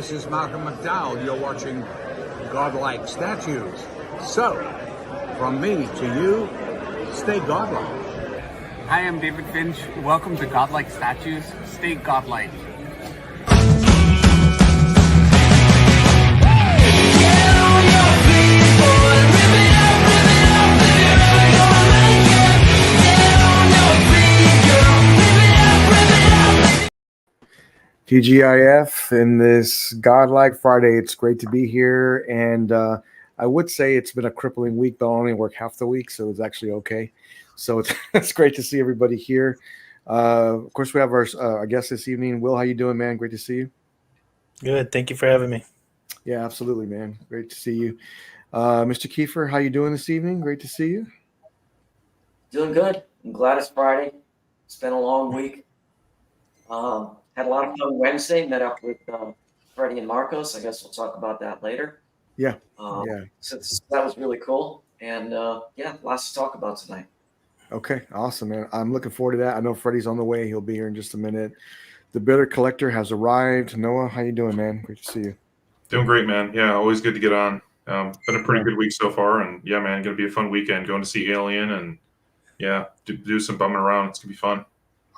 This is Malcolm McDowell. You're watching Godlike Statues. So, from me to you, stay godlike. Hi, I'm David Finch. Welcome to Godlike Statues. Stay godlike. TGIF in this Godlike Friday. It's great to be here, and I would say it's been a crippling week, but I only work half the week, so it's actually okay. So it's great to see everybody here. Of course, we have our guest this evening. Will, how you doing, man? Great to see you. Good. Thank you for having me. Yeah, absolutely, man. Great to see you. Mr. Kiefer, how you doing this evening? Great to see you. Doing good. I'm glad it's Friday. It's been a long week. Had a lot of fun Wednesday. Met up with Freddie and Marcos. I guess we'll talk about that later. Yeah. So that was really cool. And lots to talk about tonight. Okay, awesome, man. I'm looking forward to that. I know Freddie's on the way. He'll be here in just a minute. The Bitter Collector has arrived. Noah, how you doing, man? Great to see you. Doing great, man. Yeah, always good to get on. Been a pretty good week so far, and yeah, man, gonna be a fun weekend. Going to see Alien, and yeah, do some bumming around. It's gonna be fun.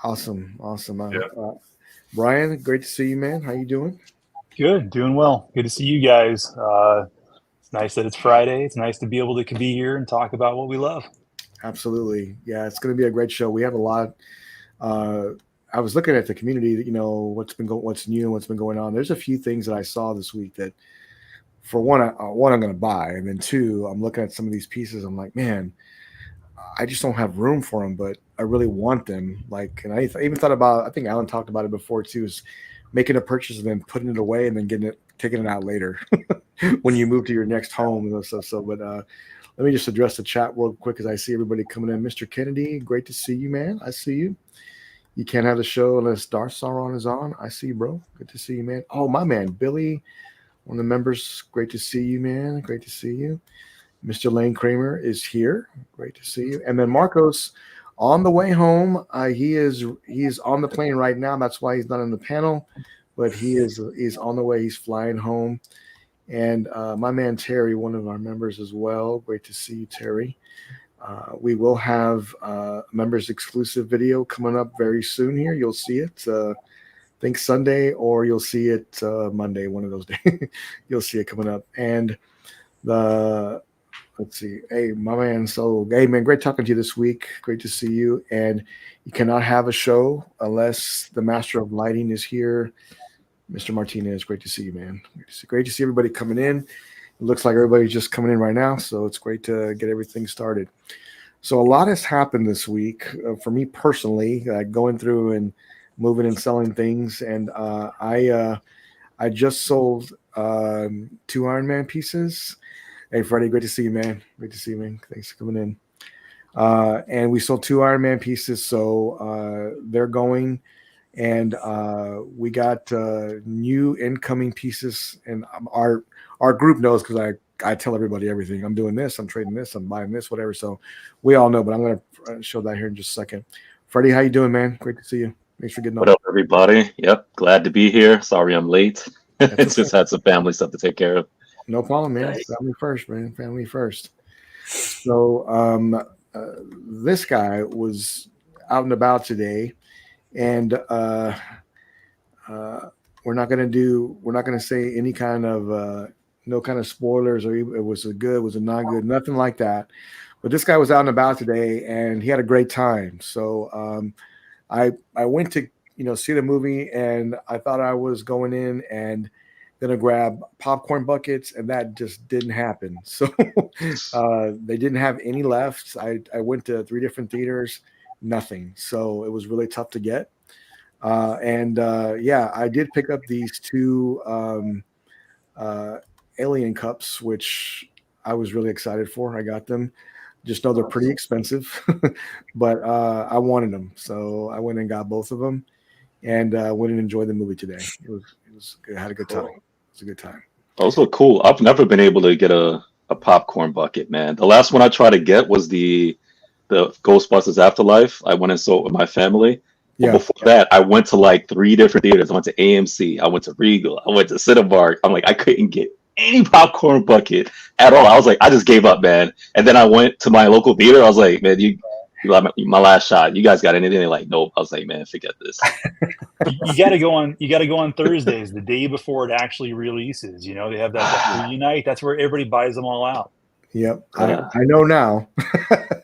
Awesome. Yeah. Brian, great to see you, man. How you doing? Good, doing well. Good to see you guys. It's nice that it's Friday. It's nice to be able to be here and talk about what we love. Absolutely. Yeah, it's going to be a great show. We have a lot. I was looking at the community, what's new, what's been going on. There's a few things that I saw this week that, for one, I'm going to buy, and then two, I'm looking at some of these pieces. I'm like, man, I just don't have room for them, but I really want them. And I even thought about, I think Alan talked about it before too, is making a purchase and then putting it away and then taking it out later when you move to your next home and stuff. So, but let me just address the chat real quick as I see everybody coming in. Mr. Kennedy, great to see you, man. I see you. You can't have the show unless Darth Sauron is on. I see you, bro. Good to see you, man. Oh, my man, Billy, one of the members. Great to see you, man. Great to see you. Mr. Lane Kramer is here. Great to see you. And then Marcos on the way home. He is on the plane right now. That's why he's not on the panel, but he's on the way. He's flying home. And my man Terry, one of our members as well. Great to see you, Terry. We will have members exclusive video coming up very soon here. You'll see it. I think Sunday, or you'll see it Monday, one of those days. You'll see it coming up. And let's see. Hey, my man. So, hey, man, great talking to you this week. Great to see you. And you cannot have a show unless the master of lighting is here. Mr. Martinez, great to see you, man. Great to see everybody coming in. It looks like everybody's just coming in right now, so it's great to get everything started. So a lot has happened this week for me personally, going through and moving and selling things. And I just sold 2 Iron Man pieces. Hey, Freddie, great to see you, man. Great to see you, man. Thanks for coming in. And we sold 2 Iron Man pieces, so they're going. And we got new incoming pieces, and our group knows because I tell everybody everything. I'm doing this, I'm trading this, I'm buying this, whatever. So we all know, but I'm going to show that here in just a second. Freddie, how you doing, man? Great to see you. Thanks for getting on. What up, everybody? Yep, glad to be here. Sorry I'm late. It's just had some family stuff to take care of. No problem, man. Family first, man. Family first. So this guy was out and about today, and we're not going to say any kind of no kind of spoilers, or it was a good, was a not good, nothing like that. But this guy was out and about today, and he had a great time. So I went to see the movie, and I thought I was going in and gonna grab popcorn buckets, and that just didn't happen. So they didn't have any left. I went to 3 different theaters, nothing. So it was really tough to get. I did pick up these 2 Alien cups, which I was really excited for. I got them. Just know they're pretty expensive, but I wanted them, so I went and got both of them, and went and enjoyed the movie today. It was good. I had a good time. It was a good time. Also cool. I've never been able to get a popcorn bucket, man. The last one I tried to get was the Ghostbusters Afterlife. I went and saw it with my family. Yeah. Before that, I went to like 3 different theaters. I went to AMC, I went to Regal, I went to Cinemark. I'm like, I couldn't get any popcorn bucket at all. I was like, I just gave up, man. And then I went to my local theater. I was like, man, you like my last shot. You guys got anything? They're like, nope. I was like, man, forget this. You got to go on. You got to go on Thursdays, the day before it actually releases. You know, they have that preview night. That's where everybody buys them all out. Yep. I know now.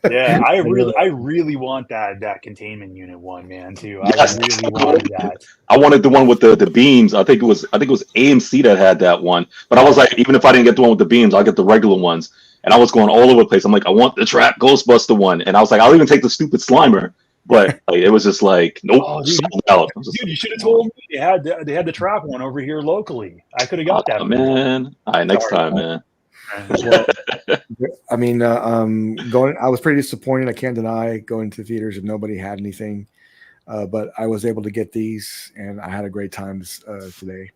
Yeah, I really want that containment unit one, man, too. I Yes. really wanted that. I wanted the one with the beams. I think it was AMC that had that one. But I was like, even if I didn't get the one with the beams, I'll get the regular ones. And I was going all over the place. I'm like, I want the Trap Ghostbuster one. And I was like, I'll even take the stupid Slimer. But like, it was just like, nope, sold out. Dude, you should have told me they had the Trap one over here locally. I could have got that. Man. All right, next time, man. I mean, I was pretty disappointed. I can't deny going to theaters and nobody had anything, but I was able to get these, and I had a great time today.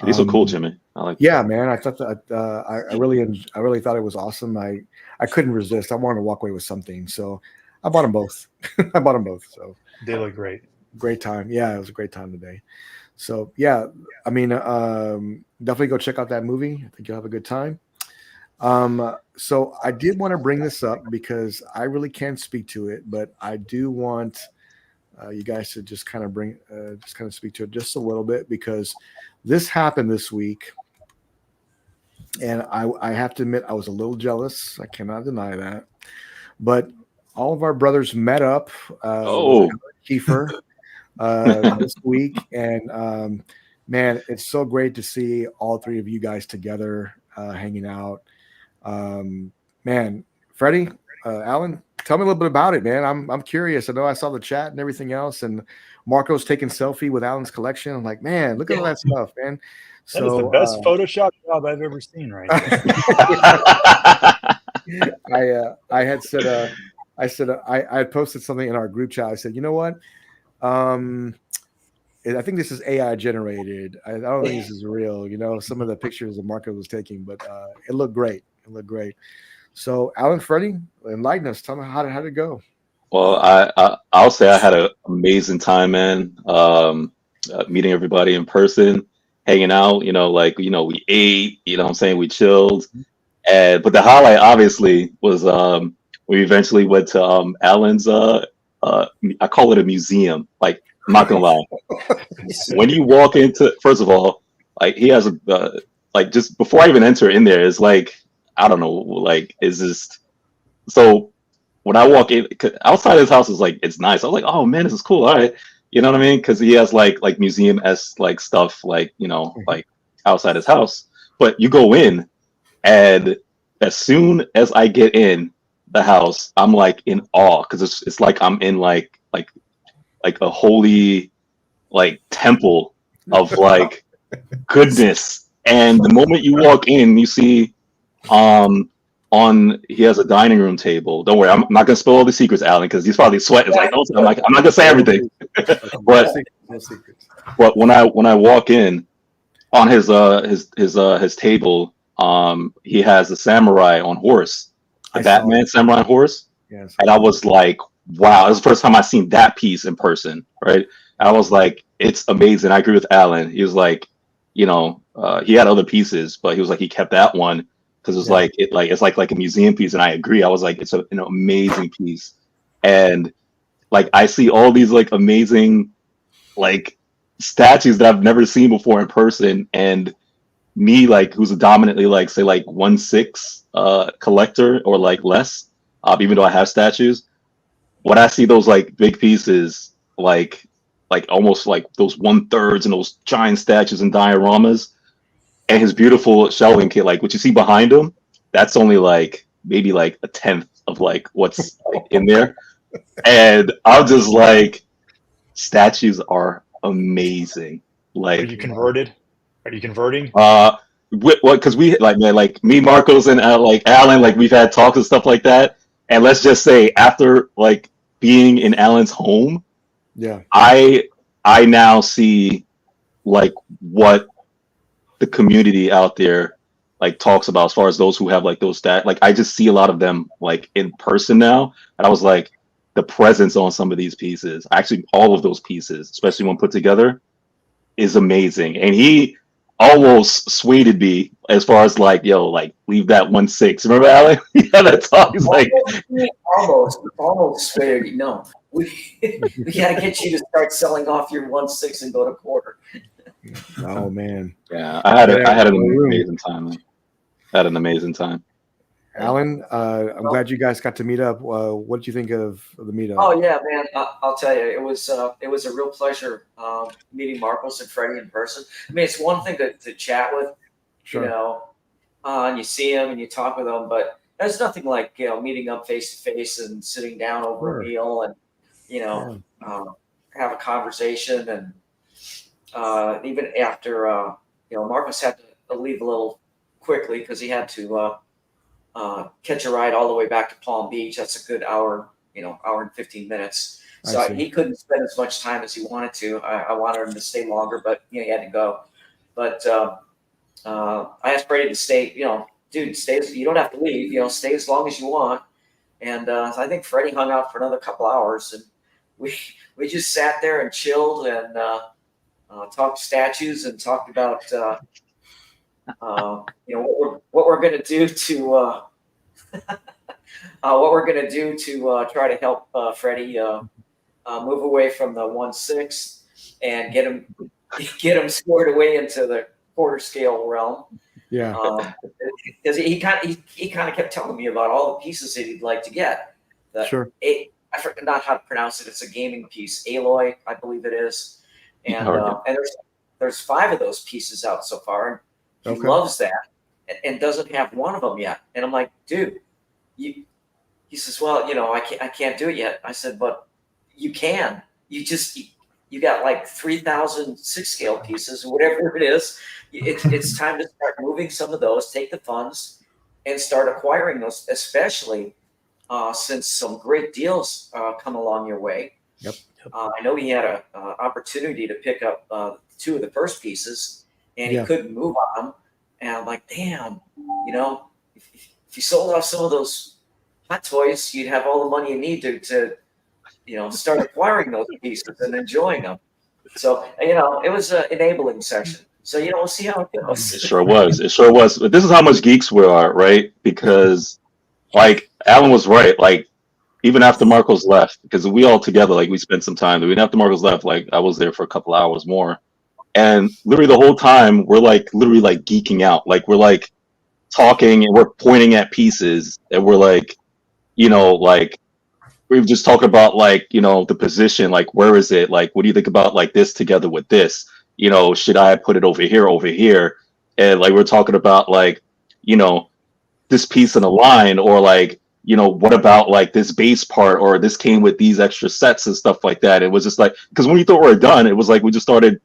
These are cool, Jimmy. I like. Yeah, man. I thought that I really thought it was awesome. I couldn't resist. I wanted to walk away with something, so I bought them both. So They look great. Great time. Yeah, it was a great time today. So yeah, I mean, definitely go check out that movie. I think you'll have a good time. So I did want to bring this up because I really can't speak to it, but I do want you guys to just kind of speak to it just a little bit, because this happened this week, and I have to admit I was a little jealous. I cannot deny that, but all of our brothers met up with Kiefer this week, and man, it's so great to see all 3 of you guys together hanging out. Man, Freddie, Alan, tell me a little bit about it, man. I'm curious. I know I saw the chat and everything else, and Marco's taking selfie with Alan's collection. I'm like, man, look at all that stuff, man. That is the best Photoshop job I've ever seen, right there. I had said, I had posted something in our group chat. I said, you know what? I think this is AI generated. I don't think this is real. You know, some of the pictures that Marco was taking, but it looked great. It looked great. So, Alan, Freddie, enlighten us. Tell me how did it go? Well, I'll say I had an amazing time, man. Meeting everybody in person, hanging out. You know, we ate. You know what I'm saying? We chilled. But the highlight, obviously, was we eventually went to Alan's. I call it a museum. Like, I'm not gonna lie. When you walk into, first of all, like, he has a just before I even enter in there, is like, I don't know, like, is just so. When I walk in, outside his house is like, it's nice. I was like, oh man, this is cool. All right, you know what I mean? Because he has like museum-esque like stuff, like, you know, like outside his house. But you go in, and as soon as I get in the house, I'm like in awe, because it's like I'm in like a holy like temple of like goodness. And the moment you walk in, you see he has a dining room table. Don't worry, I'm not gonna spill all the secrets, Alan, because he's probably sweating. Like, I'm not gonna say everything. but when I walk in on his table, he has a samurai on horse, a Batman samurai on horse. Yes. And I was like, wow, this is the first time I've seen that piece in person, right? And I was like, it's amazing. I agree with Alan. He was like, you know, he had other pieces, but he was like, he kept that one because it's like a museum piece. And I agree. I was like, it's an amazing piece. And like, I see all these like amazing like statues that I've never seen before in person. And me, like, who's a dominantly like, say, like 1/6 collector or like less, even though I have statues, when I see those like big pieces, like almost like those 1/3 and those giant statues and dioramas, and his beautiful shelving kit, like what you see behind him, that's only like maybe like 1/10 of like what's like, in there. And I'm just like, statues are amazing. Like, Are you converted? Are you converting? Because we like, man, like me, Marcos, and like Alan, like we've had talks and stuff like that. And let's just say, after like being in Alan's home, yeah, I now see like what the community out there like talks about as far as those who have like those like I just see a lot of them like in person now. And I was like, the presence on some of these pieces, actually all of those pieces, especially when put together, is amazing. And he almost swayed me as far as like, yo, like leave that 1/6. Remember Alan? Yeah, that talk. He's like, almost swayed. No, we got to get you to start selling off your 1/6 and go to quarter. Oh man. yeah, I had an amazing time. Man. I had an amazing time. Alan, I'm glad you guys got to meet up. What did you think of the meetup? Oh yeah, man! I'll tell you, it was a real pleasure meeting Marcos and Freddie in person. I mean, it's one thing to chat with, Sure. you know, and you see them and you talk with them, but there's nothing like meeting up face to face and sitting down over a meal and have a conversation. And even after Marcos had to leave a little quickly because he had to. Catch a ride all the way back to Palm Beach. That's a good hour and 15 minutes. So he couldn't spend as much time as he wanted to. I wanted him to stay longer, but he had to go. But I asked Brady to stay. Dude, stay. You don't have to leave. Stay as long as you want. And so I think Freddie hung out for another couple hours, and we just sat there and chilled and talked statues and talked about what we're going to do to. What we're going to do to try to help Freddie move away from the 1/6 and get him scored away into the quarter scale realm. Yeah, because he kind of kept telling me about all the pieces that he'd like to get. Sure. I forgot how to pronounce it. It's a gaming piece, Aloy, I believe it is, and there's 5 of those pieces out so far, and he loves that. And doesn't have one of them yet. And I'm like, dude, he says, well, I can't do it yet. I said, but you can. You got like 3,000 6-scale pieces, whatever it is. It's time to start moving some of those, take the funds, and start acquiring those, especially since some great deals come along your way. Yep. I know he had an opportunity to pick up 2 of the first pieces, and he couldn't move on them. And I'm like, damn, if you sold off some of those Hot Toys, you'd have all the money you need to start acquiring those pieces and enjoying them. So, it was an enabling session. So, we'll see how it goes. It sure was. But this is how much geeks we are, right? Because, like, Alan was right. Like, even after Marcos left, because we all together, like, we spent some time. Even after Marcos left, like, I was there for a couple hours more. And literally the whole time we're like literally like geeking out. Like we're like talking and we're pointing at pieces and we're like, like we've just talked about like, the position, like where is it? Like what do you think about like this together with this? Should I put it over here? And like we're talking about like, this piece in a line or like, what about like this base part or this came with these extra sets and stuff like that. It was just like because when we thought we were done, it was like we just started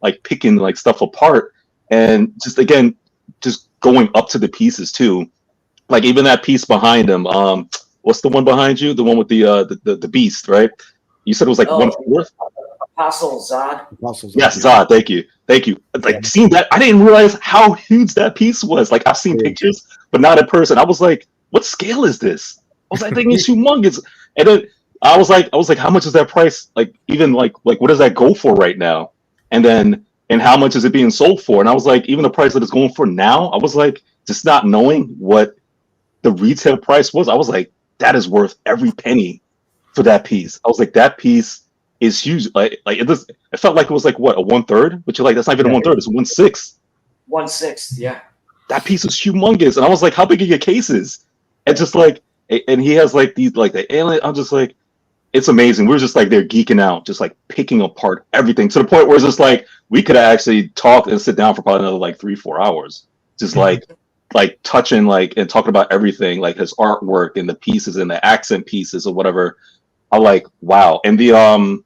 like picking like stuff apart and just again just going up to the pieces too, like even that piece behind him. What's the one behind you? The one with the beast, right? You said it was like 1/4. Apostle Zod. Yes, Zod. Thank you. Like seeing that, I didn't realize how huge that piece was. Like I've seen pictures, but not in person. I was like, what scale is this? I was like, thinking it's humongous. And then I was like, how much is that price? Like even like what does that go for right now? And how much is it being sold for? And I was like, even the price that it's going for now, I was like, just not knowing what the retail price was, I was like, that is worth every penny for that piece. I was like, that piece is huge. Like it felt like it was like what, a 1/3? But you're like, that's not even a 1/3, it's 1/6. 1/6, yeah. That piece is humongous. And I was like, how big are your cases? And just like, and he has like these like the alien. I'm just like, it's amazing. We were just like they're geeking out, just like picking apart everything to the point where it's just like we could actually talk and sit down for probably another like 3-4 hours, just like touching like and talking about everything, like his artwork and the pieces and the accent pieces or whatever. I'm like, wow. And that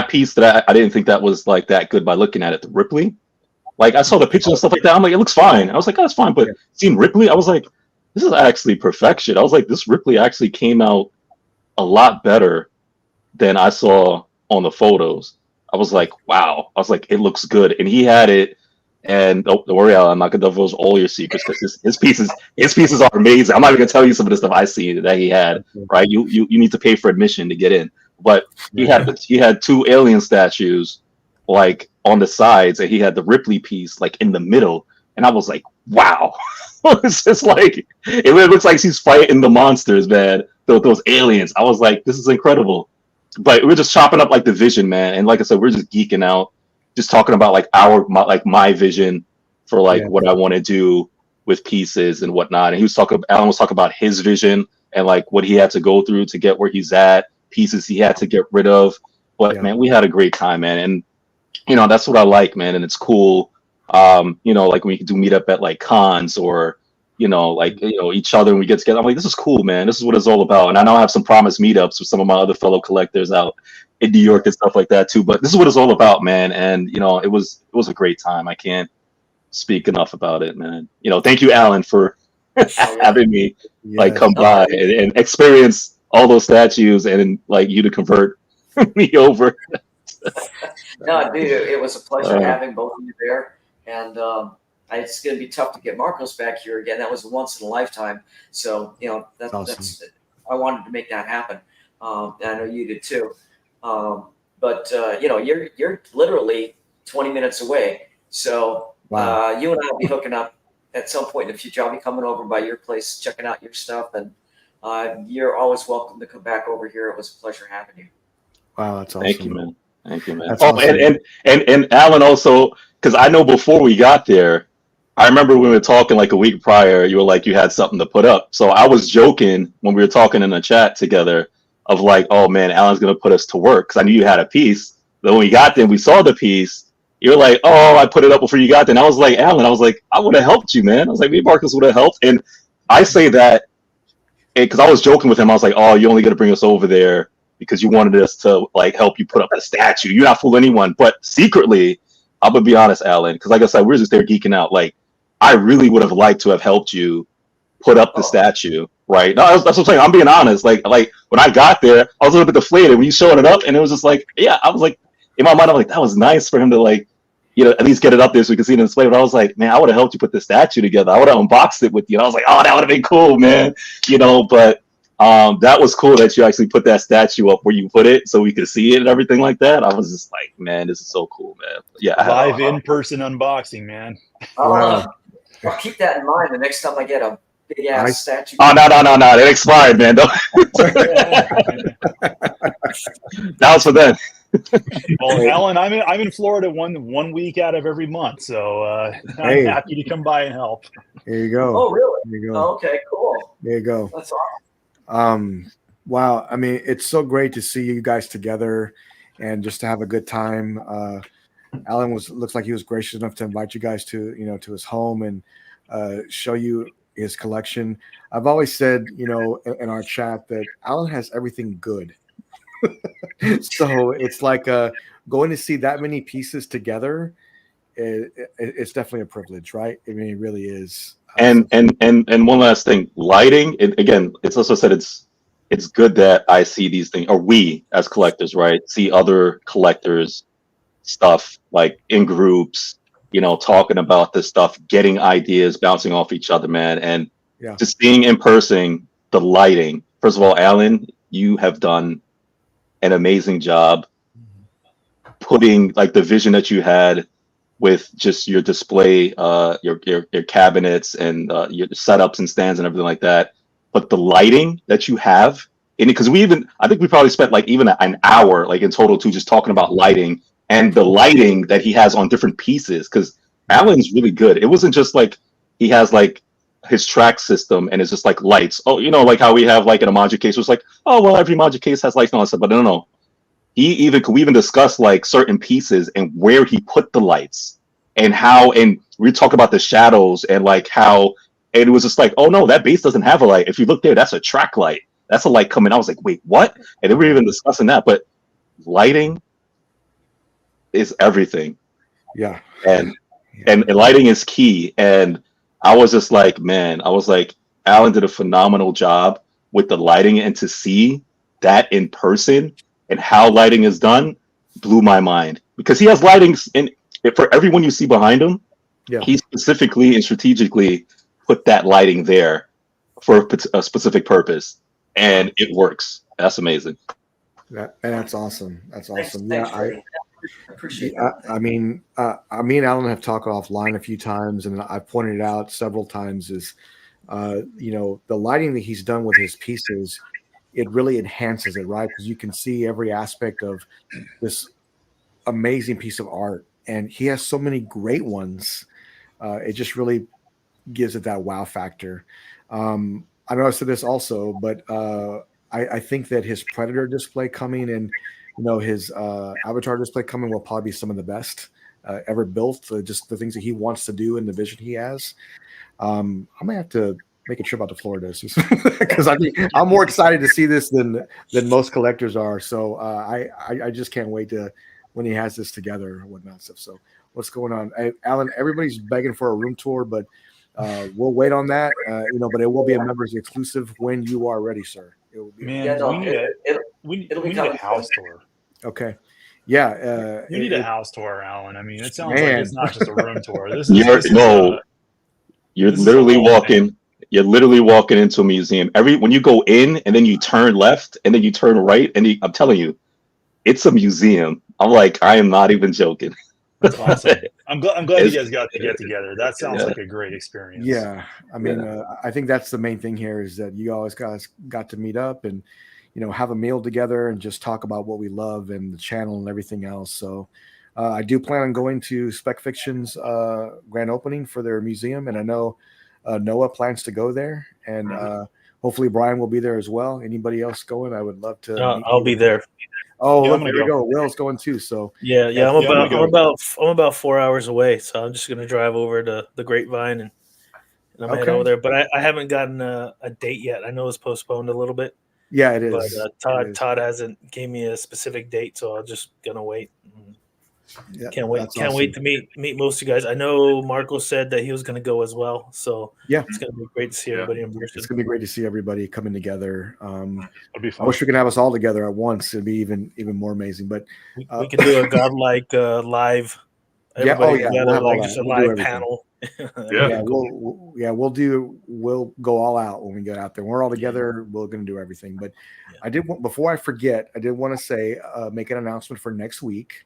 piece that I didn't think that was like that good by looking at it, the Ripley. Like I saw the pictures and stuff like that. I'm like, it looks fine. I was like, oh, that's fine. But seeing Ripley, I was like, this is actually perfection. I was like, this Ripley actually came out a lot better than I saw on the photos. I was like, wow. I was like, it looks good. And he had it And don't worry, Al, I'm not gonna divulge all your secrets because his pieces are amazing. I'm not even gonna tell you some of the stuff I see that he had. Right? You need to pay for admission to get in. But he had 2 alien statues like on the sides, and he had the Ripley piece like in the middle. And I was like, wow. It's just like it looks like she's fighting the monsters, man. Those aliens. I was like, this is incredible. But we're just chopping up like the vision, man. And like I said, we're just geeking out, just talking about like my vision for like what I want to do with pieces and whatnot. And Alan was talking about his vision and like what he had to go through to get where he's at, pieces he had to get rid of. But man, we had a great time, man. And that's what I like, man. And it's cool. Like when we do meet up at like cons or each other and we get together. I'm like, this is cool, man. This is what it's all about. And I know I have some promised meetups with some of my other fellow collectors out in New York and stuff like that too. But this is what it's all about, man. And it was a great time. I can't speak enough about it, man. Thank you, Alan, for having me come by and experience all those statues and like you to convert me over. No, dude, it was a pleasure having both of you there. And it's going to be tough to get Marcos back here again. That was once in a lifetime. So, that's awesome. I wanted to make that happen. And I know you did too. But you're literally 20 minutes away. So you and I will be hooking up at some point in the future. I'll be coming over by your place, checking out your stuff. And you're always welcome to come back over here. It was a pleasure having you. Wow, that's awesome. Thank you, man. Thank you, man. That's awesome. And Alan also, because I know before we got there, I remember when we were talking like a week prior, you were like, you had something to put up. So I was joking when we were talking in the chat together of like, oh man, Alan's going to put us to work. Because I knew you had a piece. Then when we got there, we saw the piece. You're like, oh, I put it up before you got there. And I was like, Alan, I would have helped you, man. I was like, maybe Marcus would have helped. And I say that because I was joking with him. I was like, oh, you're only going to bring us over there because you wanted us to like help you put up a statue. You're not fooling anyone. But secretly, I'm going to be honest, Alan, because like I said, we're just there geeking out. Like, I really would have liked to have helped you put up the statue, right? No, that's what I'm saying. I'm being honest. Like when I got there, I was a little bit deflated when you showing it up, and it was just like, yeah, I was like, in my mind, I'm like, that was nice for him to like, at least get it up there so we can see it in display. But I was like, man, I would have helped you put the statue together. I would have unboxed it with you. And I was like, oh, that would have been cool, man. But that was cool that you actually put that statue up where you put it so we could see it and everything like that. I was just like, man, this is so cool, man. Yeah, live in-person unboxing, man. I'll keep that in mind the next time I get a big ass statue. Oh no! It expired, man. That was for them. Well, Alan, I'm in Florida one week out of every month, so I'm happy to come by and help. There you go. Oh, really? There you go. Oh, okay, cool. There you go. That's awesome. Wow. I mean, it's so great to see you guys together and just to have a good time. Alan looks like he was gracious enough to invite you guys to his home and show you his collection. I've always said, in our chat that Alan has everything good. So it's like going to see that many pieces together. It's definitely a privilege, right? I mean, it really is. And one last thing, lighting. Again, it's also said it's good that I see these things, or we as collectors, right, see other collectors stuff like in groups, talking about this stuff, getting ideas, bouncing off each other, man. And just seeing in person the lighting. First of all, Alan, you have done an amazing job putting like the vision that you had with just your display, your cabinets and your setups and stands and everything like that. But the lighting that you have in it, because I think we probably spent like even an hour like in total too, just talking about lighting. And the lighting that he has on different pieces, because Alan's really good. It wasn't just like he has like his track system and it's just like lights. Oh, like how we have like an Amaja case, it's like, oh, well, every Amaja case has lights and all that stuff. But no. We even discuss like certain pieces and where he put the lights and how, and we talk about the shadows and like how, and it was just like, oh no, that base doesn't have a light. If you look there, that's a track light. That's a light coming. I was like, wait, what? And then we were even discussing that. But lighting is everything. Yeah. And lighting is key. And I was just like, man, Alan did a phenomenal job with the lighting, and to see that in person and how lighting is done blew my mind, because he has lightings for everyone you see behind him. Yeah. He specifically and strategically put that lighting there for a specific purpose, and it works. That's amazing. That's awesome. That's awesome. Thanks, Yeah, Freddie. I appreciate yeah, that. I mean, me and Alan have talked offline a few times, and I've pointed it out several times. Is the lighting that he's done with his pieces, it really enhances it, right? Because you can see every aspect of this amazing piece of art, and he has so many great ones. It just really gives it that wow factor. I know I said this also, but I think that his Predator display coming and his Avatar display coming will probably be some of the best ever built. Just the things that he wants to do and the vision he has. I might have to make a trip out to Florida because I'm more excited to see this than most collectors are. So I just can't wait to when he has this together and whatnot stuff. So what's going on, Alan? Everybody's begging for a room tour, but we'll wait on that. But it will be a members exclusive when you are ready, sir. It will be. Man, Yeah, no, we it'll be need a coming house soon. tour. Okay. Yeah. You need a house tour, Alan. I mean, it sounds Man. like it's not just a room tour. You're this is literally a whole walking. thing. You're literally walking into a museum. When you go in and then you turn left and then you turn right, and I'm telling you, it's a museum. I'm like, I am not even joking. That's awesome. I'm glad you guys got to get together. That sounds like a great experience. Yeah, I mean, I think that's the main thing here is that you always guys got to meet up and have a meal together and just talk about what we love and the channel and everything else. So I do plan on going to Spec Fiction's grand opening for their museum, and I know Noah plans to go there, and hopefully Brian will be there as well. Anybody else going? I would love to. I'll be there. Oh, Yeah, look, I'm there gonna we go. Will's going too. So Yeah, I'm about 4 hours away, so I'm just gonna drive over to the Grapevine and I'm head over there. But I haven't gotten a date yet. I know it's postponed a little bit. Yeah, it is. But Todd hasn't gave me a specific date, so I'm just gonna wait. Yeah, Can't wait awesome. to meet most of you guys. I know Marco said that he was going to go as well, so yeah, it's going to be great to see everybody in person. It's going to be great to see everybody coming together. It'll be fun. I wish we could have us all together at once. It'd be even more amazing. But we can do a Godlike live. Together, we'll just a live panel. We'll go all out when we get out there. When we're all together, we're going to do everything. But before I forget, I did want to say, make an announcement for next week.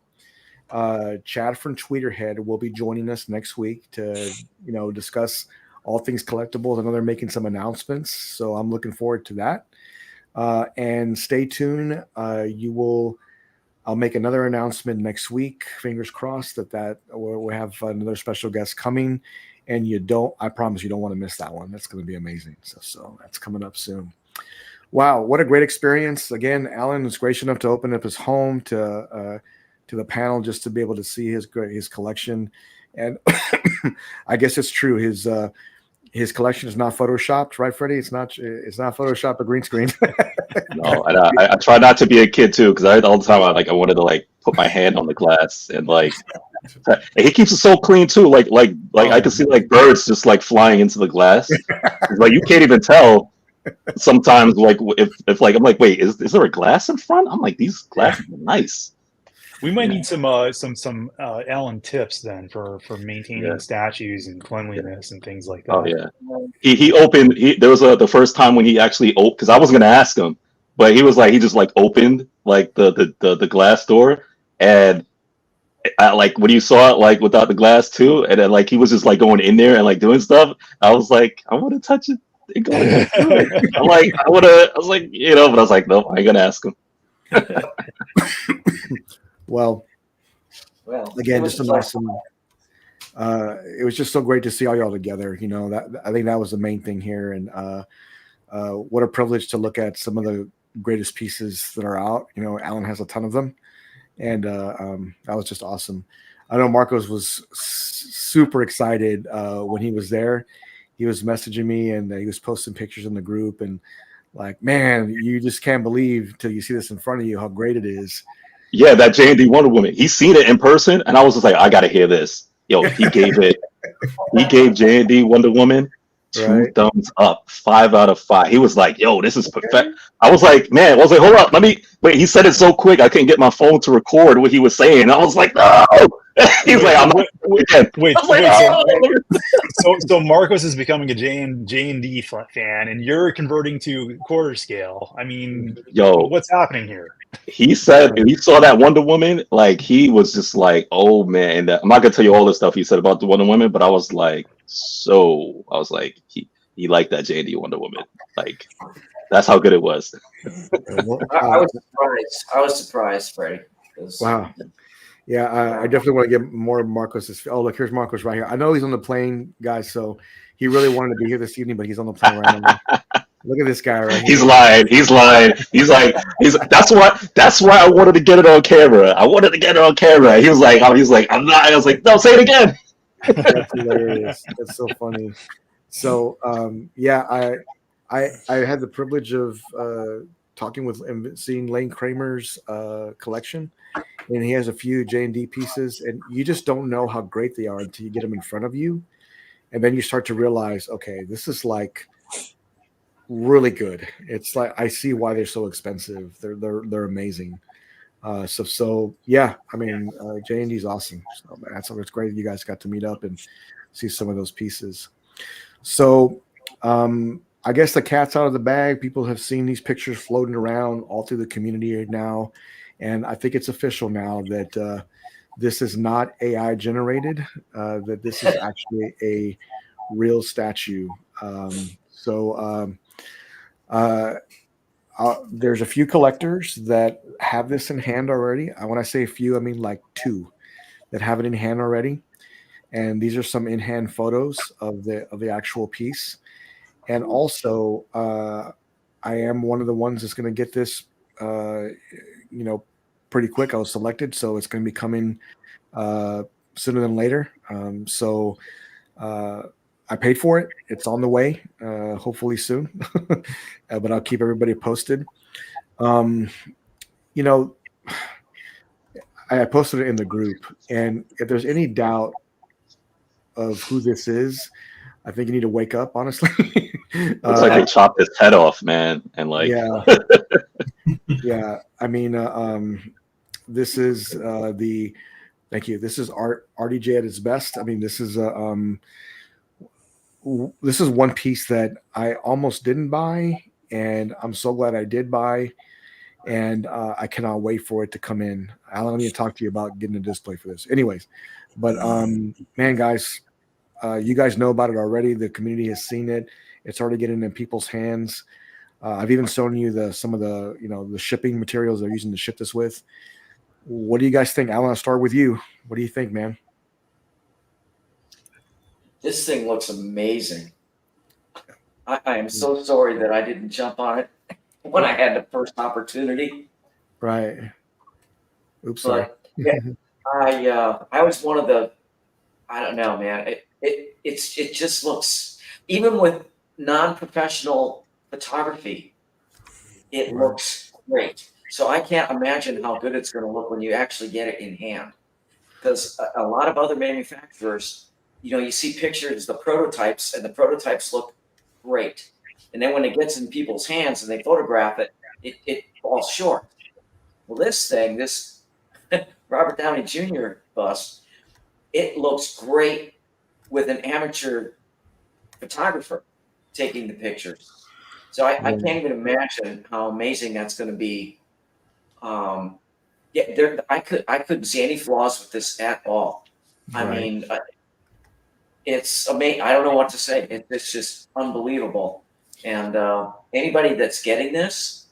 Chad from Tweeterhead will be joining us next week to discuss all things collectibles. I know they're making some announcements, so I'm looking forward to that. And stay tuned. I'll make another announcement next week. Fingers crossed that we'll have another special guest coming. And I promise you don't want to miss that one. That's going to be amazing. So that's coming up soon. Wow, what a great experience! Again, Alan was gracious enough to open up his home to the panel just to be able to see his collection. And I guess it's true. His collection is not photoshopped, right, Freddie? It's not photoshopped, a green screen. No, and I try not to be a kid tid because all the time I wanted to put my hand on the glass and and he keeps it so clean too. I can see birds just flying into the glass. You can't even tell sometimes if I'm like, wait, is there a glass in front? I'm like, these glasses are nice. We might need some Alan tips then for maintaining statues and cleanliness and things like that. Oh yeah, he opened. There was the first time when he actually opened, because I was gonna ask him, but he was he just opened the glass door, and I when you saw it without the glass too, and then he was just going in there and doing stuff. I was like, I want to touch it. I was like, but I was like, nope, I ain't gonna ask him. Well, again, just an awesome. It was just so great to see all y'all together. That I think that was the main thing here, and what a privilege to look at some of the greatest pieces that are out. Alan has a ton of them, and that was just awesome. I know Marcos was super excited when he was there. He was messaging me and he was posting pictures in the group, and man, you just can't believe till you see this in front of you how great it is. Yeah, that J&D Wonder Woman. He's seen it in person, and I was just like, I gotta hear this. He gave J&D Wonder Woman 2 thumbs up, 5 out of 5. He was like, yo, this is perfect. I was like, hold up, wait, he said it so quick I couldn't get my phone to record what he was saying. I was like, no. He's like, I'm not again. Wait, I was like, so Marcos is becoming a J&D fan, and you're converting to quarter scale. I mean, yo, what's happening here? he said he saw that Wonder Woman, like he was just like, oh man. And I'm not gonna tell you all the stuff he said about the Wonder Woman, but I was like, he liked that J&D Wonder Woman. Like that's how good it was. I was surprised. I was surprised, Freddie. Wow. Yeah, I definitely want to get more of Marcos's. Oh, look, here's Marcos right here. I know he's on the plane, guys, so he really wanted to be here this evening, but he's on the plane right now. Look at this guy right here. He's lying. He's like, that's why I wanted to get it on camera. I wanted to get it on camera. He was like, I'm not. I was like, no, say it again. That's hilarious. That's so funny. So, yeah, I had the privilege of talking with and seeing Lane Kramer's collection, and he has a few J&D pieces, and you just don't know how great they are until you get them in front of you, and then you start to realize, okay, this is like really good. It's like I see why they're so expensive. They're amazing. So yeah, I mean, J&D is awesome. So man, it's great that you guys got to meet up and see some of those pieces. So I guess the cat's out of the bag. People have seen these pictures floating around all through the community now, and I think it's official now that this is not AI generated. That this is actually a real statue. There's a few collectors that have this in hand already. When I say a few, I mean like two that have it in hand already. And these are some in-hand photos of the actual piece. And also, I am one of the ones that's going to get this, pretty quick. I was selected, so it's going to be coming sooner than later. I paid for it. It's on the way, hopefully soon, but I'll keep everybody posted. I posted it in the group, and if there's any doubt of who this is, I think you need to wake up, honestly. Looks like they chopped his head off, man. And like, yeah. Yeah. I mean, this is thank you. This is RDJ at its best. I mean, this is one piece that I almost didn't buy, and I'm so glad I did buy, and I cannot wait for it to come in. Alan, I need to talk to you about getting a display for this. Anyways, but man, guys, you guys know about it already. The community has seen it. It's already getting in people's hands. I've even shown you some of the shipping materials they're using to ship this with. What do you guys think? Alan, I'll start with you. What do you think, man? This thing looks amazing. I am so sorry that I didn't jump on it when I had the first opportunity. Right. Oops. Sorry. Yeah, I was one of the. I don't know, man. It just looks, even with non-professional photography, it looks great. So I can't imagine how good it's going to look when you actually get it in hand, because a lot of other manufacturers, you see pictures, the prototypes, and the prototypes look great. And then when it gets in people's hands and they photograph it, it falls short. Well, this Robert Downey Jr. bust, it looks great with an amateur photographer taking the pictures. So I can't even imagine how amazing that's going to be. I couldn't see any flaws with this at all. I mean, it's amazing. I don't know what to say. It's just unbelievable. And anybody that's getting this,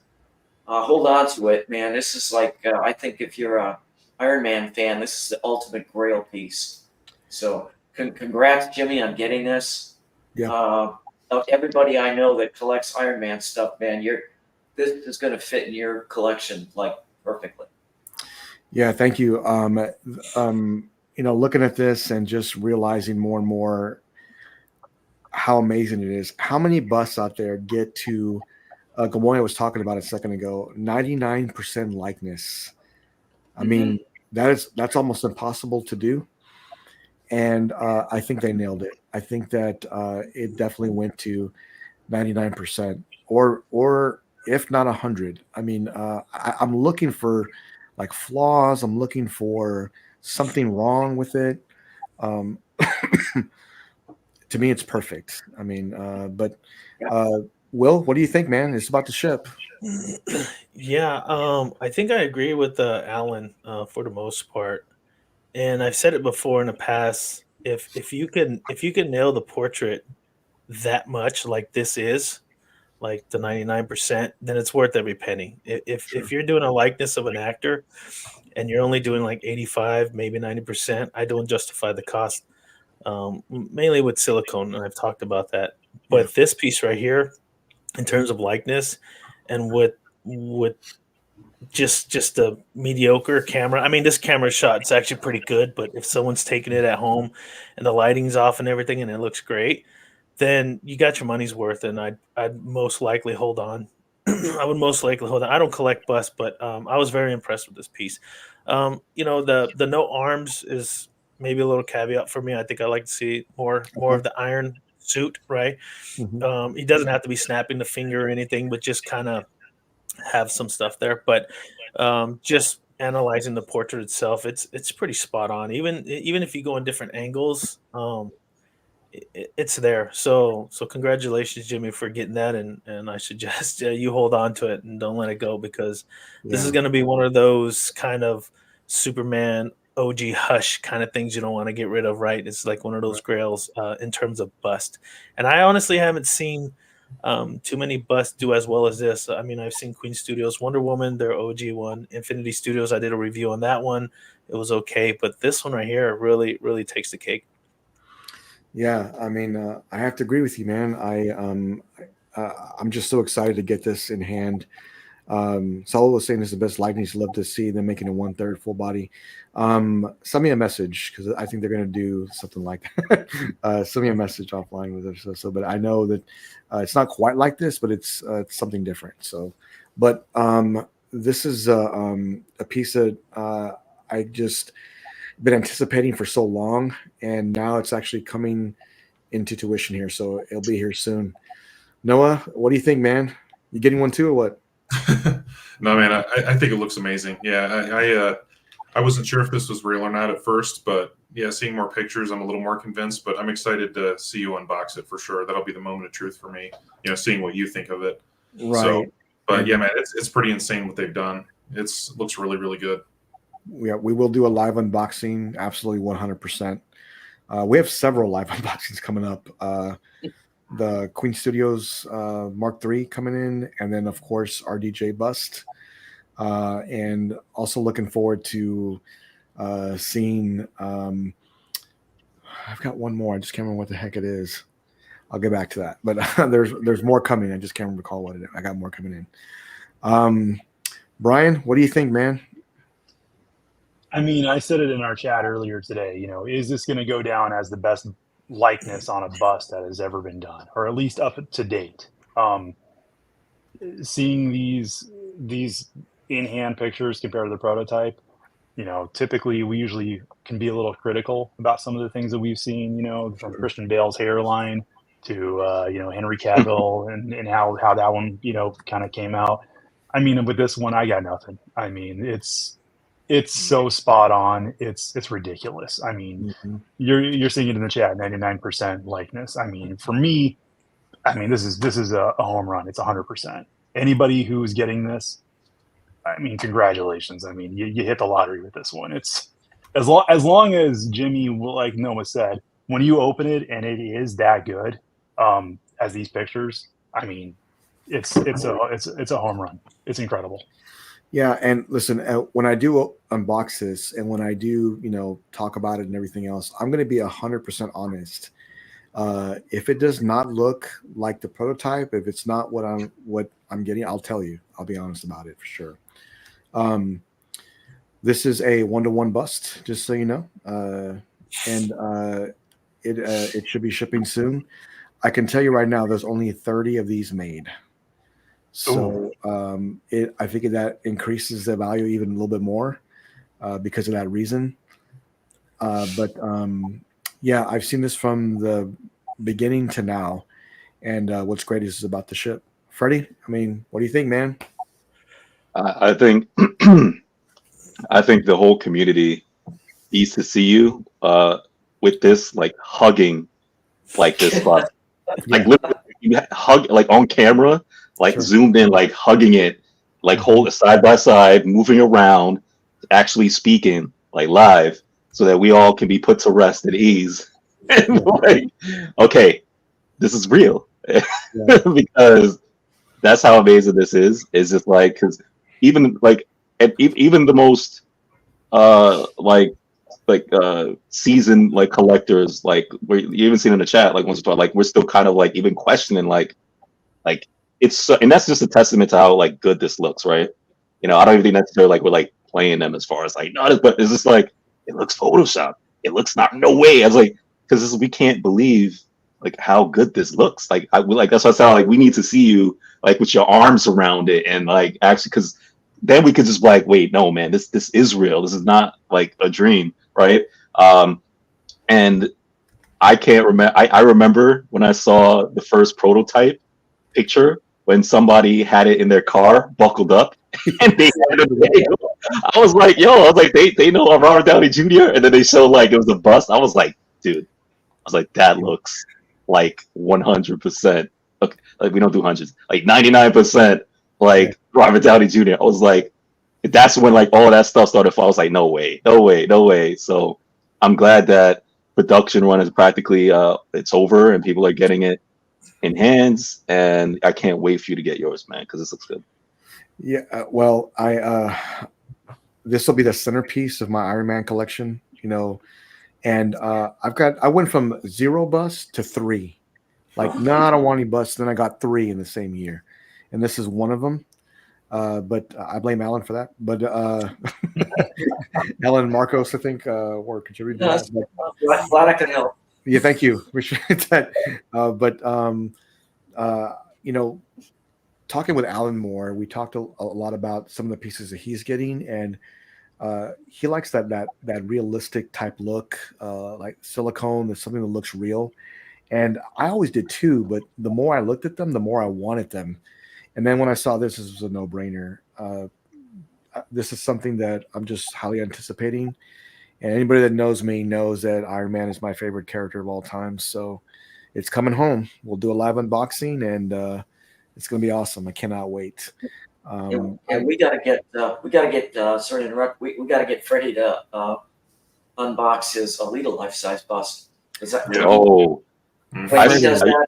hold on to it, man. This is like, I think if you're a Iron Man fan, this is the ultimate grail piece. So congrats, Jimmy, on getting this. Yeah. Everybody I know that collects Iron Man stuff, man, this is going to fit in your collection like perfectly. Yeah, thank you. Looking at this and just realizing more and more how amazing it is. How many busts out there get to, Gamoya was talking about a second ago, 99% likeness. I mean, that's almost impossible to do. And I think they nailed it. I think that it definitely went to 99% or if not 100. I mean, I'm looking for like flaws. I'm looking for something wrong with it. Um, to me, it's perfect. I mean, but Will, what do you think, man? It's about to ship. Yeah, I think I agree with Alan for the most part, and I've said it before in the past. If you can nail the portrait that much, like this is, like the 99%, then it's worth every penny. If you're doing a likeness of an actor and you're only doing like 85, maybe 90%, I don't justify the cost. Mainly with silicone, and I've talked about that. But this piece right here, in terms of likeness, and with just a mediocre camera. I mean, this camera shot it's actually pretty good, but if someone's taking it at home and the lighting's off and everything and it looks great, then you got your money's worth, and I'd most likely hold on. I would most likely hold on. I don't collect busts, but I was very impressed with this piece. The no arms is maybe a little caveat for me. I think I like to see more of the iron suit, right? He doesn't have to be snapping the finger or anything, but just kind of have some stuff there. But just analyzing the portrait itself, it's pretty spot on. Even if you go in different angles, it's there. So congratulations, Jimmy, for getting that, and I suggest you hold on to it and don't let it go, because this is going to be one of those kind of Superman OG hush kind of things you don't want to get rid of, right? It's like one of those grails in terms of bust, and I honestly haven't seen too many busts do as well as this. I mean, I've seen Queen Studios Wonder Woman, their OG one, Infinity Studios. I did a review on that one; it was okay, but this one right here really, really takes the cake. Yeah, I mean, I have to agree with you, man. I'm just so excited to get this in hand. Saul was saying this is the best likeness he'd love to see them making a 1/3 full body. Send me a message, because I think they're going to do something like that. Send me a message offline with it. So, but I know that it's not quite like this, but it's something different. So, but this is a piece that I just been anticipating for so long, and now it's actually coming into tuition here. So it'll be here soon. Noah, what do you think, man? You getting one too, or what? No, man, I think it looks amazing. Yeah, I wasn't sure if this was real or not at first, but yeah, seeing more pictures, I'm a little more convinced. But I'm excited to see you unbox it for sure. That'll be the moment of truth for me. Seeing what you think of it. Right. So, but yeah, man, it's pretty insane what they've done. It looks really, really good. Yeah, we will do a live unboxing, absolutely 100%. We have several live unboxings coming up. The Queen Studios Mark III coming in, and then of course RDJ Bust, and also looking forward to seeing. I've got one more. I just can't remember what the heck it is. I'll get back to that. But there's more coming. I just can't recall what it is. I got more coming in. Brian, what do you think, man? I mean, I said it in our chat earlier today. Is this going to go down as the best likeness on a bust that has ever been done, or at least up to date? Seeing these in-hand pictures compared to the prototype, typically we usually can be a little critical about some of the things that we've seen, from Christian Bale's hairline to Henry Cavill and how that one kind of came out. I mean, with this one, I got nothing. I mean, it's so spot on. It's ridiculous. I mean, you're seeing it in the chat, 99% likeness. I mean, for me, this is a home run. It's 100%. Anybody who's getting this, I mean, congratulations. I mean, you hit the lottery with this one. It's as long as Jimmy, like Noah said, when you open it and it is that good, as these pictures, I mean, it's a home run. It's incredible. Yeah, and listen, when I do unbox this and when I do, talk about it and everything else, I'm going to be 100% honest. If it does not look like the prototype, if it's not what I'm getting, I'll tell you. I'll be honest about it for sure. This is a 1-to-1 bust, just so you know, and it should be shipping soon. I can tell you right now, there's only 30 of these made. So I think that increases the value even a little bit more because of that reason. Yeah, I've seen this from the beginning to now, and what's great is it's about to ship. Freddie, I mean, what do you think, man? I think I think the whole community is to see you with this, like hugging like this bus. Like Yeah, literally you hug like on camera, like sure. zoomed in, like hugging it, like hold it side by side, moving around, actually speaking like live, so that we all can be put to rest at ease. And like, okay, this is real. Yeah. Because that's how amazing this is. Is just like because even like even the most like seasoned like collectors, like we you even seen in the chat like once or twice, like we're still kind of like even questioning like it's and that's just a testament to how like good this looks, right? I don't even think necessarily like we're like playing them as far as like not, but it's just like it looks Photoshop. It looks not no way. I was like because we can't believe like how good this looks. Like like that's what I sound like we need to see you like with your arms around it and like actually because then we could just be like wait no man this is real. This is not like a dream, right? Um, and I can't remember. I remember when I saw the first prototype picture when somebody had it in their car, buckled up, and they had it available. I was like, yo, I was like, they know I'm Robert Downey Jr. And then they showed like it was a bust. I was like, dude, I was like, that looks like 100%. Okay, like we don't do hundreds, like 99%, Yeah. like Robert Downey Jr. I was like, that's when like all that stuff started. I was like, no way, no way, no way. So I'm glad that production run is practically it's over and people are getting it in hands, and I can't wait for you to get yours, man, because this looks good. Yeah. Well, this will be the centerpiece of my Iron Man collection. And I went from 0 busts to 3. Like, no, I don't want any busts. Then I got 3 in the same year, and this is one of them. But I blame Alan for that. But Alan and Marcos, I think, were contributing to Yes, that. glad I could help. Yeah, thank you. Appreciate that. But you know, talking with Alan more, we talked a lot about some of the pieces that he's getting, and he likes that realistic type look, like silicone. There's something that looks real, and I always did too. But the more I looked at them, the more I wanted them. And then when I saw this was a no brainer. This is something that I'm just highly anticipating. And anybody that knows me knows that Iron Man is my favorite character of all time. So it's coming home. We'll do a live unboxing, and it's going to be awesome. I cannot wait. And we gotta get sorry to interrupt. We gotta get Freddie to unbox his Alita life size bust. Is that Yeah. Oh, when he does I- that?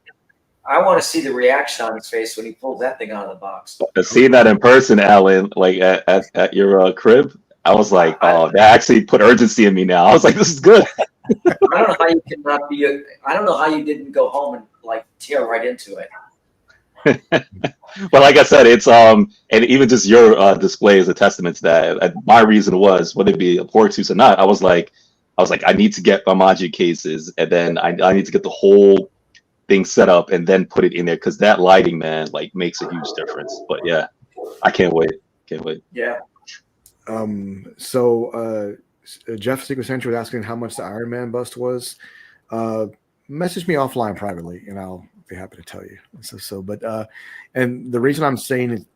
I want to see the reaction on his face when he pulls that thing out of the box. seeing that in person, Alan, like at your crib, I was like, oh, that actually put urgency in me now. I was like, this is good. I don't know how you cannot be. I don't know how you didn't go home and like tear right into it. But like I said, it's and even just your display is a testament to that. My reason was whether it be a port suits or not, I was like, I need to get my Maji cases, and then I need to get the whole thing set up and then put it in there because that lighting, man, like makes a huge difference. But yeah, I can't wait. Can't wait. Yeah. So Jeff Secret Century was asking how much the Iron Man bust was. Message me offline privately, and I'll be happy to tell you. But and the reason I'm saying it,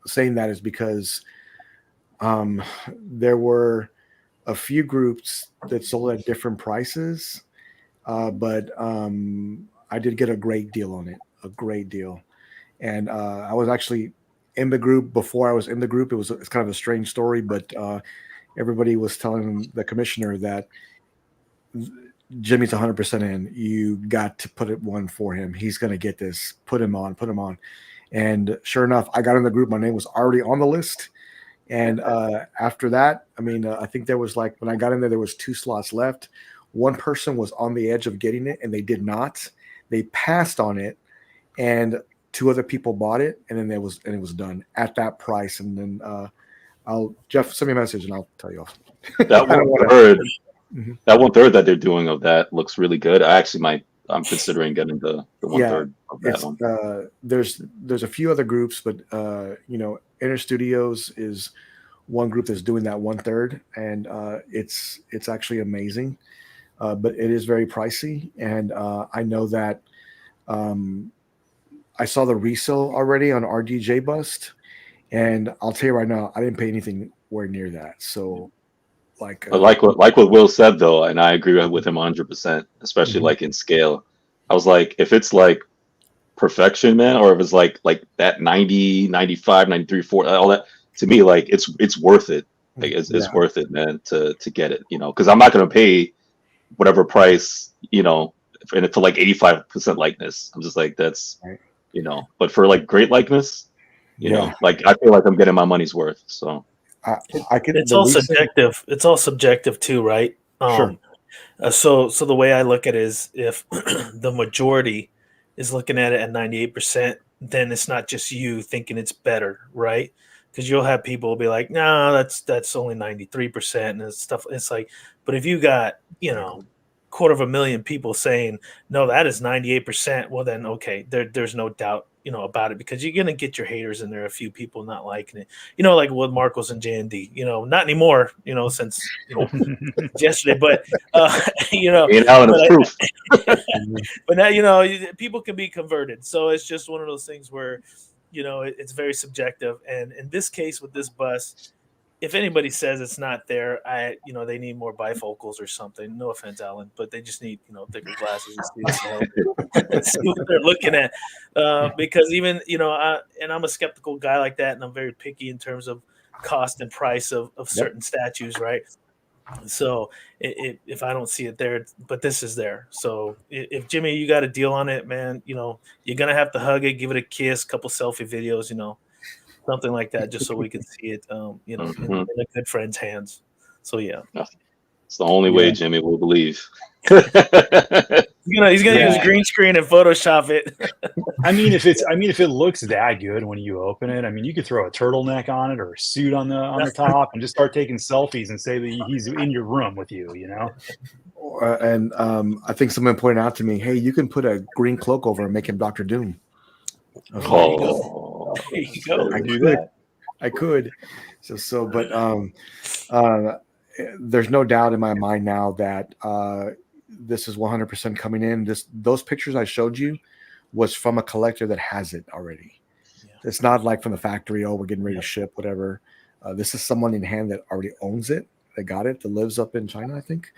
saying that is because there were a few groups that sold at different prices, but I did get a great deal on it, a great deal. And I was actually in the group before I was in the group. It's kind of a strange story, but everybody was telling the commissioner that Jimmy's 100% in. You got to put it one for him. He's going to get this. Put him on. Put him on. And sure enough, I got in the group. My name was already on the list. And after that, I mean, I think there was like when I got in there was 2 slots left. One person was on the edge of getting it, and they did not. They passed on it, and 2 other people bought it, and then it was done at that price. And then Jeff, send me a message, and I'll tell you off. That 1/3, that 1/3 that they're doing of that looks really good. I'm considering getting the 1/3 of that one. There's a few other groups, but Inner Studios is one group that's doing that 1/3, and it's actually amazing. But it is very pricey, and I know that I saw the resale already on RDJ Bust, and I'll tell you right now, I didn't pay anything where near that. So But like what Will said though, and I agree with him 100%, especially like in scale. I was like, if it's like perfection, man, or if it's like that 90, 95, 93, 4, all that, to me, like it's worth it. Like it's worth it, man, to get it, because I'm not gonna pay whatever price, and for like 85% likeness. I'm just like, that's right. But for like great likeness, like I feel like I'm getting my money's worth. So I can. It's all subjective. It's all subjective too, right? Sure. So the way I look at it is, if the majority is looking at it at 98%, then it's not just you thinking it's better, right? Because you'll have people be like, "No, that's only 93% and stuff." It's like, but if you got 250,000 people saying, "No, that is 98%," well then okay, there's no doubt about it, because you're gonna get your haters in there, a few people not liking it, like with Marcos and JND, not anymore, since yesterday, but Alan is proof. but now people can be converted, so it's just one of those things where it's very subjective. And in this case with this bus, if anybody says it's not there, they need more bifocals or something. No offense, Alan, but they just need thicker glasses and see what they're looking at. Because even and I'm a skeptical guy like that, and I'm very picky in terms of cost and price of certain statues, right? So if I don't see it there, but this is there. So if Jimmy, you got a deal on it, man, you're gonna have to hug it, give it a kiss, couple selfie videos, something like that, just so we can see it, in a good friend's hands. So yeah, it's the only way Jimmy will believe. He's gonna use green screen and Photoshop it. I mean, if it looks that good when you open it, I mean, you could throw a turtleneck on it or a suit on the top and just start taking selfies and say that he's in your room with you, And I think someone pointed out to me, "Hey, you can put a green cloak over and make him Dr. Doom." There you go. I could. But there's no doubt in my mind now that this is 100% coming in. Those pictures I showed you was from a collector that has it already. Yeah. It's not like from the factory. Oh, we're getting ready to ship, whatever. This is someone in hand that already owns it. They got it. That lives up in China, I think.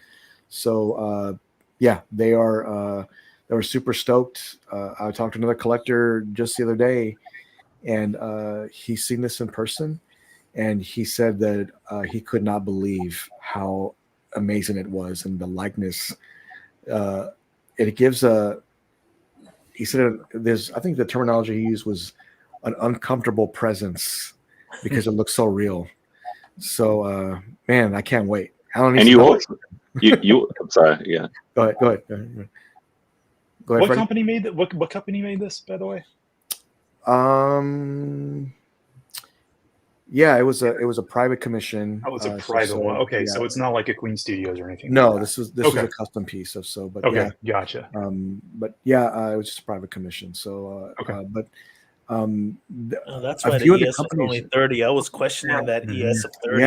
So they are. They were super stoked. I talked to another collector just the other day, and he's seen this in person, and he said that he could not believe how amazing it was, and the likeness. It gives he said there's, I think the terminology he used was an uncomfortable presence because it looks so real. So man, I can't wait. And you also, I'm sorry, yeah. Go ahead. What company made that? What company made this, by the way? Yeah, it was a private commission. Oh, it's a private one. Okay, so it's not like a Queen Studios or anything. No, this was a custom piece of but okay, gotcha. But yeah, it was just a private commission. So that's why the ES was only 30. I was questioning that ES of 30.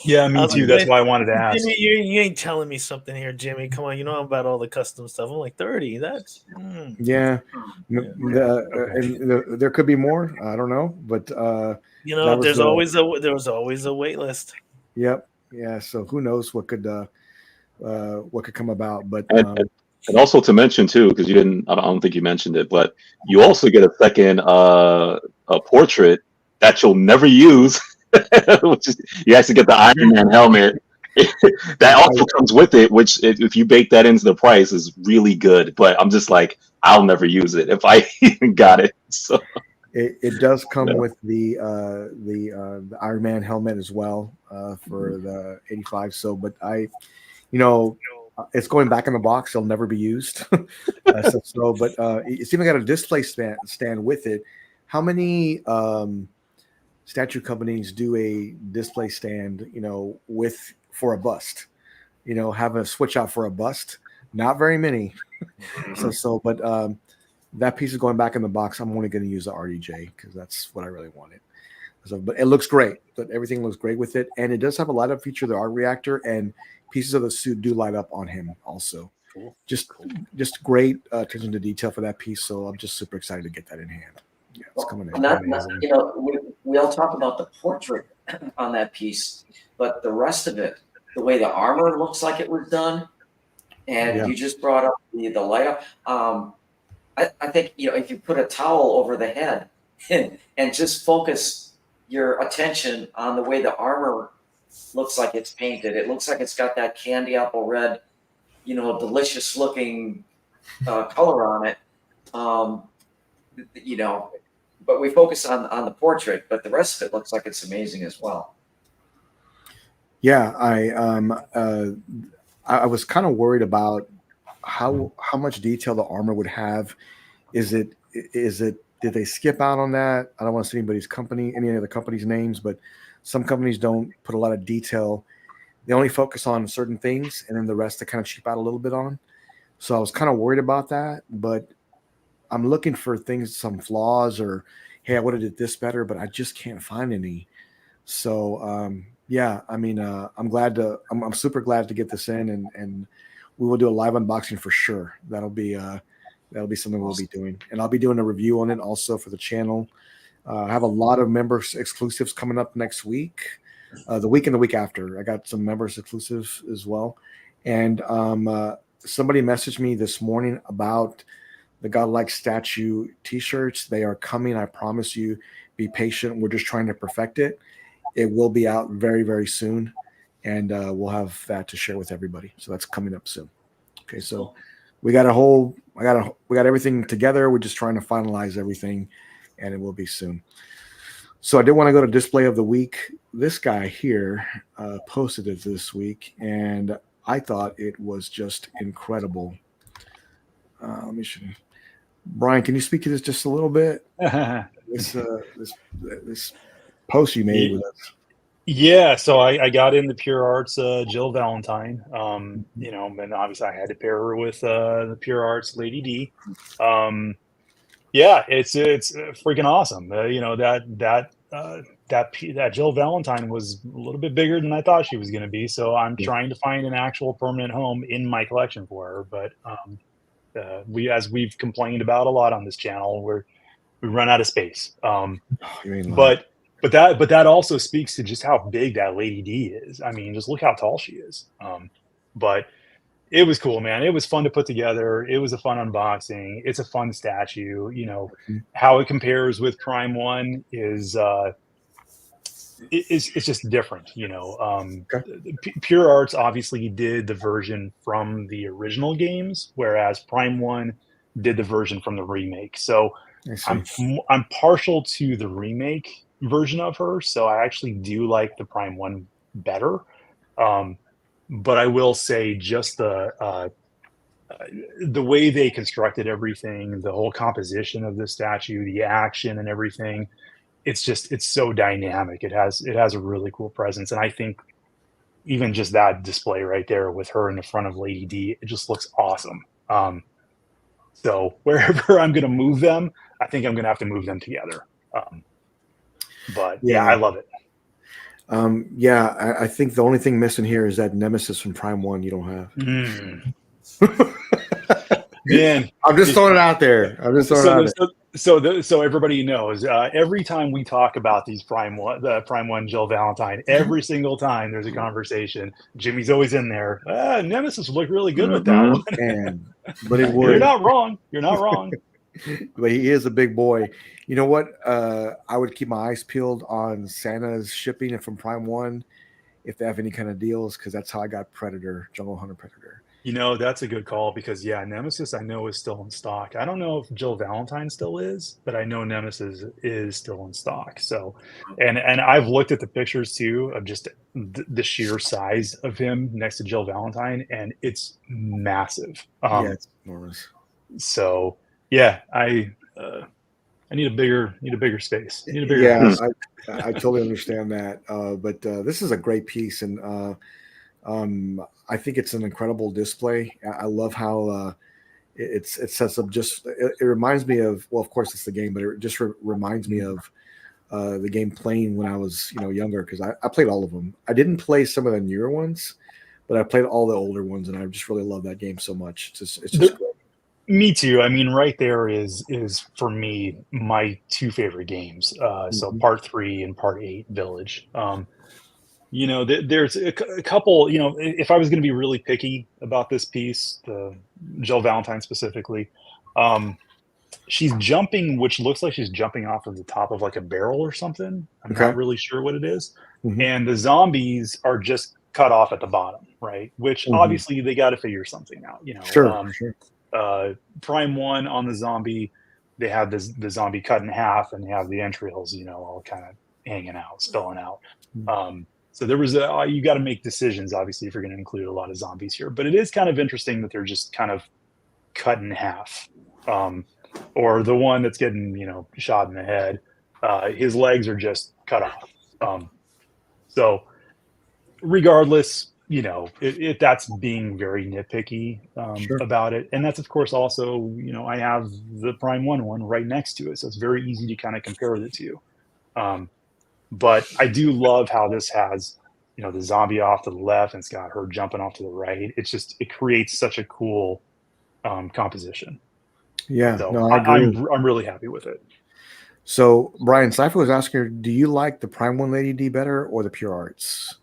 Yeah, me too. That's why I wanted to ask. Jimmy, you ain't telling me something here, Jimmy. Come on, I'm about all the custom stuff. I'm like 30. That's and there could be more. I don't know, but there was always a wait list. Yep. Yeah. So who knows what could come about, but. And also to mention too, because I don't think you mentioned it, but you also get a second a portrait that you'll never use, which is you actually get the Iron Man helmet. That also comes with it, which if you bake that into the price is really good. But I'm just like, I'll never use it if I even got it. So it does come with the Iron Man helmet as well for the 85. So, but it's going back in the box. It'll never be used. But it's even got a display stand with it. How many statue companies do a display stand, for a bust? Have a switch out for a bust? Not very many. But that piece is going back in the box. I'm only going to use the RDJ because that's what I really wanted. But it looks great. But everything looks great with it, and it does have a light up feature, the art reactor, and pieces of the suit do light up on him also. Cool. Just great attention to detail for that piece. So I'm just super excited to get that in hand. Yeah, it's coming in. We all talk about the portrait on that piece, but the rest of it the way the armor looks like it was done. And Yeah. you just brought up the light up. I think, if you put a towel over the head and just focus your attention on the way the armor looks like it's painted. It looks like it's got that candy apple red, delicious looking color on it. But we focus on the portrait, but the rest of it looks like it's amazing as well. Yeah, I was kind of worried about how much detail the armor would have. Is it did they skip out on that? I don't want to say any of the company's names, but some companies don't put a lot of detail. They only focus on certain things, and then the rest they kind of cheap out a little bit on. So I was kind of worried about that, but I'm looking for things, some flaws, or hey, I would have did this better, but I just can't find any. So yeah, I mean, I'm super glad to get this in, and we will do a live unboxing for sure. That'll be something we'll be doing, and I'll be doing a review on it also for the channel. I have a lot of members exclusives coming up next week, the week and the week after. I got some members exclusives as well, and somebody messaged me this morning about the Godlike statue T-shirts. They are coming. I promise you. Be patient. We're just trying to perfect it. It will be out very, very soon, and we'll have that to share with everybody. So that's coming up soon. Okay, so we got everything together. We're just trying to finalize everything, and it will be soon. So I did want to go to display of the week. This guy here posted it this week, and I thought it was just incredible. Let me show you. Brian, can you speak to this just a little bit? This post you made with us. Yeah, so I got in the Pure Arts Jill Valentine, and obviously I had to pair her with the Pure Arts Lady D. Yeah, it's freaking awesome. That Jill Valentine was a little bit bigger than I thought she was going to be. So I'm trying to find an actual permanent home in my collection for her. But as we've complained about a lot on this channel, we run out of space. But that also speaks to just how big that Lady D is. I mean, just look how tall she is. But it was cool, man. It was fun to put together. It was a fun unboxing. It's a fun statue. How it compares with Prime 1 is it's just different. Pure Arts obviously did the version from the original games, whereas Prime 1 did the version from the remake. So I'm partial to the remake version of her, so I actually do like the Prime 1 better. But I will say just the way they constructed everything, the whole composition of the statue, the action and everything, it's so dynamic. It has a really cool presence, and I think even just that display right there with her in the front of Lady D, it just looks awesome. So wherever I'm going to move them, I think I'm going to have to move them together. But yeah, I love it. I think the only thing missing here is that Nemesis from Prime 1 you don't have. Man, I'm just throwing it out there. So everybody knows, every time we talk about these the Prime 1 Jill Valentine, every single time there's a conversation, Jimmy's always in there. Nemesis would look really good with that one. Man, but it would. You're not wrong. You're not wrong. But he is a big boy. You know what? I would keep my eyes peeled on Santa's shipping from Prime 1 if they have any kind of deals, because that's how I got Predator, Jungle Hunter Predator. That's a good call, because Nemesis I know is still in stock. I don't know if Jill Valentine still is, but I know Nemesis is still in stock. So, and I've looked at the pictures too of just the sheer size of him next to Jill Valentine, and it's massive. It's enormous. So yeah, I need a bigger space. House. I totally understand that. But this is a great piece, and I think it's an incredible display. I love how it sets up. It reminds me of, well, of course it's the game, but it just reminds me of the game playing when I was younger, because I played all of them. I didn't play some of the newer ones, but I played all the older ones, and I just really love that game so much. It's just great. Me too. I mean, right there is for me my two favorite games. So Part 3 and Part 8 Village. You know, there's a couple. You know, if I was going to be really picky about this piece, the Jill Valentine specifically, she's jumping, which looks like she's jumping off of the top of like a barrel or something. I'm Okay. not really sure what it is. Mhm. And the zombies are just cut off at the bottom, right? Which Mhm. obviously they got to figure something out. You know, Sure. Prime One on the zombie, they have the zombie cut in half, and they have the entrails, you know, all kind of hanging out, spilling out. So there was you got to make decisions, obviously, if you're going to include a lot of zombies here. But it is kind of interesting that they're just kind of cut in half. Or the one that's getting, you know, shot in the head, his legs are just cut off. So regardless, you know, if that's being very nitpicky Sure. about it. And that's, of course, also, you know, I have the Prime one right next to it. So it's very easy to kind of compare the two. But I do love how this has, you know, the zombie off to the left and it's got her jumping off to the right. It's just, it creates such a cool composition. Yeah. So No, I agree. I'm really happy with it. So Brian Cypher was asking her, do you like the Prime One Lady D better or the Pure Arts?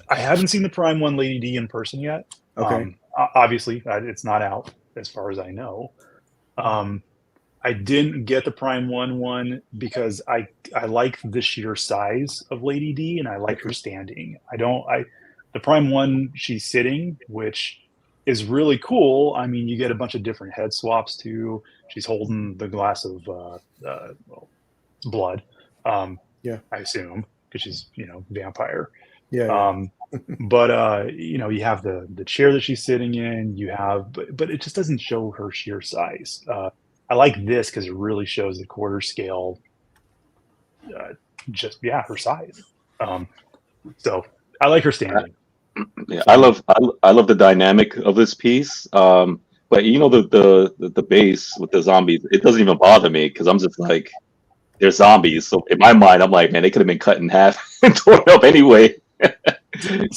I haven't seen the Prime One Lady D in person yet. Okay. Obviously, it's not out as far as I know. I didn't get the Prime one because I like the sheer size of Lady D and I like her standing. The Prime One, she's sitting, which is really cool. I mean, you get a bunch of different head swaps too. She's holding the glass of blood. Yeah. I assume because she's, you know, vampire. Yeah. But you know, you have the chair that she's sitting in. You have, but it just doesn't show her sheer size. I like this because it really shows the quarter scale. Her size. So I like her standing. Yeah, I love the dynamic of this piece. But you know, the base with the zombies, it doesn't even bother me because I'm just like, they're zombies. So in my mind, I'm like, man, they could have been cut in half and torn up anyway. Like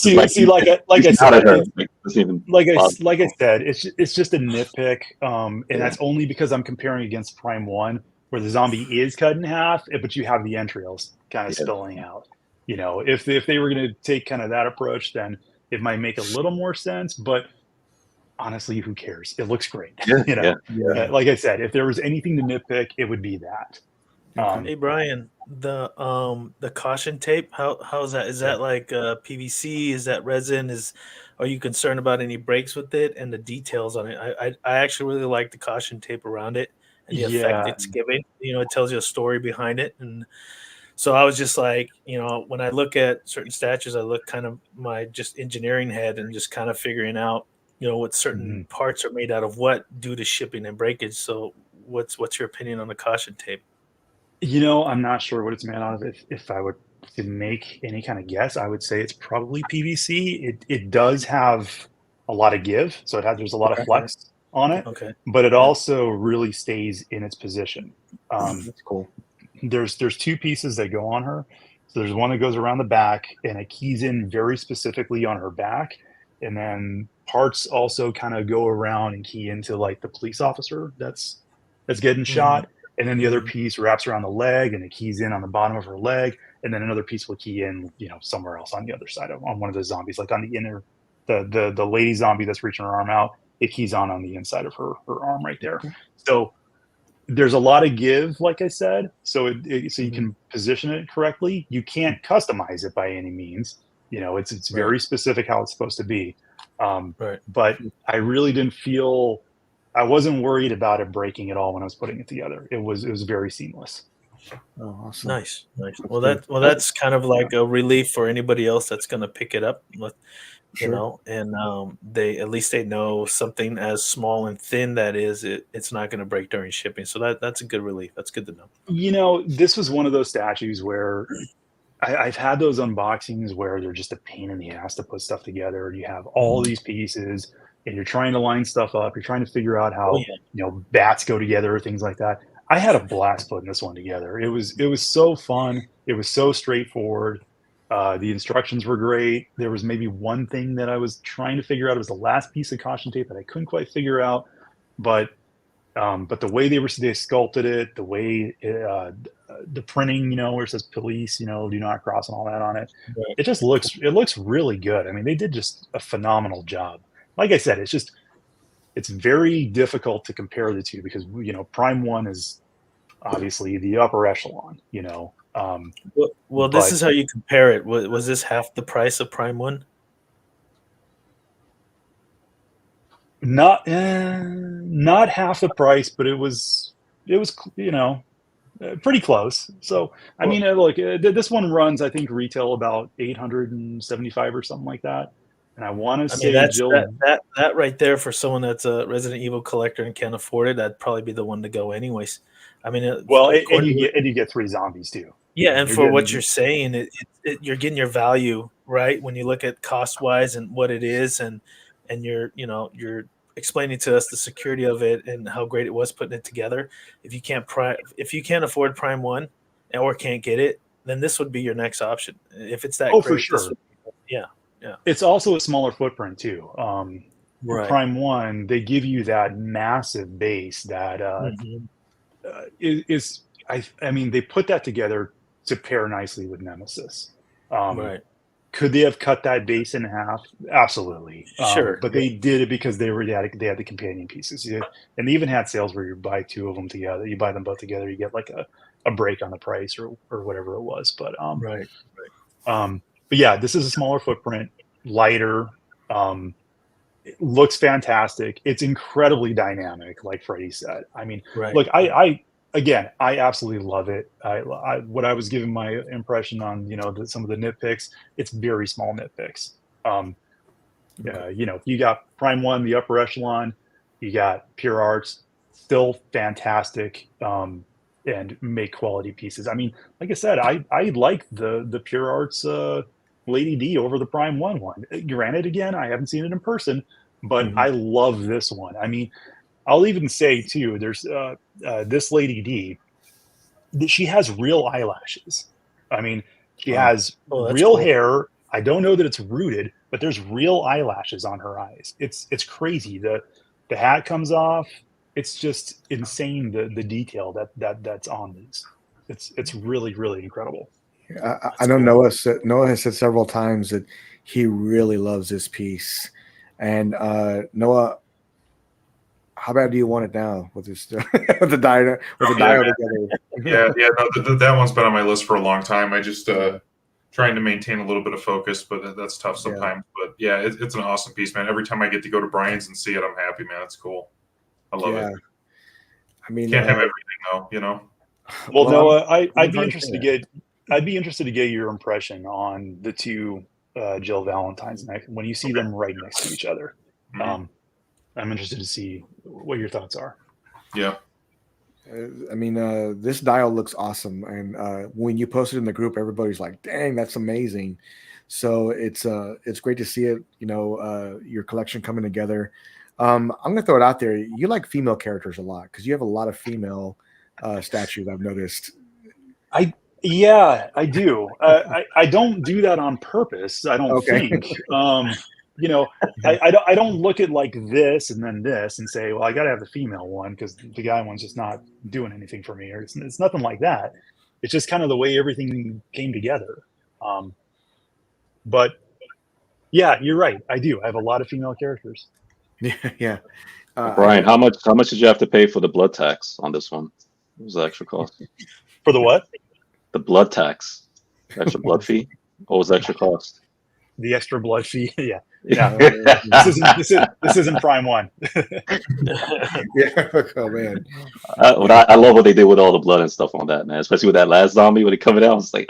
I said, it's just a nitpick, and that's only because I'm comparing against Prime One, where the zombie is cut in half, but you have the entrails kind of spilling out. You know, if they were going to take kind of that approach, then it might make a little more sense. But honestly, who cares? It looks great. You know, like I said, if there was anything to nitpick, it would be that. Hey Brian, the caution tape, how is that? Is that like PVC? Is that resin? Are you concerned about any breaks with it and the details on it? I actually really like the caution tape around it and the effect it's giving. You know, it tells you a story behind it, and so I was just like, you know, when I look at certain statues, I look kind of my just engineering head and just kind of figuring out, you know, what certain parts are made out of what due to shipping and breakage. So what's your opinion on the caution tape? You know, I'm not sure what it's made out of. If I were to make any kind of guess, I would say it's probably PVC. It does have a lot of give, so there's a lot of flex on it. Okay. But it also really stays in its position. That's cool. There's two pieces that go on her. So there's one that goes around the back and it keys in very specifically on her back. And then parts also kind of go around and key into like the police officer that's getting shot. And then the other piece wraps around the leg and it keys in on the bottom of her leg. And then another piece will key in, you know, somewhere else on the other side on one of the zombies, like on the inner, the lady zombie that's reaching her arm out. It keys on the inside of her arm right there. So there's a lot of give, like I said. So so you can position it correctly. You can't customize it by any means. You know, it's very specific how it's supposed to be. But I really didn't feel. I wasn't worried about it breaking at all when I was putting it together. It was very seamless. Oh, awesome. Nice. That's kind of like a relief for anybody else that's going to pick it up, you know, and they at least they know something as small and thin it's not going to break during shipping. So that's a good relief. That's good to know. You know, this was one of those statues where I've had those unboxings where they're just a pain in the ass to put stuff together. You have all these pieces and you're trying to line stuff up. You're trying to figure out how, you know, bats go together, things like that. I had a blast putting this one together. It was so fun. It was so straightforward. The instructions were great. There was maybe one thing that I was trying to figure out. It was the last piece of caution tape that I couldn't quite figure out, but But the way they sculpted it, the way the printing, where it says police, do not cross and all that on it, Right. it looks really good. I mean, they did just a phenomenal job. Like I said, it's very difficult to compare the two because Prime 1 is obviously the upper echelon. Well, this is how you compare it. Was this half the price of Prime 1? Not half the price, but it was pretty close. So I mean, look, this one runs I think retail about 875 or something like that, and I want to say that right there for someone that's a Resident Evil collector and can't afford it, that'd probably be the one to go anyways. I mean, and you get 3 zombies too. Yeah, and for what you're saying, you're getting your value right when you look at cost wise and what it is, and you're explaining to us the security of it and how great it was putting it together. If you can't afford Prime 1 or can't get it, then this would be your next option. If it's that great, for sure. Yeah. It's also a smaller footprint too. Right. Prime 1, they give you that massive base that is I mean, they put that together to pair nicely with Nemesis. Right. Could they have cut that base in half? Absolutely. Sure. But they did it because they had the companion pieces. And they even had sales where you buy 2 of them together. You buy them both together, you get like a break on the price or whatever it was. But right. But yeah, this is a smaller footprint, lighter. It looks fantastic. It's incredibly dynamic, like Freddie said. I mean, look, I absolutely love it. What I was giving my impression on, some of the nitpicks, it's very small nitpicks. You got Prime 1, the upper echelon, you got Pure Arts, still fantastic, and make quality pieces. I mean, like I said, I like the Pure Arts Lady D over the Prime 1 one. Granted, again, I haven't seen it in person, but I love this one. I mean, I'll even say too, there's this Lady D, she has real eyelashes. I mean, she has real hair. I don't know that it's rooted, but there's real eyelashes on her eyes. It's crazy. The hat comes off. It's just insane the detail that's on these. It's really, really incredible. I know Noah has said several times that he really loves this piece. And Noah, how bad do you want it now with this with the dial together? No, that one's been on my list for a long time. I just trying to maintain a little bit of focus, but that's tough sometimes. But yeah, it's an awesome piece, man. Every time I get to go to Brian's and see it, I'm happy, man. It's cool. I love it. I mean, can't have everything though, Well, Noah, I'd be interested to get your impression on the 2 Jill Valentine's night when you see them right next to each other. I'm interested to see what your thoughts are. Yeah. I mean, this dial looks awesome. And when you post it in the group, everybody's like, dang, that's amazing. So it's great to see it, your collection coming together. I'm going to throw it out there. You like female characters a lot because you have a lot of female statues, I've noticed. I do. I don't do that on purpose. I don't think. I don't look at like this and then this and say, well, I got to have the female one because the guy one's just not doing anything for me. Or it's nothing like that. It's just kind of the way everything came together. But yeah, you're right. I do. I have a lot of female characters. Yeah. Brian, how much did you have to pay for the blood tax on this one? What was the extra cost? For the what? The blood tax, extra blood fee. What was the extra cost? The extra blood fee. Yeah. This isn't Prime 1. Yeah. Oh man. I love what they did with all the blood and stuff on that, man. Especially with that last zombie when it coming out. It's like,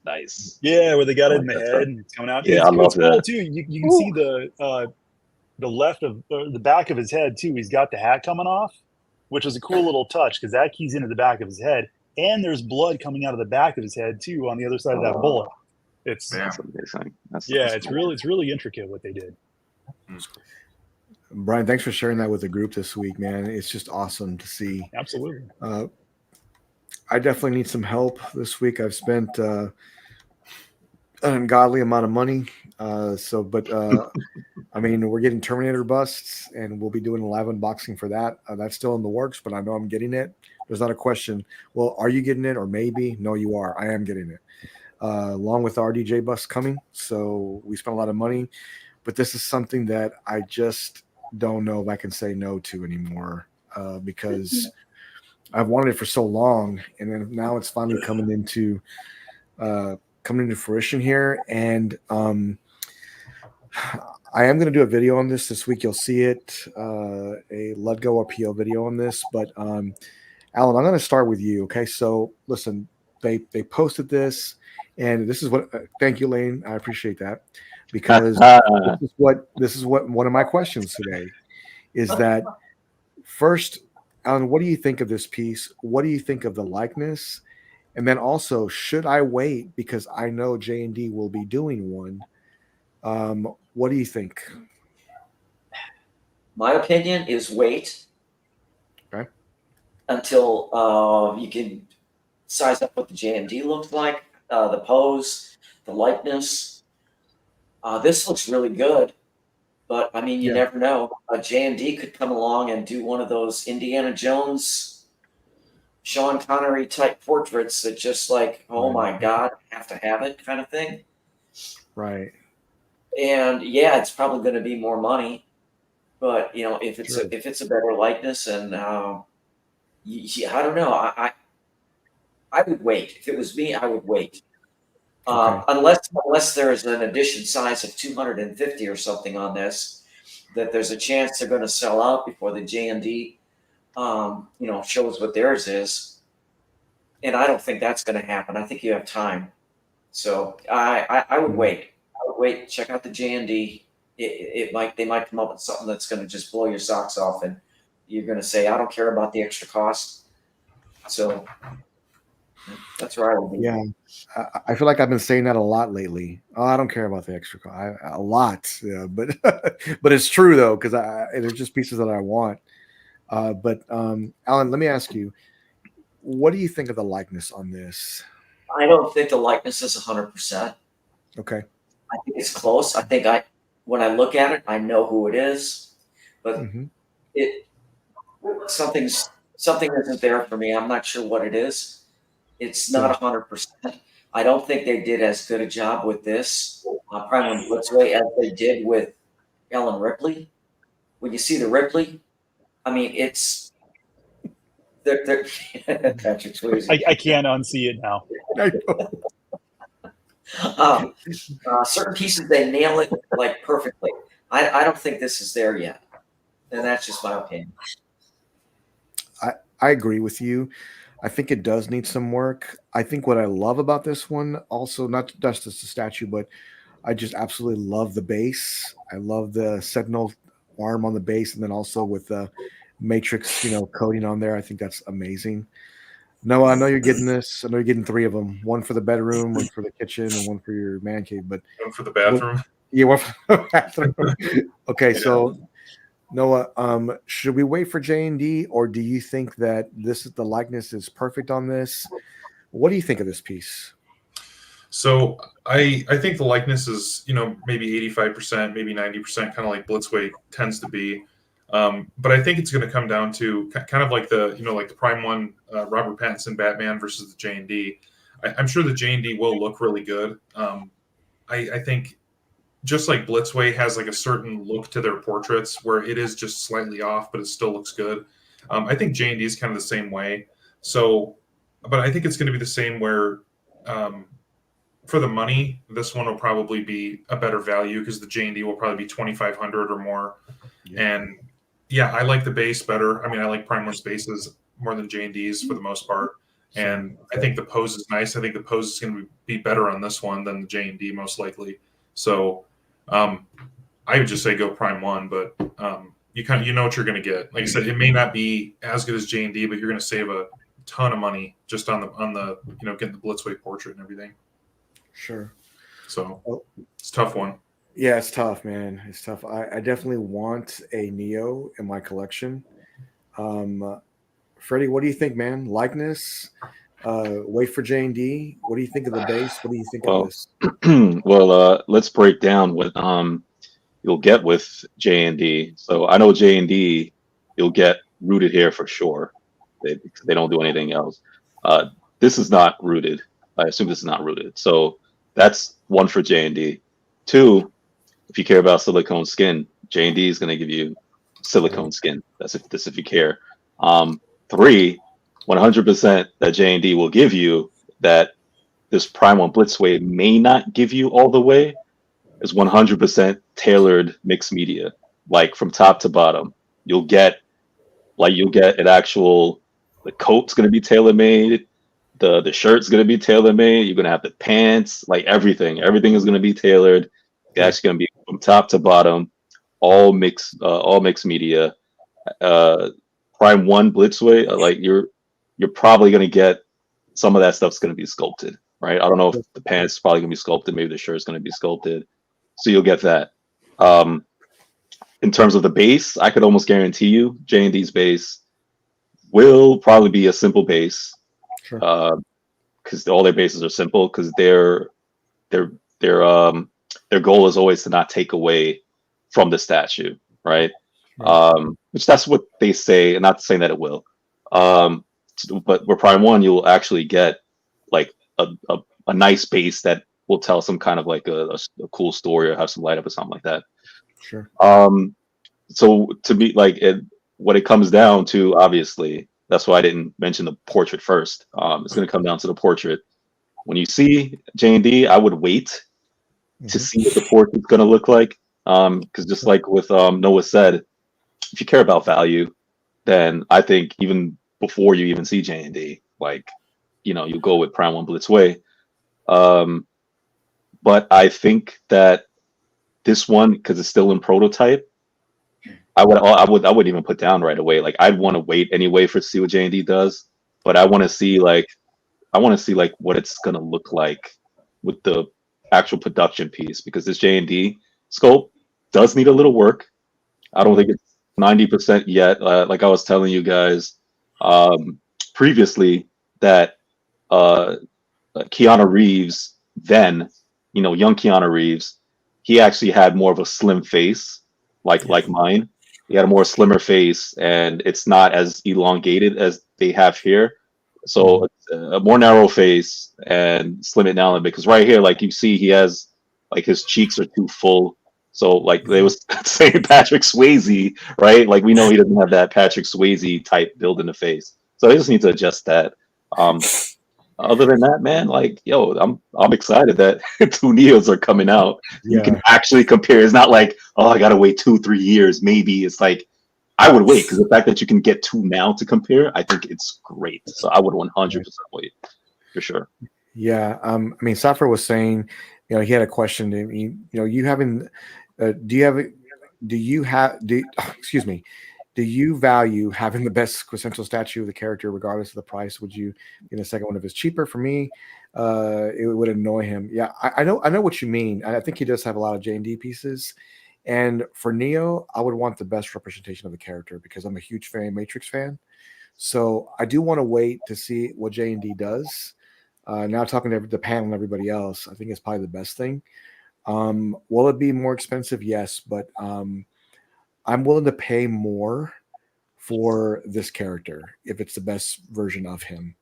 nice. Yeah, where they got it in the head and it's coming out. Yeah, I love that. Cool too. You can see the left of the back of his head too. He's got the hat coming off, which is a cool little touch because that keys into the back of his head, and there's blood coming out of the back of his head too on the other side of that bullet. That's amazing. It's really intricate what they did. Brian, thanks for sharing that with the group this week, man. It's just awesome to see. Absolutely. I definitely need some help this week. I've spent an ungodly amount of money. I mean, we're getting Terminator busts, and we'll be doing a live unboxing for that. That's still in the works, but I know I'm getting it. There's not a question. Well, are you getting it, or maybe? No, you are. I am getting it, along with the RDJ bust coming. So we spent a lot of money, but this is something that I just don't know if I can say no to anymore, because I've wanted it for so long, and then now it's finally coming into fruition here. And I am going to do a video on this week. You'll see it, a Let Go appeal video on this. But Alan, I'm going to start with you. Okay, so listen, they posted this, and this is what. Thank you, Lane. I appreciate that, because this is what one of my questions today is that. First, Alan, what do you think of this piece? What do you think of the likeness? And then also, should I wait because I know J&D will be doing one? What do you think? My opinion is wait Okay. until you can size up what the JMD looks like, the pose, the likeness. This looks really good, but I mean, you never know. A JMD could come along and do one of those Indiana Jones, Sean Connery type portraits that just like, oh my God, have to have it kind of thing. Right. And yeah, it's probably going to be more money, but you know, if it's a better likeness, and I don't know, I would wait. If it was me, I would wait. Unless there's an edition size of 250 or something on this, that there's a chance they're going to sell out before the JMD, shows what theirs is. And I don't think that's going to happen. I think you have time. So I would wait. I would wait. Check out the JMD. They might come up with something that's going to just blow your socks off, and you're going to say, I don't care about the extra cost. So that's where I would be. Yeah. I feel like I've been saying that a lot lately. Oh, I don't care about the extra cost. A lot, but but it's true though, because there's just pieces that I want. But Alan, let me ask you, what do you think of the likeness on this? I don't think the likeness is 100%. Okay. I think it's close. I think when I look at it, I know who it is, but something isn't there for me. I'm not sure what it is. It's not 100%. I don't think they did as good a job with this Prime Blitzway as they did with Ellen Ripley. When you see the Ripley, I mean, it's they're Patrick Swayze. I can't unsee it now. Certain pieces they nail it like perfectly. I don't think this is there yet, and that's just my opinion. I agree with you. I think it does need some work. I think what I love about this one, also not just the statue, but I just absolutely love the base. I love the Sentinel arm on the base, and then also with the Matrix, coating on there. I think that's amazing. Noah, I know you're getting this. I know you're getting 3 of them: one for the bedroom, one for the kitchen, and one for your man cave. But one for the bathroom. One for the bathroom. Okay, so Noah, should we wait for J&D, or do you think that the likeness is perfect on this? What do you think of this piece? So I think the likeness is, maybe 85%, maybe 90%, kind of like Blitzway tends to be. But I think it's going to come down to kind of like the Prime One, Robert Pattinson Batman versus the J&D. I'm sure the J&D will look really good. I think just like Blitzway has like a certain look to their portraits where it is just slightly off, but it still looks good. I think J&D is kind of the same way. So, but I think it's going to be the same where for the money, this one will probably be a better value because the J&D will probably be 2,500 or more. Yeah. And yeah, I like the base better. I mean, I like Prime One's bases more than J&D's for the most part. And I think the pose is nice. I think the pose is going to be better on this one than the J&D most likely. So I would just say go Prime One, but you know what you're going to get. Like I said, it may not be as good as J&D, but you're going to save a ton of money just on the getting the Blitzway portrait and everything. Sure. So it's a tough one. Yeah, it's tough, man. It's tough. I definitely want a Neo in my collection. Freddie, what do you think, man? Likeness? wait for J&D? What do you think of the base? What do you think of Well, this? let's break down what you'll get with J&D. So I know J&D, you'll get rooted hair for sure. They don't do anything else. This is not rooted. I assume this is not rooted. So that's one for J&D. Two, if you care about silicone skin, J&D is going to give you silicone skin. That's if you care. Three, 100% that J&D will give you that this Prime 1 Blitzway may not give you all the way is 100% tailored mixed media, like from top to bottom. You'll get an actual, the coat's going to be tailor made, the shirt's going to be tailor made. You're going to have the pants, like everything is going to be tailored. It's actually going to be from top to bottom, all mixed media. Prime 1 Blitzway, like you're probably going to get some of that stuff's going to be sculpted, right? I don't know if the pants is probably going to be sculpted, maybe the shirt's going to be sculpted. So you'll get that. In terms of the base, I could almost guarantee you J&D's base will probably be a simple base, because all their bases are simple, because their goal is always to not take away from the statue, right? Which that's what they say, and not saying that it will. But with Prime 1, you'll actually get like a nice base that will tell some kind of like a cool story or have some light up or something like that. Sure. So to me, like what it comes down to, obviously, that's why I didn't mention the portrait first. It's going to come down to the portrait. When you see J&D, I would wait to see what the portrait's going to look like. Because just like with Noah said, if you care about value, then I think even before you even see J&D, like, you go with Prime 1 Blitzway. But I think that this one, because it's still in prototype, I would even put down right away. Like, I'd want to wait anyway to see what J&D does, but I want to see what it's gonna look like with the actual production piece, because this J&D sculpt does need a little work. I don't think it's 90% yet. Like I was telling you guys previously, that Keanu Reeves then, young Keanu Reeves, he actually had more of a slim face, like mine. He had a more slimmer face, and it's not as elongated as they have here. So it's a more narrow face and slim it down, because right here, like you see, he has like his cheeks are too full. So like they was saying Patrick Swayze, right? Like we know he doesn't have that Patrick Swayze type build in the face. So they just need to adjust that. Other than that, man, like, yo, I'm excited that two Neos are coming out. You can actually compare. It's not like, oh, I gotta wait 2-3 years. Maybe it's like, I would wait, because the fact that you can get two now to compare, I think it's great. So I would 100% wait for sure. Yeah. I mean, Safra was saying, he had a question. Do you value having the best quintessential statue of the character regardless of the price? Would you, the second one, if it's cheaper? For me, it would annoy him. Yeah, I know what you mean. I think he does have a lot of J&D pieces. And for Neo, I would want the best representation of the character, because I'm a huge Matrix fan. So I do want to wait to see what J&D does. Now talking to the panel and everybody else, I think it's probably the best thing. Will it be more expensive? Yes, but I'm willing to pay more for this character if it's the best version of him.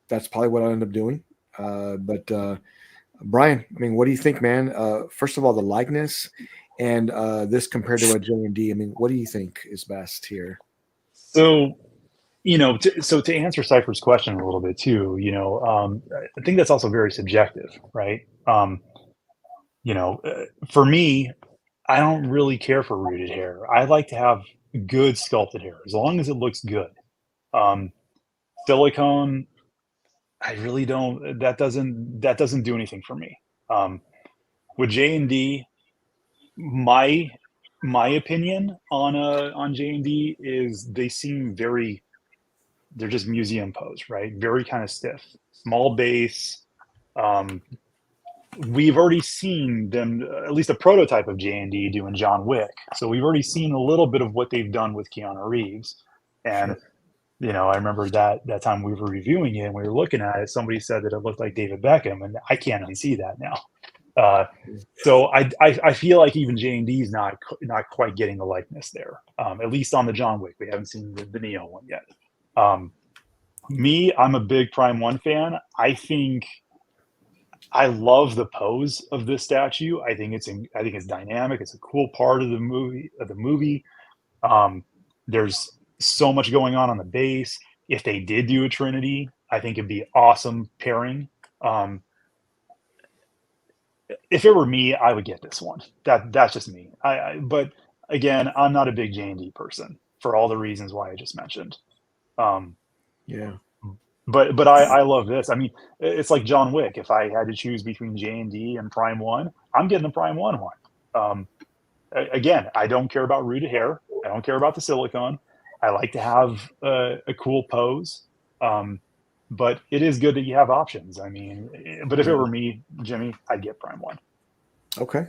That's probably what I'll end up doing. But Brian, I mean, what do you think, man? First of all, the likeness and this compared to a J&D, I mean, what do you think is best here? So, to answer Cypher's question a little bit too, I think that's also very subjective, right? For me, I don't really care for rooted hair. I like to have good sculpted hair, as long as it looks good. Silicone, I really don't. That doesn't do anything for me. With J&D, my opinion on J&D is they seem very. They're just museum pose, right? Very kind of stiff, small base. We've already seen them, at least a prototype of J&D doing John Wick. So we've already seen a little bit of what they've done with Keanu Reeves. And I remember that time we were reviewing it and we were looking at it, somebody said that it looked like David Beckham, and I can't unsee that now. So I feel like even J&D is not quite getting the likeness there, at least on the John Wick. We haven't seen the Neo one yet. I'm a big Prime 1 fan. I love the pose of this statue. I think it's dynamic. It's a cool part of the movie. There's so much going on the base. If they did do a Trinity, I think it'd be awesome pairing. If it were me, I would get this one. That's just me. But again, I'm not a big J&D person for all the reasons why I just mentioned. Yeah. But I love this. I mean, it's like John Wick. If I had to choose between J&D and Prime 1, I'm getting the Prime 1 one. Again, I don't care about rooted hair. I don't care about the silicone. I like to have a cool pose. But it is good that you have options. I mean, but if it were me, Jimmy, I'd get Prime 1. Okay.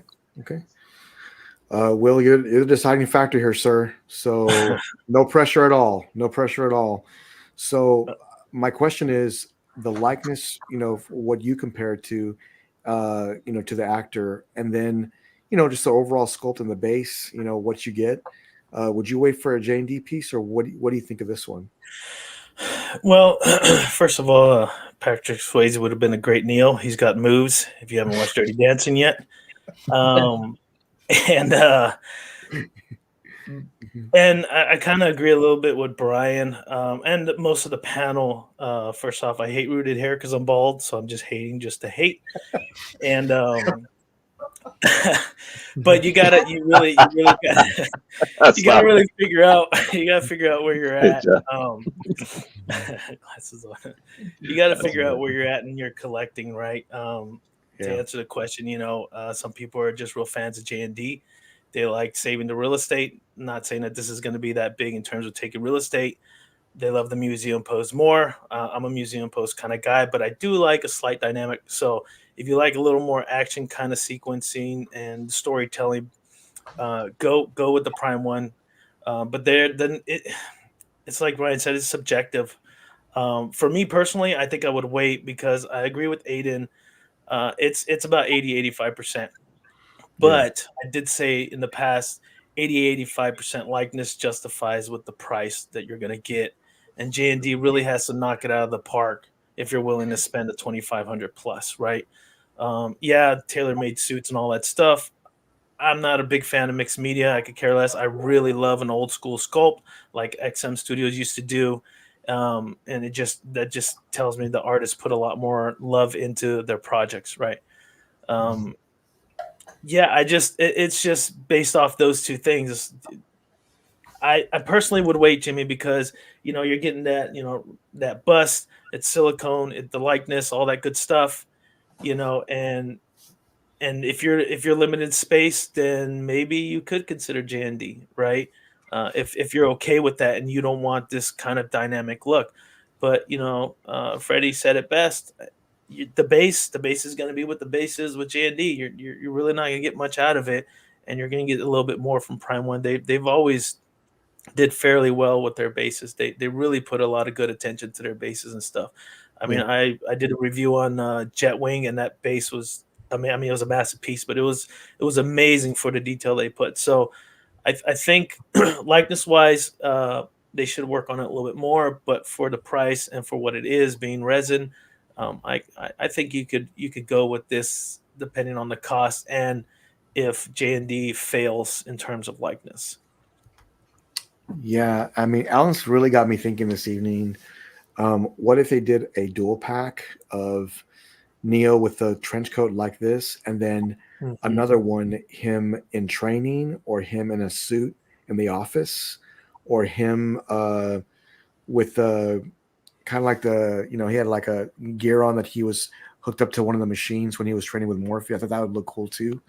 Will, you're the deciding factor here, sir. So no pressure at all. No pressure at all. So my question is the likeness, what you compare it to, to the actor, and then, just the overall sculpt and the base, what you get. Would you wait for a J&D piece, or what do you think of this one? Well, first of all, Patrick Swayze would have been a great Neo. He's got moves. If you haven't watched Dirty Dancing yet, and I kind of agree a little bit with Brian and most of the panel. First off, I hate rooted hair because I'm bald, so I'm just hating just to hate. And but you really gotta That's you gotta fine. really figure out where you're at. Glasses on. You gotta figure out where you're at in your collecting, right? To answer the question, some people are just real fans of J&D. They like saving the real estate. Not saying that this is going to be that big in terms of taking real estate. They love the museum pose more. I'm a museum pose kind of guy, but I do like a slight dynamic. So if you like a little more action kind of sequencing and storytelling, go with the Prime 1. But it's like Ryan said, it's subjective. For me personally, I think I would wait because I agree with Aiden. It's about 80-85%. But I did say in the past, 80-85% likeness justifies with the price that you're going to get. And J&D really has to knock it out of the park if you're willing to spend the 2,500 plus, right? Tailor-made suits and all that stuff. I'm not a big fan of mixed media. I could care less. I really love an old school sculpt like XM Studios used to do. And that just tells me the artists put a lot more love into their projects, right? It's just based off those two things. I personally would wait, Jimmy, because you're getting that that bust, it's silicone, the likeness, all that good stuff, and if you're limited space, then maybe you could consider J&D, right? If you're okay with that and you don't want this kind of dynamic look, but Freddie said it best. The base is going to be what the base is with J&D. You're really not going to get much out of it, and you're going to get a little bit more from Prime 1. They've always did fairly well with their bases. They really put a lot of good attention to their bases and stuff. I mean, I did a review on Jetwing, and that base was it was a massive piece, but it was amazing for the detail they put. So I think likeness wise, they should work on it a little bit more. But for the price and for what it is, being resin, I think you could go with this depending on the cost and if J&D fails in terms of likeness. Yeah, I mean, Alan's really got me thinking this evening. What if they did a dual pack of Neo with a trench coat like this, and then another one, him in training, or him in a suit in the office, or him with the kind of like he had like a gear on that he was hooked up to one of the machines when he was training with Morphe. I thought that would look cool too.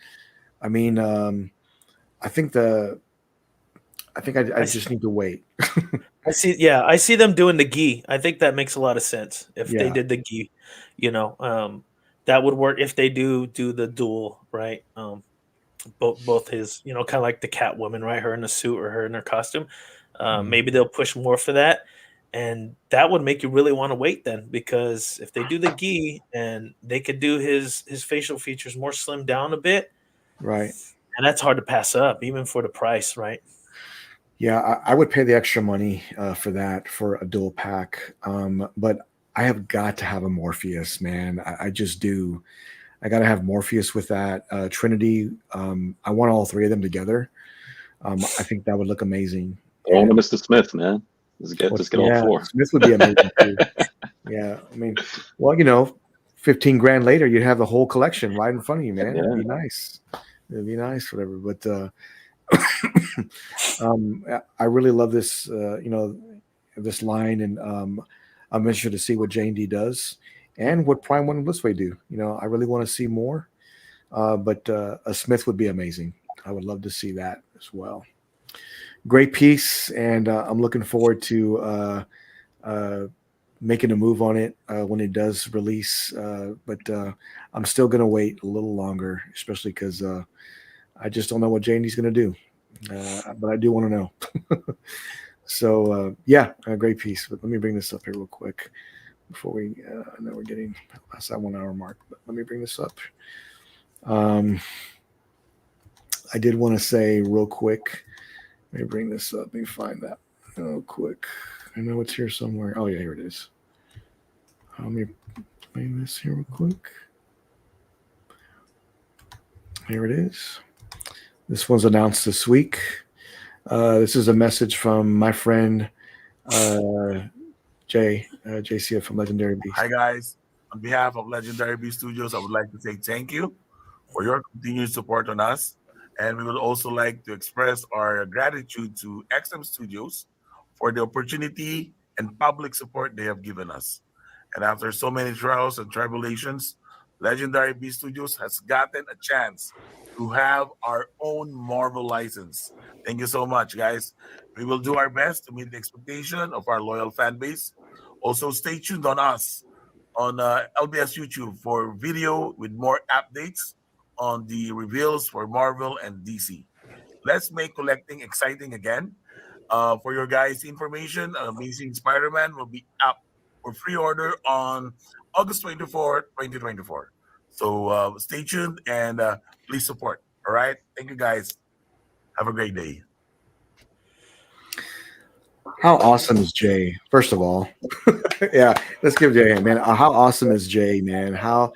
I mean, I think I just need to wait. I see them doing the gi. I think that makes a lot of sense. If they did the gi, that would work if they do the dual, right? Both his, kind of like the Catwoman, right? Her in a suit or her in her costume. Maybe they'll push more for that. And that would make you really want to wait then, because if they do the gi and they could do his facial features more slimmed down a bit, Right. and that's hard to pass up, even for the price, right? Yeah, I would pay the extra money for that for a dual pack. But I have got to have a Morpheus, man. I just do. I got to have Morpheus with that Trinity. I want all three of them together. I think that would look amazing. All And Mr. Smith, man. Just get all yeah, four. Smith would be amazing too. Yeah, I mean, well, 15 grand later, you'd have the whole collection right in front of you, man. It'd be nice. It'd be nice, whatever. But I really love this, this line, and I'm interested to see what J&D does and what Prime One and Blissway do. I really want to see more, but a Smith would be amazing. I would love to see that as well. Great piece, and I'm looking forward to making a move on it when it does release. But I'm still going to wait a little longer, especially because I just don't know what J&D's going to do. But I do want to know. So, a great piece. But let me bring this up here real quick before I know we're getting past that 1 hour mark. But let me bring this up. I did want to say real quick. Let me bring this up. Let me find that real quick. I know it's here somewhere. Oh, yeah, here it is. Let me bring this here real quick. Here it is. This one's announced this week. This is a message from my friend JC from Legendary Beast. Hi, guys. On behalf of Legendary Beast Studios, I would like to say thank you for your continued support on us. And we would also like to express our gratitude to XM Studios for the opportunity and public support they have given us. And after so many trials and tribulations, Legendary Beast Studios has gotten a chance to have our own Marvel license. Thank you so much, guys. We will do our best to meet the expectation of our loyal fan base. Also, stay tuned on us on LBS YouTube for video with more updates on the reveals for Marvel and DC. Let's make collecting exciting again. For your guys' information, Amazing Spider-Man will be up for pre-order on August 24, 2024. So stay tuned and please support. All right. Thank you, guys. Have a great day. How awesome is Jay? First of all, yeah, let's give Jay a hand, man. How awesome is Jay, man? How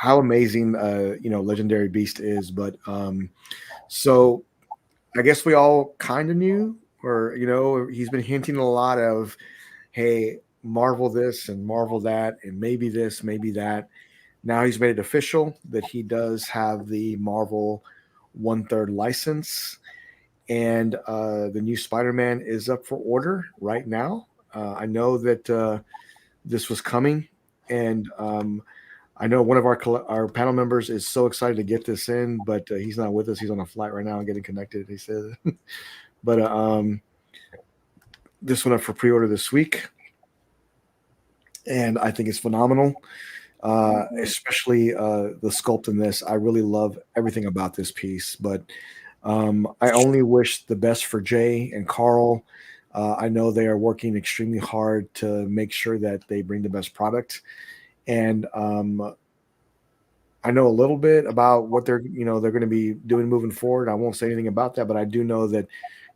amazing, Legendary Beast is. But so I guess we all kind of knew, or he's been hinting a lot of, hey, Marvel this and Marvel that, and maybe this, maybe that. Now he's made it official that he does have the Marvel 1/3 license. And the new Spider-Man is up for order right now. I know that this was coming, and I know one of our panel members is so excited to get this in, but he's not with us. He's on a flight right now and getting connected, he said. But this went up for pre-order this week, and I think it's phenomenal. Especially the sculpt in this. I really love everything about this piece, but I only wish the best for Jay and Carl. I know they are working extremely hard to make sure that they bring the best product. And I know a little bit about what they're going to be doing moving forward. I won't say anything about that, but I do know that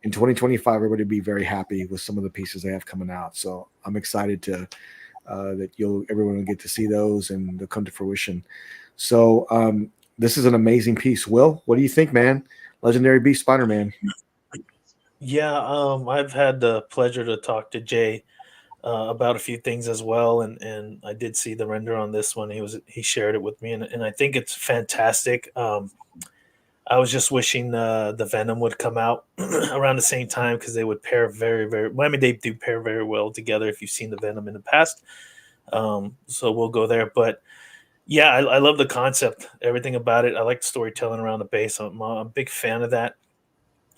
in 2025, everybody will be very happy with some of the pieces they have coming out. So I'm excited to that everyone will get to see those and they'll come to fruition. So this is an amazing piece. Will, what do you think, man? Legendary Beast Spider-Man. Yeah, I've had the pleasure to talk to Jay about a few things as well, and I did see the render on this one. He shared it with me, and I think it's fantastic. I was just wishing the Venom would come out around the same time, because they would pair very, very well. I mean, they do pair very well together if you've seen the Venom in the past. So we'll go there. But yeah, I love the concept, everything about it. I like the storytelling around the base. I'm a big fan of that.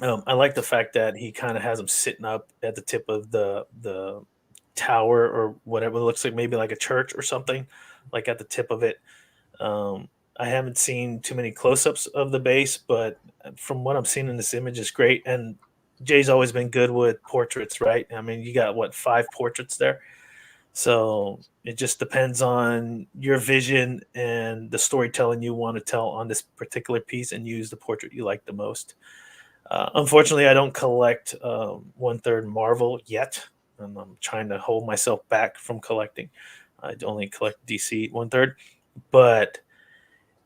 I like the fact that he kind of has him sitting up at the tip of the tower, or whatever. It looks like maybe like a church or something, like at the tip of it. I haven't seen too many close-ups of the base, but from what I'm seeing in this image is great. And Jay's always been good with portraits, right? I mean, you got what, 5 portraits there? So it just depends on your vision and the storytelling you want to tell on this particular piece, and use the portrait you like the most. Unfortunately, I don't collect 1/3 Marvel yet, and I'm trying to hold myself back from collecting. I only collect DC 1/3, but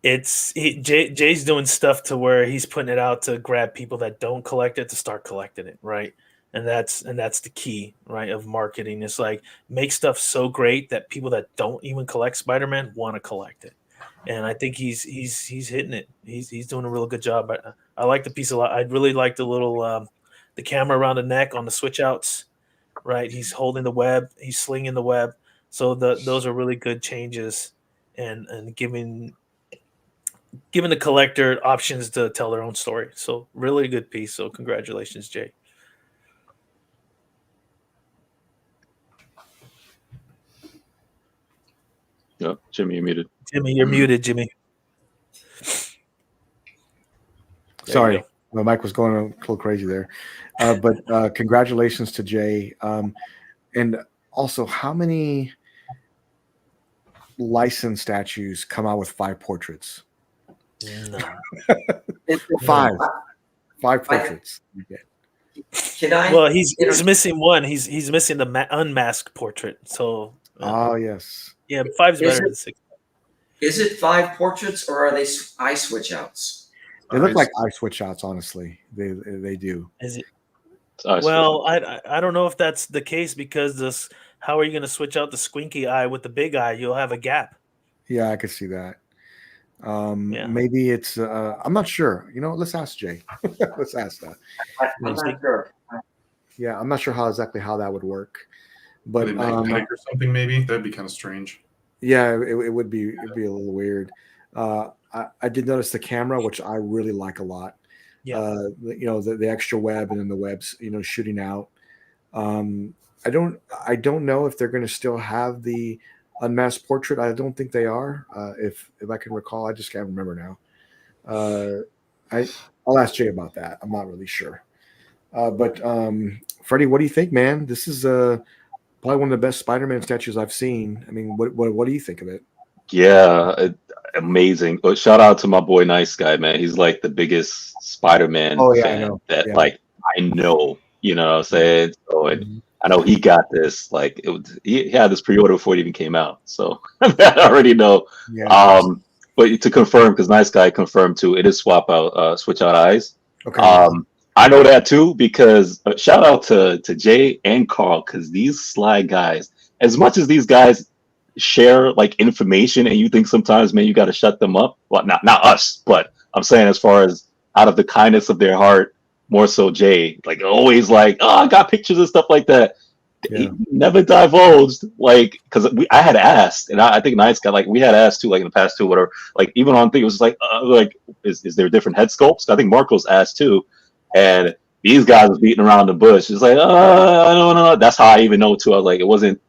Jay's doing stuff to where he's putting it out to grab people that don't collect it to start collecting it, right? And that's the key, right, of marketing. It's like, make stuff so great that people that don't even collect Spider-Man want to collect it. And I think he's hitting it. He's doing a real good job. I like the piece a lot. I really like the little the camera around the neck on the switch outs, right? He's holding the web, he's slinging the web. So those are really good changes, and giving the collector options to tell their own story. So really good piece. So congratulations, Jay. Yep, Jimmy, you're muted. Jimmy, you're muted, Jimmy. There you Sorry, go. my mic was going a little crazy there. But congratulations to Jay. And also, how many licensed statues come out with 5 portraits? No. Five portraits. Can I? Well, he's missing one. He's missing the unmasked portrait. So Oh yes. yeah, 5's Is better it- than 6. Is it 5 portraits or are they eye switch outs? They look like eye switch outs. Honestly, they do. Is it? Sorry, Well, I don't know if that's the case, because this. How are you going to switch out the squinky eye with the big eye? You'll have a gap. Yeah, I could see that. Yeah. Maybe it's. I'm not sure. Let's ask Jay. Let's ask that. I'm not sure. Yeah, I'm not sure exactly how that would work. But They magnetic or something, maybe that'd be kind of strange. yeah, it would be. It'd be a little weird. I did notice the camera, which I really like a lot. Yeah. The extra web, and then the webs, shooting out. I don't know if they're going to still have the unmasked portrait. I don't think they are. If I can recall, I just can't remember now. I'll ask Jay about that. I'm not really sure. But Freddie, what do you think, man? This is probably one of the best Spider-Man statues I've seen. I mean, what do you think of it? Yeah, amazing. But shout out to my boy Nice Guy, man. He's like the biggest Spider-Man Oh, yeah, I fan know. that Yeah. like I know. You know what I'm saying? So I know he got this. Like he had this pre-order before it even came out. So I already know. Yeah. But to confirm, because Nice Guy confirmed too, it is switch out eyes. Okay. I know that too, because shout out to Jay and Carl, because these sly guys, as much as these guys share like information, and you think sometimes, man, you got to shut them up. Well, not us, but I'm saying as far as out of the kindness of their heart, more so Jay, like always like, oh, I got pictures and stuff like that. Yeah. He never divulged, like, because I had asked, and I think Nice Guy, like, we had asked too, like in the past too, whatever, like even on thing, it was like is there different head sculpts? I think Marcos asked too, and these guys was beating around the bush. It's like, I don't know. That's how I even know too. I was like, it wasn't.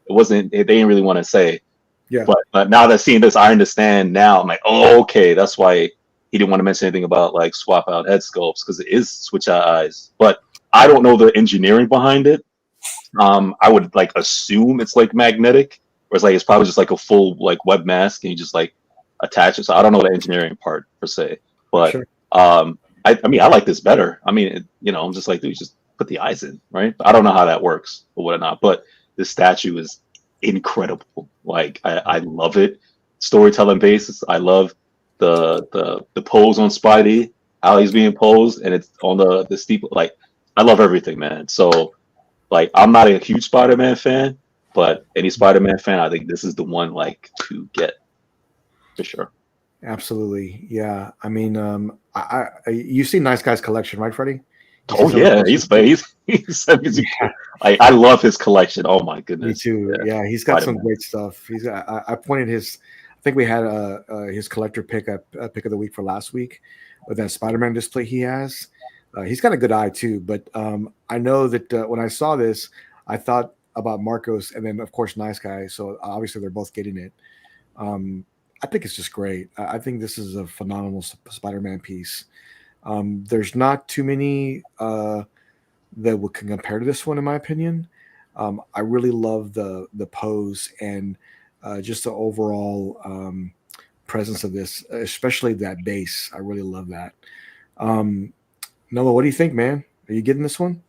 They didn't really want to say. Yeah. But now that seeing this, I understand now. I'm like, oh, okay, that's why he didn't want to mention anything about like swap out head sculpts, because it is switch out eyes. But I don't know the engineering behind it. I would like assume it's like magnetic, or it's probably just like a full like web mask, and you just like attach it. So I don't know the engineering part per se, but Sure. I mean I like this better. I mean, I'm just like, dude, just put the eyes in, right? I don't know how that works or whatnot, but this statue is incredible. Like I love it. Storytelling basis. I love the pose on Spidey, how he's being posed, and it's on the steep. Like I love everything, man. So like I'm not a huge Spider-Man fan, but any Spider-Man fan, I think this is the one like to get for sure. Absolutely. Yeah. I mean, you see Nice Guy's collection, right, Freddie? Oh yeah, I love his collection. Oh my Me goodness. too. Yeah, he's got some Spider-Man. great stuff. He's got. I pointed his. I think we had his collector pick of the week for last week with that Spider-Man display he has. He's got a good eye too. But I know that when I saw this, I thought about Marcos and then of course Nice Guy. So obviously they're both getting it. I think it's just great. I think this is a phenomenal Spider-Man piece. There's not too many that would can compare to this one, in my opinion. I really love the pose and just the overall presence of this, especially that base. I really love that. Noah, what do you think, man? Are you getting this one?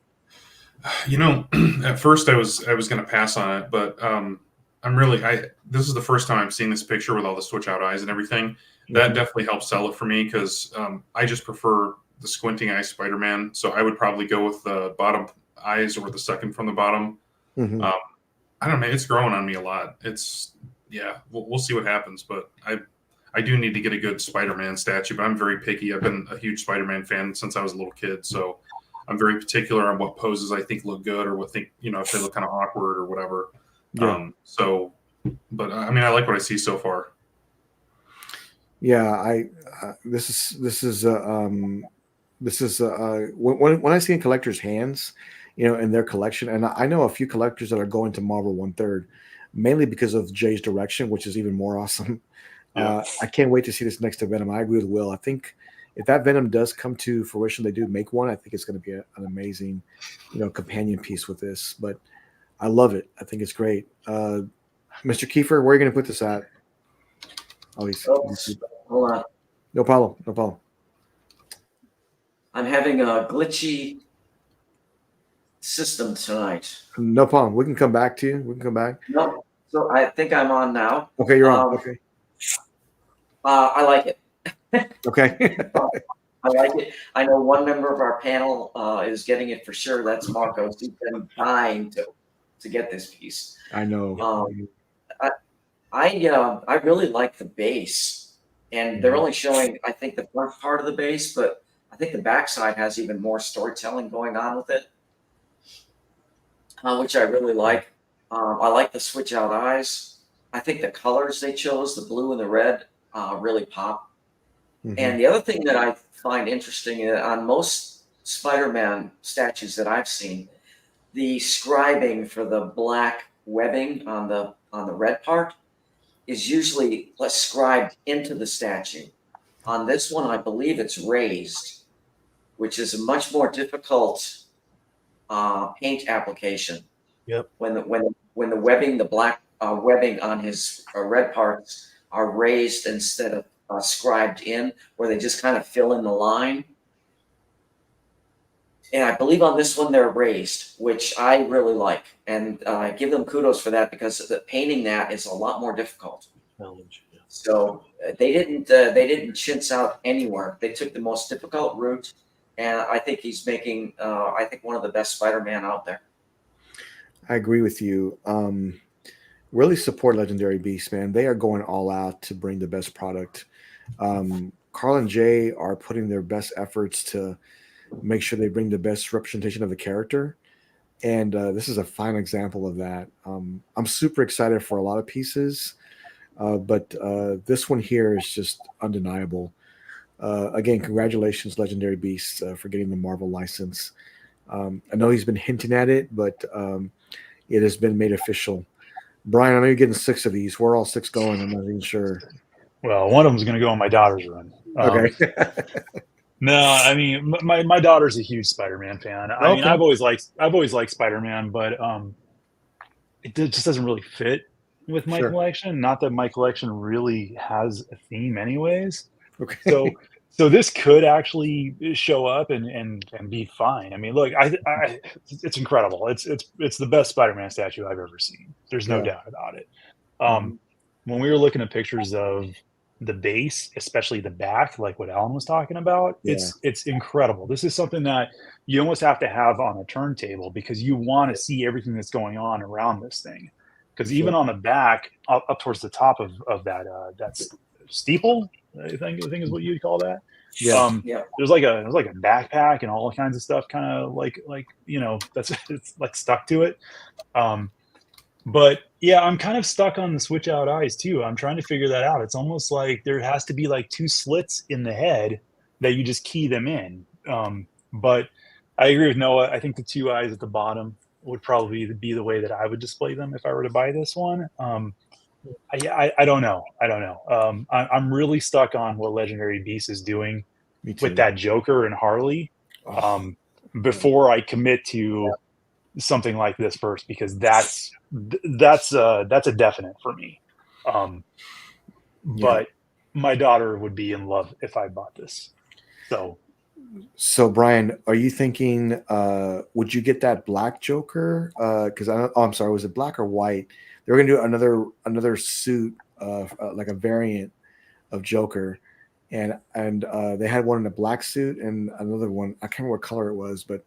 You know, at first I was going to pass on it, but I'm really this is the first time I'm seeing this picture with all the switch out eyes and everything. That definitely helps sell it for me because I just prefer the squinting eye Spider-Man. So I would probably go with the bottom eyes or the second from the bottom. Mhm. I don't know, it's growing on me a lot. It's we'll see what happens, but I do need to get a good Spider-Man statue, but I'm very picky. I've been a huge Spider-Man fan since I was a little kid, so I'm very particular on what poses I think look good or what think if they look kind of awkward or whatever. Yeah. But I mean, I like what I see so far. Yeah, this is when I see in collectors' hands, in their collection, and I know a few collectors that are going to Marvel 1/3, mainly because of Jay's direction, which is even more awesome. Yeah. I can't wait to see this next to Venom. I agree with Will. I think if that Venom does come to fruition, they do make one. I think it's going to be an amazing, companion piece with this. But I love it. I think it's great. Mr. Kiefer, where are you going to put this at? Oh, Hold on. No problem. No problem. I'm having a glitchy system tonight. No problem. We can come back to you. We can come back. No, so I think I'm on now. Okay, you're on. Okay. I like it. Okay. I like it. I know one member of our panel is getting it for sure. That's Marcos. He's been dying to get this piece. I know. I really like the base, and they're only showing, I think, the front part of the base, but I think the backside has even more storytelling going on with it, which I really like. I like the switch out eyes. I think the colors they chose, the blue and the red, really pop. And the other thing that I find interesting on most Spider-Man statues that I've seen, the scribing for the black webbing on the red part is usually scribed into the statue. On this one, I believe it's raised, which is a much more difficult paint application. Yep. When the webbing, the black webbing on his red parts are raised instead of scribed in, where they just kind of fill in the line. And I believe on this one they're raised, which I really like, and I give them kudos for that because painting that is a lot more difficult. So they didn't chintz out anywhere. They took the most difficult route, and I think he's making one of the best Spider-Man out there. I agree with you. Really support Legendary Beasts, man. They are going all out to bring the best product. Carl and Jay are putting their best efforts to make sure they bring the best representation of the character. And this is a fine example of that. I'm super excited for a lot of pieces, but this one here is just undeniable. Again, congratulations, Legendary Beasts, for getting the Marvel license. I know he's been hinting at it, but it has been made official. Brian, I know you're getting 6 of these. We're all 6 going. I'm not even sure. Well, one of them is going to go on my daughter's run. Okay. No, I mean my daughter's a huge Spider-Man fan. I mean, I've always liked Spider-Man, but it just doesn't really fit with my collection. Not that my collection really has a theme, anyways. Okay. So this could actually show up and be fine. I mean, look, it's incredible. It's the best Spider-Man statue I've ever seen. There's no doubt about it. When we were looking at pictures of the base, especially the back, like what Alan was talking about, it's incredible. This is something that you almost have to have on a turntable because you want to see everything that's going on around this thing. Because even on the back, up towards the top of that steeple, I think is what you'd call that. There's like a backpack and all kinds of stuff, kind of like that's it's like stuck to it. But yeah, I'm kind of stuck on the switch out eyes too. I'm trying to figure that out. It's almost like there has to be like 2 slits in the head that you just key them in. But I agree with Noah. I think the 2 eyes at the bottom would probably be the way that I would display them if I were to buy this one. I don't know. I'm really stuck on what Legendary Beast is doing with that Joker and Harley. before I commit to something like this first, because that's a definite for me. But my daughter would be in love if I bought this. So Brian, are you thinking? Would you get that black Joker? Because I'm sorry, was it black or white? They were gonna do another suit, like a variant of Joker, and they had one in a black suit and another one. I can't remember what color it was, but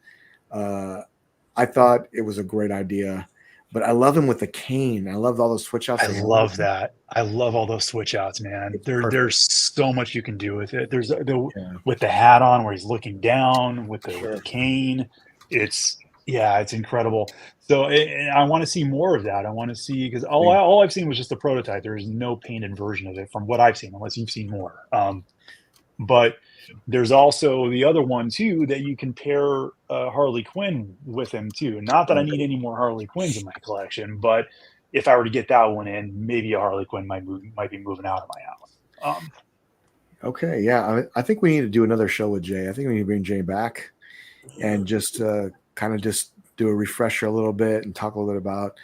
I thought it was a great idea. But I love him with the cane. I loved all those switch outs. I love that. I love all those switch outs, man. There's so much you can do with it. There's with the hat on where he's looking down with the cane. It's incredible. So I want to see more of that. I want to see, because all I've seen was just a prototype. There's no painted version of it from what I've seen, unless you've seen more. But there's also the other one too, that you can pair Harley Quinn with him too. Not that I need any more Harley Quinns in my collection, but if I were to get that one in, maybe a Harley Quinn might be moving out of my house. Okay, yeah, I think we need to do another show with Jay. I think we need to bring Jay back and just kind of just do a refresher a little bit and talk a little bit about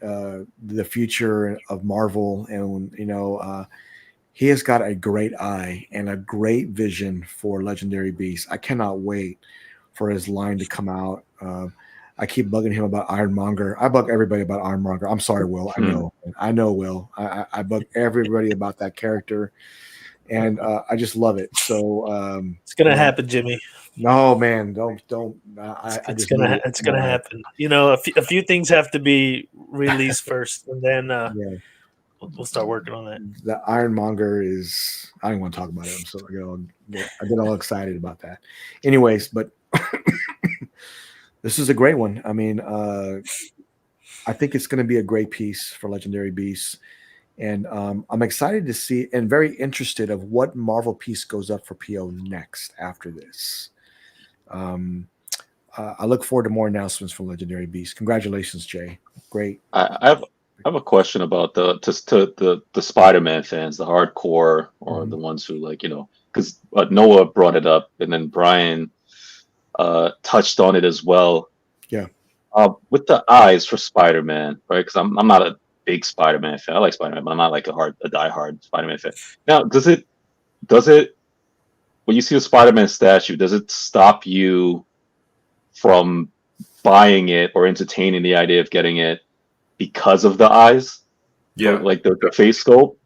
the future of Marvel. And he has got a great eye and a great vision for Legendary Beasts. I cannot wait for his line to come out. I keep bugging him about Ironmonger. I bug everybody about Ironmonger. I'm sorry, Will. I know, Will. I bug everybody about that character, and I just love it. So it's gonna happen, Jimmy. No, man, don't. It's gonna happen. A few things have to be released first, and then we'll start working on that. The Ironmonger is. I don't want to talk about it. So I get all excited about that. Anyways, but this is a great one. I mean, I think it's going to be a great piece for Legendary Beasts, and I'm excited to see and very interested of what Marvel piece goes up for PO next after this. I look forward to more announcements from Legendary Beasts. Congratulations, Jay. Great. I have a question about the Spider-Man fans, the hardcore, or the ones who because Noah brought it up and then Brian touched on it as well. Yeah. With the eyes for Spider-Man, right? Because I'm not a big Spider-Man fan. I like Spider-Man, but I'm not like a diehard Spider-Man fan. Now, does it when you see a Spider-Man statue, does it stop you from buying it or entertaining the idea of getting it because of the eyes? Yeah, like the face sculpt,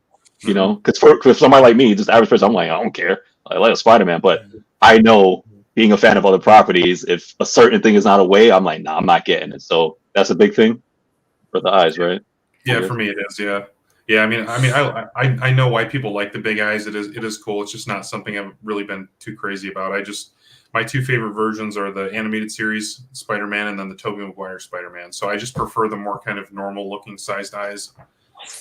because for somebody like me, just average person, I'm like, I don't care. I like a Spider-Man, but I know, being a fan of other properties, if a certain thing is not a way, I'm like, nah, I'm not getting it. So that's a big thing for the eyes, right? Yeah, for me it is. Yeah. I know why people like the big eyes. It is cool. It's just not something I've really been too crazy about. My two favorite versions are the animated series Spider-Man and then the Tobey Maguire Spider-Man. So I just prefer the more kind of normal looking sized eyes.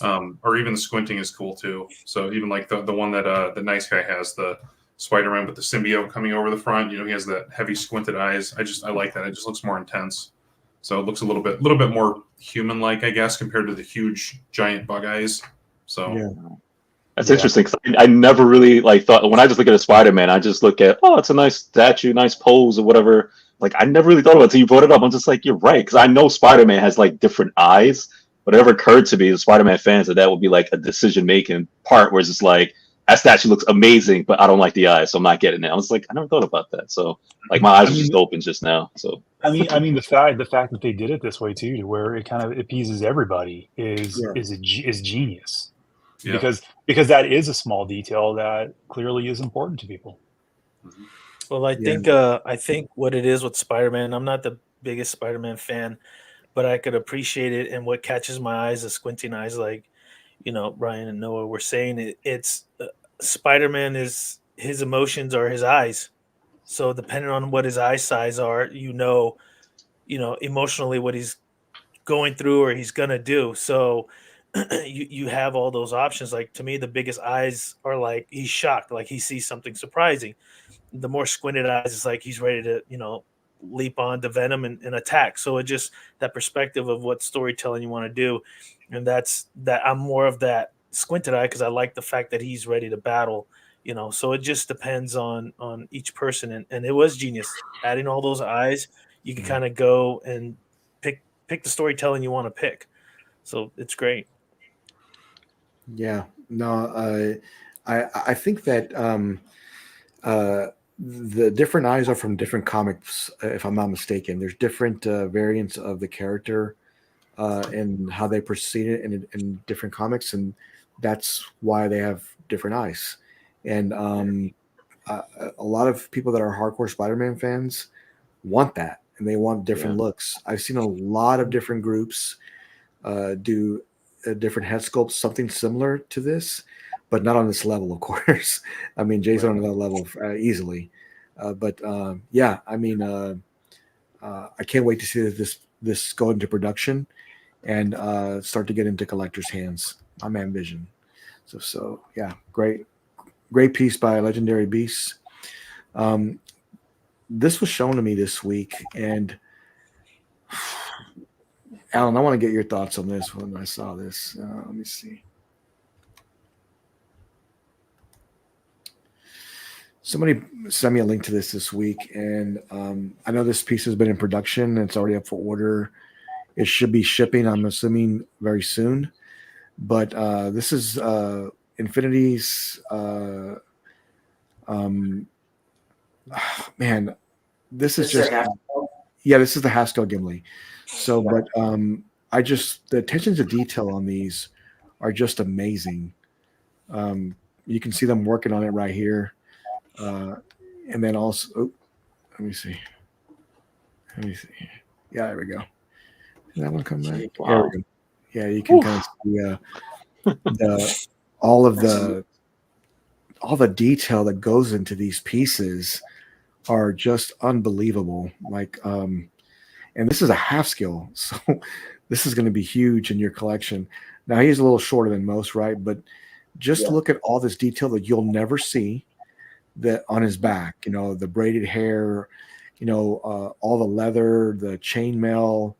Or even the squinting is cool too. So even like the one that the nice guy has, the Spider-Man with the symbiote coming over the front, he has that heavy squinted eyes. I like that. It just looks more intense. So it looks a little bit more human-like, I guess, compared to the huge giant bug eyes. So that's interesting, because I never really thought, when I just look at a Spider-Man, I just look at, it's a nice statue, nice pose or whatever. Like, I never really thought about it until you brought it up. I'm just like, you're right, because I know Spider-Man has different eyes. But it never occurred to me, the Spider-Man fans, that would be a decision-making part where it's just like, that statue looks amazing, but I don't like the eyes, so I'm not getting it. I was like, I never thought about that. So my eyes were just open just now. So I mean the fact that they did it this way too, to where it kind of appeases everybody is genius. Yeah. Because that is a small detail that clearly is important to people. Well, I think what it is with Spider-Man, I'm not the biggest Spider-Man fan, but I could appreciate it, and what catches my eyes is squinting eyes, like Brian and Noah were saying. It's Spider-Man is, his emotions are his eyes. So depending on what his eye size are, emotionally what he's going through or he's gonna do. So you have all those options. Like, to me, the biggest eyes are like he's shocked, like he sees something surprising. The more squinted eyes is like he's ready to leap on to Venom and attack. So it just, that perspective of what storytelling you want to do, and that's that. I'm more of that squinted eye because I like the fact that he's ready to battle So it just depends on each person, and it was genius adding all those eyes. You can kind of go and pick the storytelling you want to pick, so it's great. Yeah, no, I think that the different eyes are from different comics, if I'm not mistaken. There's different variants of the character and how they perceive it in different comics, and that's why they have different eyes. And a lot of people that are hardcore Spider-Man fans want that, and they want different looks. I've seen a lot of different groups do different head sculpts, something similar to this, but not on this level, of course. I mean, Jay's on that level easily. But yeah, I mean, I can't wait to see this go into production and start to get into collectors' hands. My man Vision. So yeah, great piece by Legendary Beasts. This was shown to me this week, and Alan, I want to get your thoughts on this when I saw this. Let me see. Somebody sent me a link to this week, and I know this piece has been in production. It's already up for order. It should be shipping, I'm assuming, very soon. But this is Infinity's. Man, this is just. Yeah, this is the Haskell Gimli. So, but the attention to detail on these are just amazing. You can see them working on it right here. And then also, let me see. Yeah, there we go. Did that one come back? Wow. There we go. Yeah, you can kind of see all the detail that goes into these pieces are just unbelievable. Like, and this is a half scale, so this is going to be huge in your collection. Now he's a little shorter than most, right? But just look at all this detail that you'll never see that on his back. The braided hair, all the leather, the chainmail,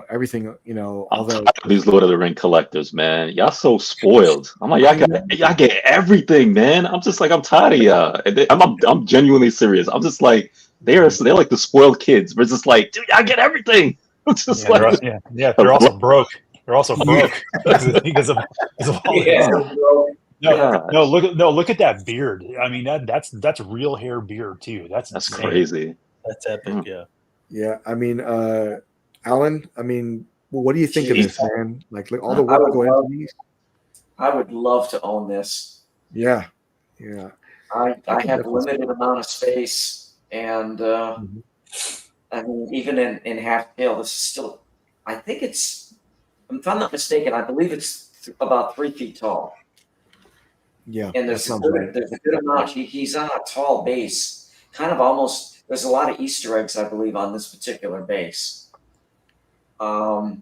everything. All the these Lord of the Ring collectors, man. Y'all so spoiled. I'm like, y'all get everything, man. I'm just like, I'm tired of y'all. I'm genuinely serious. I'm just like, they're like the spoiled kids. We're just like, dude, y'all get everything. I'm just they're also broke. They're also broke because of all this. Look at that beard. I mean, that's real hair beard too. That's crazy. That's epic. Yeah. I mean, Alan, I mean, what do you think of this, man? Like all the work going into these. I would love to own this. Yeah. I have limited amount of space, and I mean, even in half scale, this is still. I think it's. If I'm not mistaken, I believe it's about 3 feet tall. Yeah, and there's a good amount. He's on a tall base, kind of almost. There's a lot of Easter eggs, I believe, on this particular base. I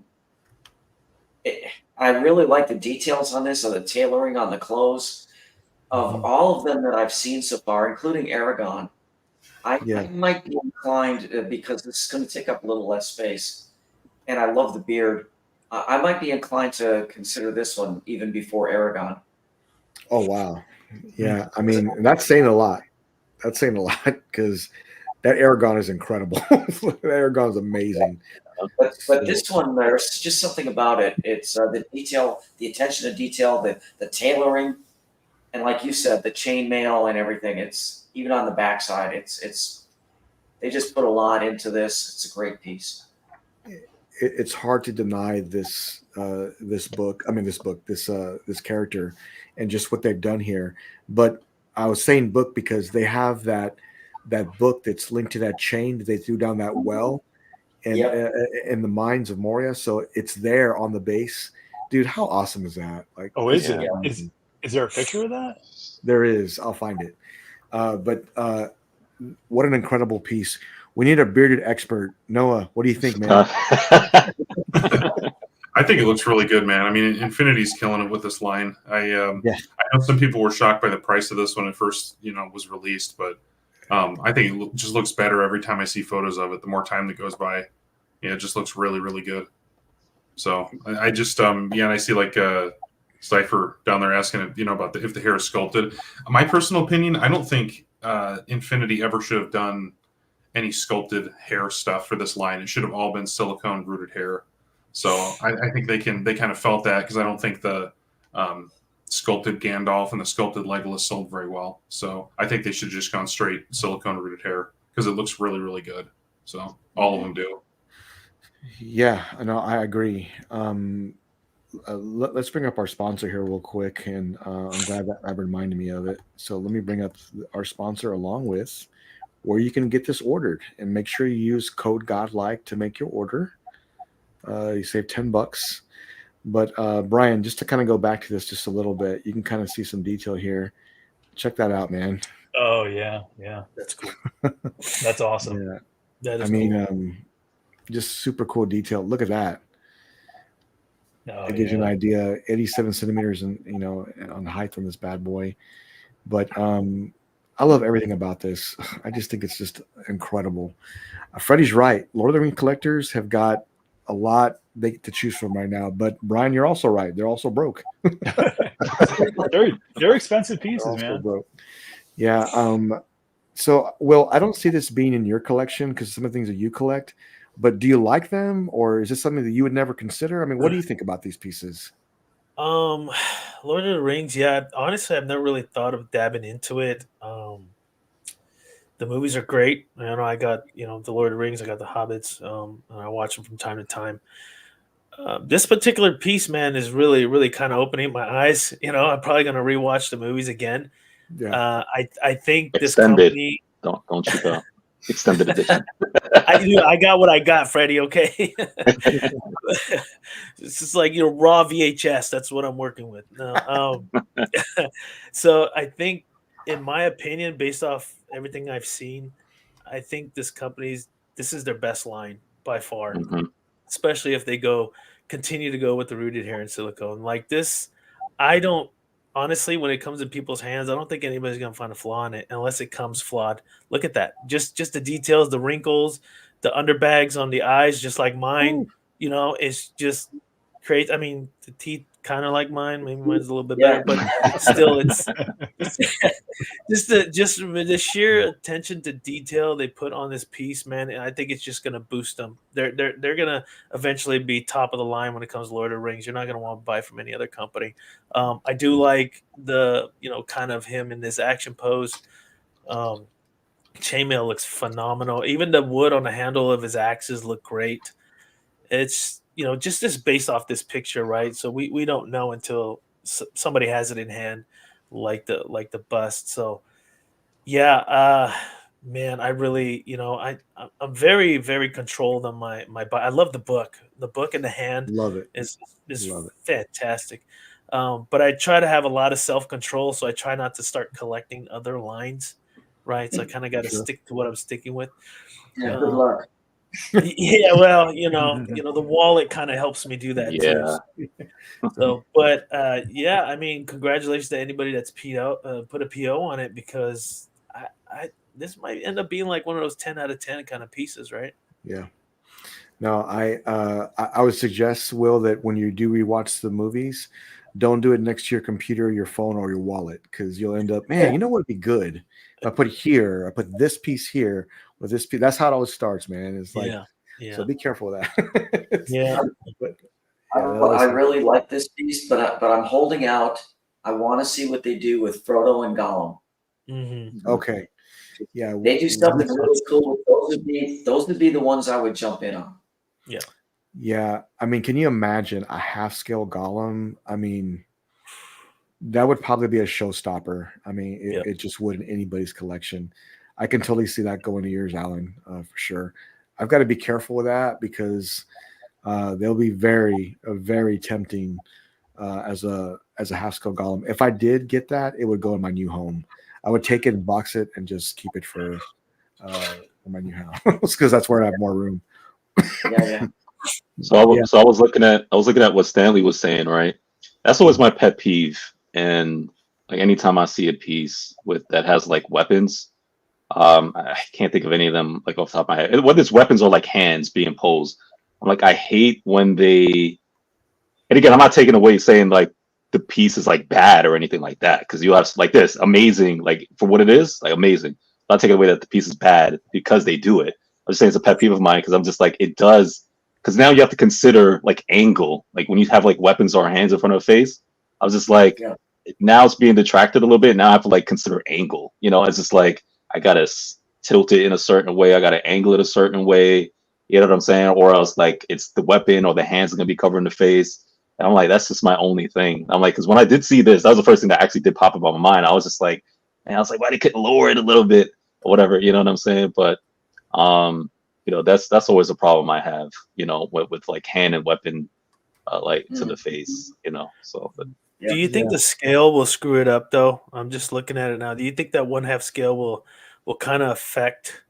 really like the details on this, of the tailoring on the clothes. Of all of them that I've seen so far, including Aragon, I might be inclined, because this is going to take up a little less space, and I love the beard. I might be inclined to consider this one even before Aragon. Oh, wow. Yeah, I mean, that's saying a lot. That's saying a lot, because that Aragon is incredible. That Aragon is amazing. But this one, there's just something about it. It's the detail, the attention to detail, the tailoring, and like you said, the chainmail and everything. It's even on the backside. It's they just put a lot into this. It's a great piece. It's hard to deny this character and just what they've done here. But I was saying book because they have that book that's linked to that chain that they threw down that well and in the mines of Moria. So it's there on the base. Dude, how awesome is that? Like, is it? Is there a picture of that? There is. I'll find it. But what an incredible piece. We need a bearded expert. Noah, what do you think, man? I think it looks really good, man. I mean, Infinity's killing it with this line. I know some people were shocked by the price of this when it first, was released, but I think it just looks better every time I see photos of it. The more time that goes by, it just looks really, really good. So I just, and I see like Cypher down there asking, about if the hair is sculpted. My personal opinion, I don't think Infinity ever should have done any sculpted hair stuff for this line. It should have all been silicone rooted hair. So I think they kind of felt that, because I don't think the sculpted Gandalf and the sculpted Legolas sold very well. So I think they should have just gone straight silicone rooted hair, because it looks really, really good. So all of them do. Yeah, no, I agree. Let's bring up our sponsor here real quick, and I'm glad that Rob reminded me of it. So let me bring up our sponsor along with where you can get this ordered, and make sure you use code Godlike to make your order. You save $10. But Brian, just to kind of go back to this just a little bit, you can kind of see some detail here. Check that out, man. Oh yeah, That's cool. that's awesome. Yeah, That is I mean, cool. just super cool detail. Look at that. Oh, It gives you an yeah. idea. 87 centimeters, and on height on this bad boy. But I love everything about this. I just think it's just incredible. Freddie's right. Lord of the Rings collectors have got a lot to choose from right now. But Brian, you're also right. They're also broke. they're expensive They're pieces, also man. broke. Yeah. So, Will, I don't see this being in your collection because some of the things that you collect. But do you like them, or is this something that you would never consider? I mean, what do you think about these pieces? Lord of the Rings, yeah. Honestly, I've never really thought of dabbing into it. The movies are great. I got the Lord of the Rings. I got the Hobbits, and I watch them from time to time. This particular piece, man, is really, really kind of opening my eyes. I'm probably going to rewatch the movies again. Yeah. I think this Extended. company. Don't you go. Extended edition. I got what I got, Freddie. Okay. It's just like raw VHS. That's what I'm working with. No, so I think, in my opinion, based off everything I've seen, I think this is their best line by far. Mhm. Especially if they continue to go with the rooted hair and silicone like this. I don't honestly, when it comes in people's hands, I don't think anybody's gonna find a flaw in it unless it comes flawed. Look at that, just the details, the wrinkles, the underbags on the eyes, just like mine. It's just crazy. I mean, the teeth kind of like mine. Maybe mine's a little bit better, but still, it's just the sheer attention to detail they put on this piece, man. And I think it's just gonna boost them. They're gonna eventually be top of the line when it comes to Lord of the Rings. You're not gonna want to buy from any other company. I do like the kind of him in this action pose. Chainmail looks phenomenal. Even the wood on the handle of his axes look great. It's just based off this picture, right? So we don't know until somebody has it in hand, like the bust. So yeah, man, I really I'm very, very controlled on my I love the book. The book in the hand Love it. is Love it. fantastic. But I try to have a lot of self-control, so I try not to start collecting other lines, right? So I kind of got to Sure. stick to what I'm sticking with. Yeah, good luck. Yeah, well, the wallet kind of helps me do that Yeah. too. So, but yeah, I mean, congratulations to anybody that's put a PO on it, because this might end up being like one of those 10 out of 10 kind of pieces, right? Yeah. No, I would suggest, Will, that when you do rewatch the movies, don't do it next to your computer, your phone, or your wallet, because you'll end up, man, you know what would be good? If I put this piece here with this piece. That's how it always starts, man. It's like, Yeah. so be careful of that. Yeah. But, I really like this piece, but I'm holding out. I want to see what they do with Frodo and Gollum. Mm-hmm. Okay. Yeah. They do something really cool. Those would be the ones I would jump in on. Yeah. Yeah. I mean, can you imagine a half-scale Gollum? I mean, that would probably be a showstopper. I mean, it just would in anybody's collection. I can totally see that going to yours, Alan, for sure. I've got to be careful with that because they'll be very, very tempting as a half-scale Gollum. If I did get that, it would go in my new home. I would take it and box it and just keep it for my new house because that's where I have more room. Yeah. So I was looking at what Stanley was saying, right? That's always my pet peeve. And like anytime I see a piece that has like weapons, I can't think of any of them like off the top of my head. Whether it's weapons or like hands being posed, I'm like, I hate when they. And again, I'm not taking away saying like the piece is like bad or anything like that, because you have like this amazing, like for what it is, like amazing. Not taking away that the piece is bad because they do it. I'm just saying it's a pet peeve of mine because I'm just like, it does, because now you have to consider like angle, like when you have like weapons or hands in front of a face. I was just like, Yeah. now it's being detracted a little bit. Now I have to like consider angle. It's just like I gotta tilt it in a certain way. I gotta angle it a certain way. You know what I'm saying? Or else like it's the weapon or the hands are gonna be covering the face. And I'm like, that's just my only thing. I'm like, because when I did see this, that was the first thing that actually did pop up on my mind. I was just like, man, I was like, why they couldn't lower it a little bit or whatever, you know what I'm saying? But that's always a problem I have, with like hand and weapon, like to the face, So, but Yeah. Do you think the scale will screw it up though? I'm just looking at it now. Do you think that 1/2 scale will kind of affect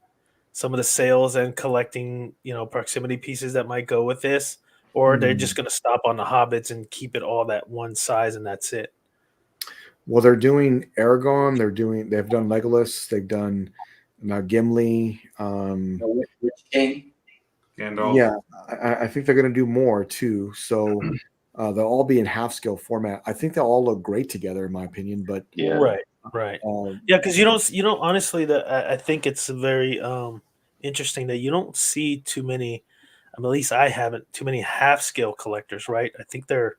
some of the sales and collecting, proximity pieces that might go with this? Or they're just going to stop on the hobbits and keep it all that one size and that's it? Well, they're doing Aragon. They've done Legolas. They've done now Gimli. Which king? Gandalf. Yeah, I think they're going to do more too. So they'll all be in half scale format. I think they'll all look great together, in my opinion. But yeah, Right. Yeah, because you don't honestly, I think it's very interesting that you don't see too many. At least I haven't too many half scale collectors, right? I think they're,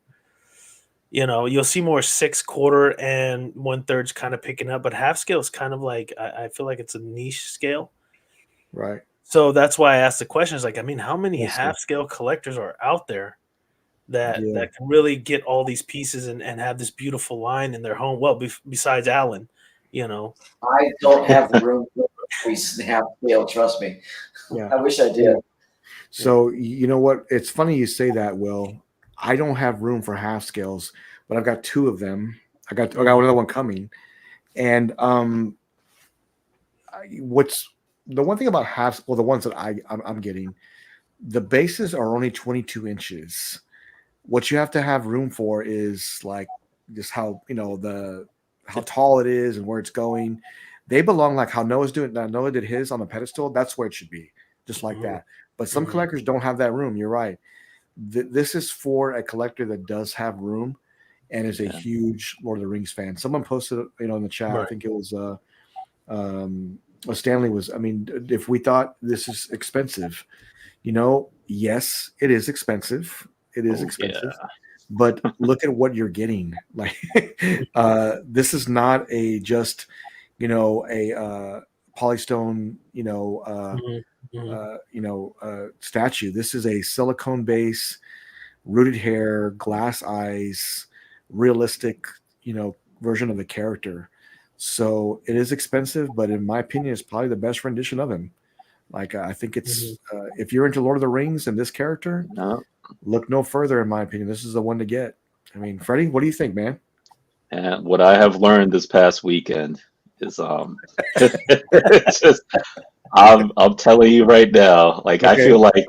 you'll see more 6/4 and 1/3 kind of picking up, but half scale is kind of like I feel like it's a niche scale. right. So that's why I asked the questions. Like, I mean, how many Yes, sir. half scale collectors are out there that Yeah. that can really get all these pieces and have this beautiful line in their home? Well, besides Alan, I don't have the room for a piece in half scale. Trust me. Yeah. I wish I did. So you know what? It's funny you say that, Will. I don't have room for half scales, but I've got 2 of them. I got another one coming, and what's the one thing about the ones that I'm getting, the bases are only 22 inches. What you have to have room for is like just how how tall it is and where it's going. They belong like how Noah's doing. Now Noah did his on a pedestal. That's where it should be, just like that. But some collectors don't have that room. You're right. This is for a collector that does have room and is a huge Lord of the Rings fan. Someone posted, in the chat. I think it was Stanley was. I mean, if we thought this is expensive, yes, it is expensive. It is expensive. yeah. But look at what you're getting. Like, this is not a just, a polystone, statue. This is a silicone base, rooted hair, glass eyes, realistic, version of the character. So it is expensive, but in my opinion, it's probably the best rendition of him. Like, I think it's if you're into Lord of the Rings and this character, look no further. In my opinion, this is the one to get. I mean, Freddie, what do you think, man? And what I have learned this past weekend is it's just I'm telling you right now, like I feel like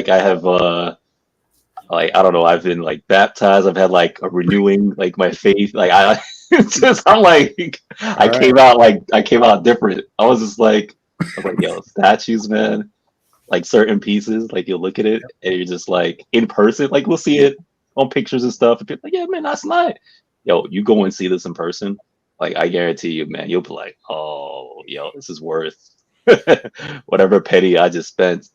I have like I don't know, I've been like baptized, I've had like a renewing like my faith. Like I'm like I came out different. I was like, yo, statues, man. Like certain pieces, like you'll look at it and you're just like in person, like we'll see it on pictures and stuff. And people like, yeah, man, that's nice. Yo, you go and see this in person, like I guarantee you, man, you'll be like, oh, yo, this is worth whatever penny I just spent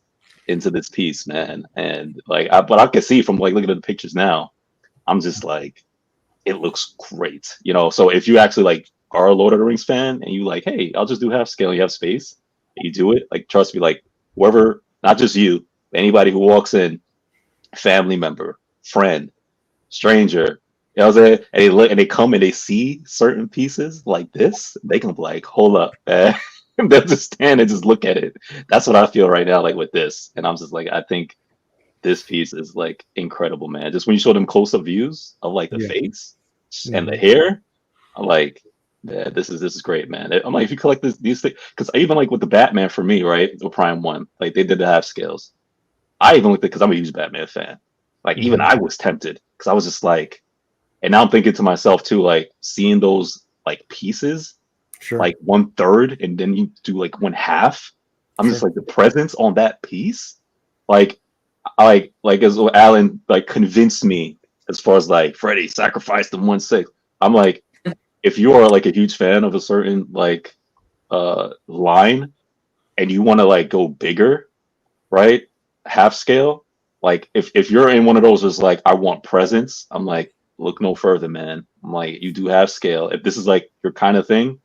into this piece, man. And like, but I can see from like looking at the pictures now, I'm just like, it looks great, So if you actually like are a Lord of the Rings fan and you like, hey, I'll just do half scale, you have space, and you do it, like trust me, like whoever, not just you, anybody who walks in, family member, friend, stranger, what I'm saying? And they look and they come and they see certain pieces like this, they can be like, hold up, man. They'll just stand and just look at it. That's what I feel right now, like with this. And I'm just like, I think this piece is like incredible, man. Just when you show them close-up views of like the face and the hair, I'm like, yeah, this is great, man. I'm like, if you collect these things, because I even like with the Batman for me, right? The Prime one, like they did the half scales. I even looked at because I'm a huge Batman fan. Like even I was tempted because I was just like, and now I'm thinking to myself too, like seeing those like pieces, like 1/3, and then you do like 1/2. I'm just like the presence on that piece, like as Alan like convinced me as far as like Freddie sacrificed the 1/6. I'm like, if you are like a huge fan of a certain like line and you want to like go bigger, right? Half scale. Like if you're in one of those is like I want presence, I'm like, look no further, man. I'm like, you do half scale. If this is like your kind of thing,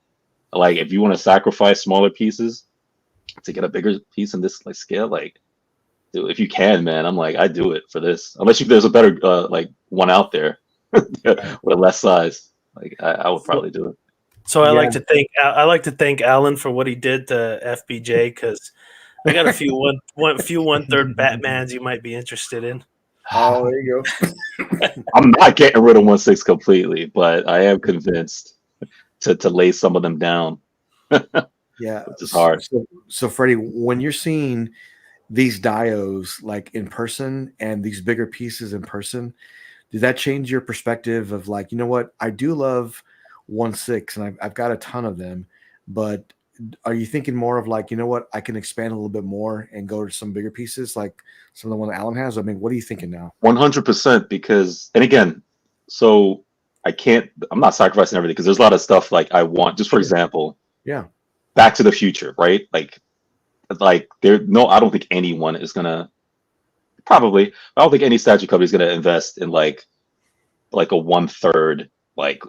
like if you want to sacrifice smaller pieces to get a bigger piece in this like scale, like dude, if you can, man, I'm like, I do it for this. Unless there's a better like one out there with less size. Like I would probably do it. So I Yeah. like to thank Alan for what he did to FBJ, because I got a few one-third Batmans you might be interested in. Oh, there you go. I'm not getting rid of 1/6 completely, but I am convinced to lay some of them down. Yeah, Which is hard. So Freddie, when you're seeing these dios like in person and these bigger pieces in person, did that change your perspective of like, you know what, I do love 1/6 and I've got a ton of them, but are you thinking more of like, you know what, I can expand a little bit more and go to some bigger pieces like some of the one Alan has? I mean, what are you thinking now? 100%, because, and again, so I'm not sacrificing everything because there's a lot of stuff like I want. Just for example, Yeah. Back to the Future, right? Like I don't think anyone is gonna I don't think any statue company is gonna invest in like a 1/3, like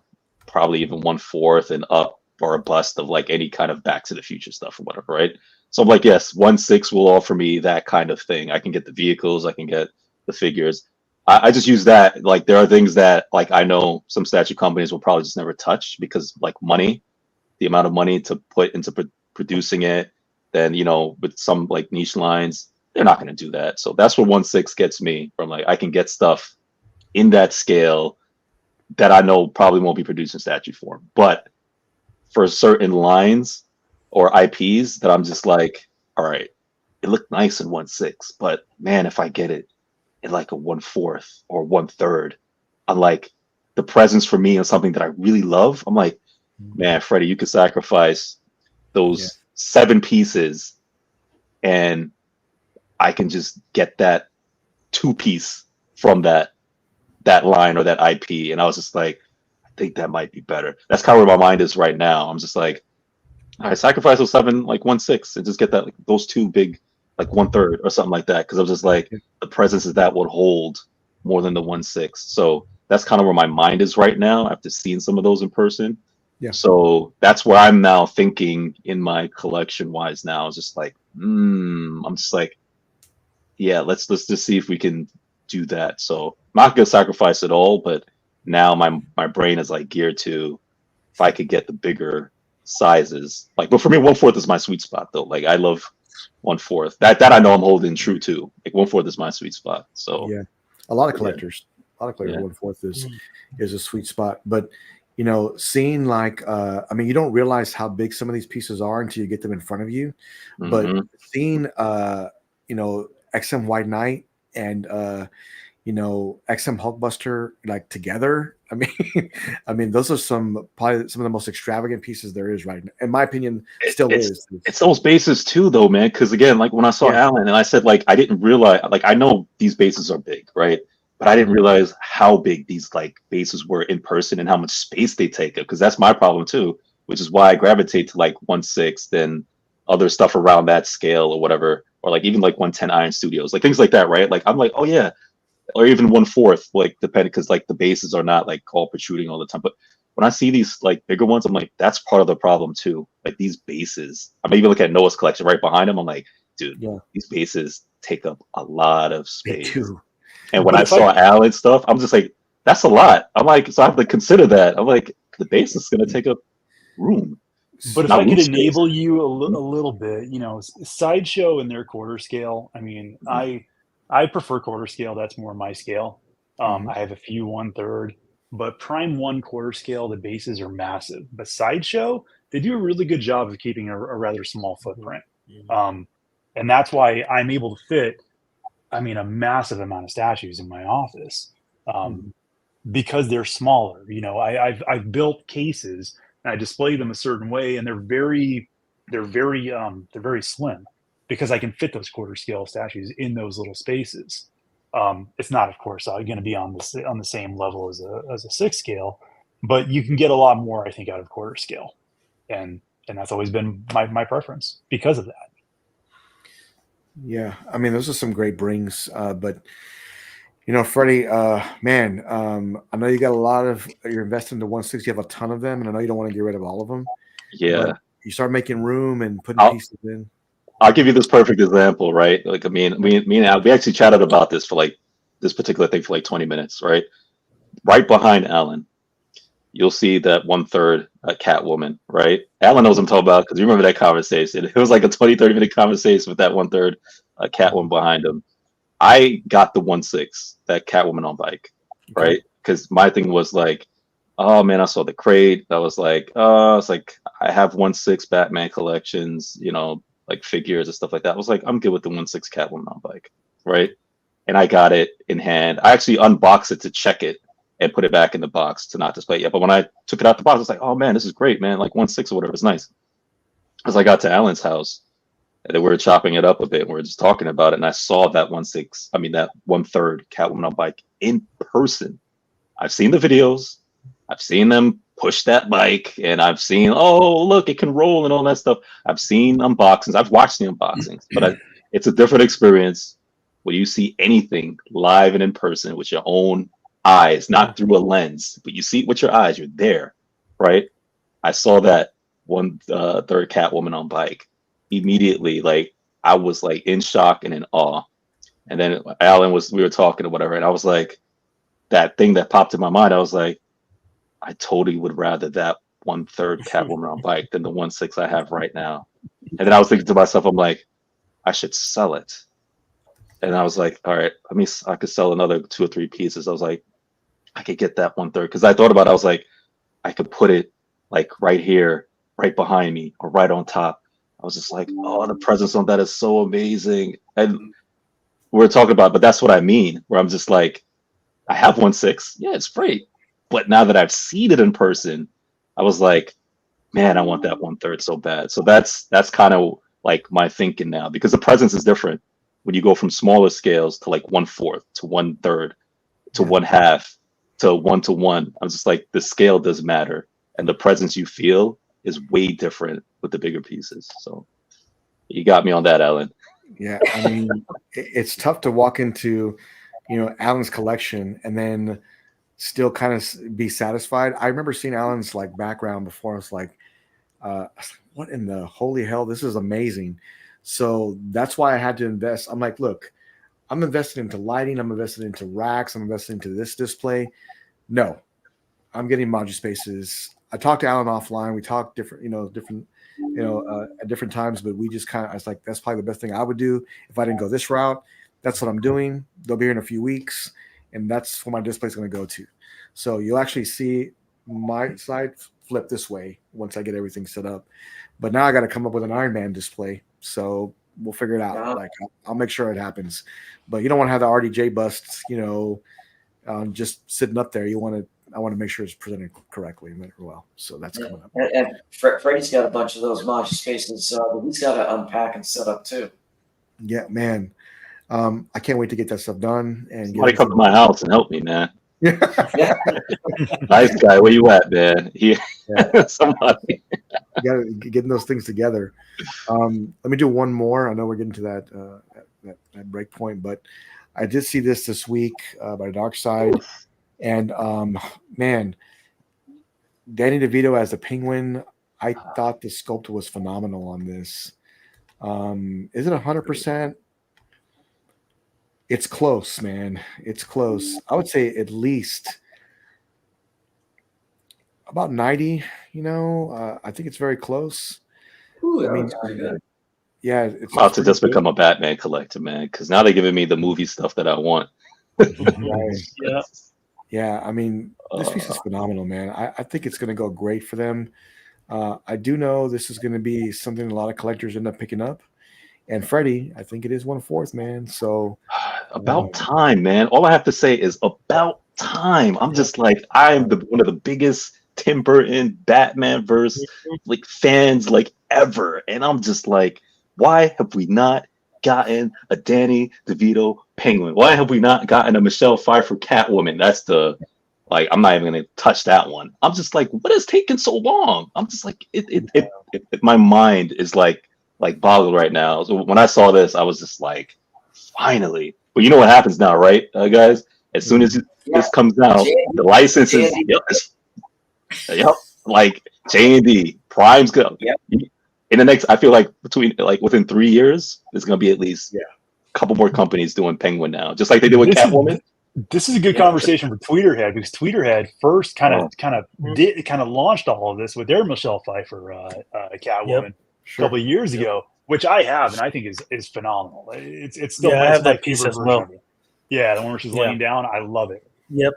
probably even 1/4 and up or a bust of like any kind of Back to the Future stuff or whatever, right? So I'm like, yes, 1/6 will offer me that kind of thing. I can get the vehicles, I can get the figures. I just use that. Like there are things that like I know some statue companies will probably just never touch because like money, the amount of money to put into producing it, then with some like niche lines, they're not going to do that. So that's where 1/6 gets me from. Like I can get stuff in that scale that I know probably won't be produced in statue form, but for certain lines or IPs that I'm just like, all right, it looked nice in 1/6, but man, if I get it in like a 1/4 or 1/3, I'm like, the presence for me and something that I really love, I'm like, man, Freddie, you could sacrifice those 7 pieces and I can just get that 2-piece from that line or that IP. And I was just like, I think that might be better. That's kind of where my mind is right now. I'm just like, all right, sacrifice those 7, like 1/6, and just get that, like those 2 big, like 1/3 or something like that. Because I was just like, the presence is that would hold more than the 1/6. So that's kind of where my mind is right now after seeing some of those in person. Yeah. So that's where I'm now thinking in my collection wise now. It's just like, I'm just like, yeah, let's just see if we can do that. So I'm not gonna sacrifice it all, but now my brain is like geared to if I could get the bigger sizes. Like, but for me, 1/4 is my sweet spot though. Like I love 1/4. That I know I'm holding true to. Like 1/4 is my sweet spot. So yeah, a lot of collectors, 1/4 is a sweet spot. But seeing like I mean, you don't realize how big some of these pieces are until you get them in front of you. But seeing XM White Knight and XM Hulkbuster like together, I mean those are probably some of the most extravagant pieces there is right now, in my opinion. It's those bases too though, man, because again, like when I saw Alan and I said like I didn't realize, like I know these bases are big, right? But I didn't realize how big these like bases were in person and how much space they take up, because that's my problem too, which is why I gravitate to like 1/6 than other stuff around that scale or whatever, or like even like 110 Iron Studios, like things like that, right? Like I'm like, oh yeah, or even 1/4, like depending, because like the bases are not like all protruding all the time. But when I see these like bigger ones, I'm like, that's part of the problem too. Like these bases, I mean, even look at Noah's collection right behind him. I'm like, dude, these bases take up a lot of space. And when I saw Alan stuff, I'm just like, that's a lot. I'm like, so I have to consider that. I'm like, the base is going to take up room. But if I could enable you a little bit, Sideshow and their quarter scale, I mean, I prefer quarter scale. That's more my scale. I have a few 1/3, but Prime 1 quarter scale, the bases are massive. But Sideshow, they do a really good job of keeping a rather small footprint. And that's why I'm able to fit, a massive amount of statues in my office because they're smaller. I've built cases and I display them a certain way, and they're very slim because I can fit those quarter scale statues in those little spaces. It's not, of course, going to be on the same level as a 6 scale, but you can get a lot more, I think, out of quarter scale, and that's always been my preference because of that. Yeah, I mean, those are some great brings, but Freddie, man, I know you got a lot of you're investing into 160. You have a ton of them, and I know you don't want to get rid of all of them. Yeah. But you start making room and putting I'll, pieces in. I'll give you this perfect example, right? Like, I mean, me and Al, we actually chatted about this for like this particular thing for like 20 minutes, right? Right behind Alan, you'll see that 1/3 Catwoman, right? Alan knows what I'm talking about because you remember that conversation. It was like a 20-30 minute conversation with that 1/3 Catwoman behind him. I got the 1/6, that Catwoman on bike, right? Because my thing was like, oh man, I saw the crate. I was like, it's like I have 1/6 Batman collections, like figures and stuff like that. I was like, I'm good with the 1/6 Catwoman on bike, right? And I got it in hand. I actually unboxed it to check it and put it back in the box to not display it yet. But when I took it out the box, I was like, oh man, this is great, man. Like 1/6 or whatever is nice. As I got to Alan's house, and then we were chopping it up a bit, and we were just talking about it, and I saw that 1/3 Catwoman on bike in person. I've seen the videos, I've seen them push that bike, and I've seen, oh look, it can roll and all that stuff. I've seen unboxings, I've watched the unboxings, but it's a different experience when you see anything live and in person with your own eyes, not through a lens, but you see it with your eyes. You're there, right? I saw that 1/3 Catwoman on bike. Immediately, like I was like in shock and in awe. And then we were talking or whatever, and I was like, that thing that popped in my mind, I was like, I totally would rather that 1/3 Catwoman on bike than the 1/6 I have right now. And then I was thinking to myself, I'm like, I should sell it. And I was like, all right, I could sell another 2 or 3 pieces. I was like, I could get that 1/3 because I thought about it. I was like, I could put it like right here, right behind me, or right on top. I was just like, oh, the presence on that is so amazing. And we're talking about, but that's what I mean, where I'm just like, I have 1/6. Yeah, it's great. But now that I've seen it in person, I was like, man, I want that 1/3 so bad. So that's kind of like my thinking now, because the presence is different when you go from smaller scales to like 1/4 to 1/3 to 1/2 to 1-to-1. I'm just like, the scale does matter, and the presence you feel is way different with the bigger pieces. So you got me on that, Alan. Yeah, I mean, it's tough to walk into, Alan's collection and then still kind of be satisfied. I remember seeing Alan's like background before. I was like, what in the holy hell? This is amazing. So that's why I had to invest. I'm like, look, I'm invested into lighting. I'm invested into racks. I'm invested into this display. No, I'm getting module spaces. I talked to Alan offline. We talked different at different times, but we just I was like, that's probably the best thing I would do if I didn't go this route. That's what I'm doing. They'll be here in a few weeks, and that's where my display is going to go to. So you'll actually see my side flip this way once I get everything set up. But now I got to come up with an Iron Man display. So we'll figure it out. Yeah. Like I'll make sure it happens. But you don't want to have the RDJ busts, just sitting up there. I want to make sure it's presented correctly and well. So that's coming up. And Freddie's got a bunch of those module spaces. He's got to unpack and set up too. Yeah, man. I can't wait to get that stuff done. And Somebody come to my house and help me, man. Yeah. Nice guy, where you at, man? Somebody. You got to getting those things together. Let me do one more. I know we're getting to that break point, but I did see this week by Dark Side, and man, Danny DeVito as the Penguin. I thought the sculpt was phenomenal on this. Is it 100%? It's close, man. It's close. I would say at least about 90. I think it's very close. Ooh, I mean, that's pretty good. Yeah, I'm about to just become a Batman collector, man, because now they're giving me the movie stuff that I want. Right. Yeah. Yeah, I mean, this piece is phenomenal, man. I think it's going to go great for them. I do know this is going to be something a lot of collectors end up picking up. And Freddie, I think it is 1/4, man. So about time, man. All I have to say is about time. I'm just like, I'm one of the biggest Tim Burton Batman verse fans ever, and I'm just like, why have we not gotten a Danny DeVito Penguin? Why have we not gotten a Michelle Pfeiffer Catwoman? That's the I'm not even gonna touch that one. I'm just like, what is taking so long? I'm just like, my mind is like boggled right now. So when I saw this, I was just like, finally. But you know what happens now, right, guys? As soon as this comes out, the licenses, yep, like J&D, Prime's go. Yep. In the next, I feel like within 3 years, there's gonna be at least a couple more companies doing Penguin now, just like they did with Catwoman. This is a good conversation for Tweeterhead, because Tweeterhead first kind of launched all of this with their Michelle Pfeiffer Catwoman a couple of years ago, which I have and I think is phenomenal. It's still I have my that piece favorite as version well. of it. Yeah, the one where she's laying down, I love it. Yep.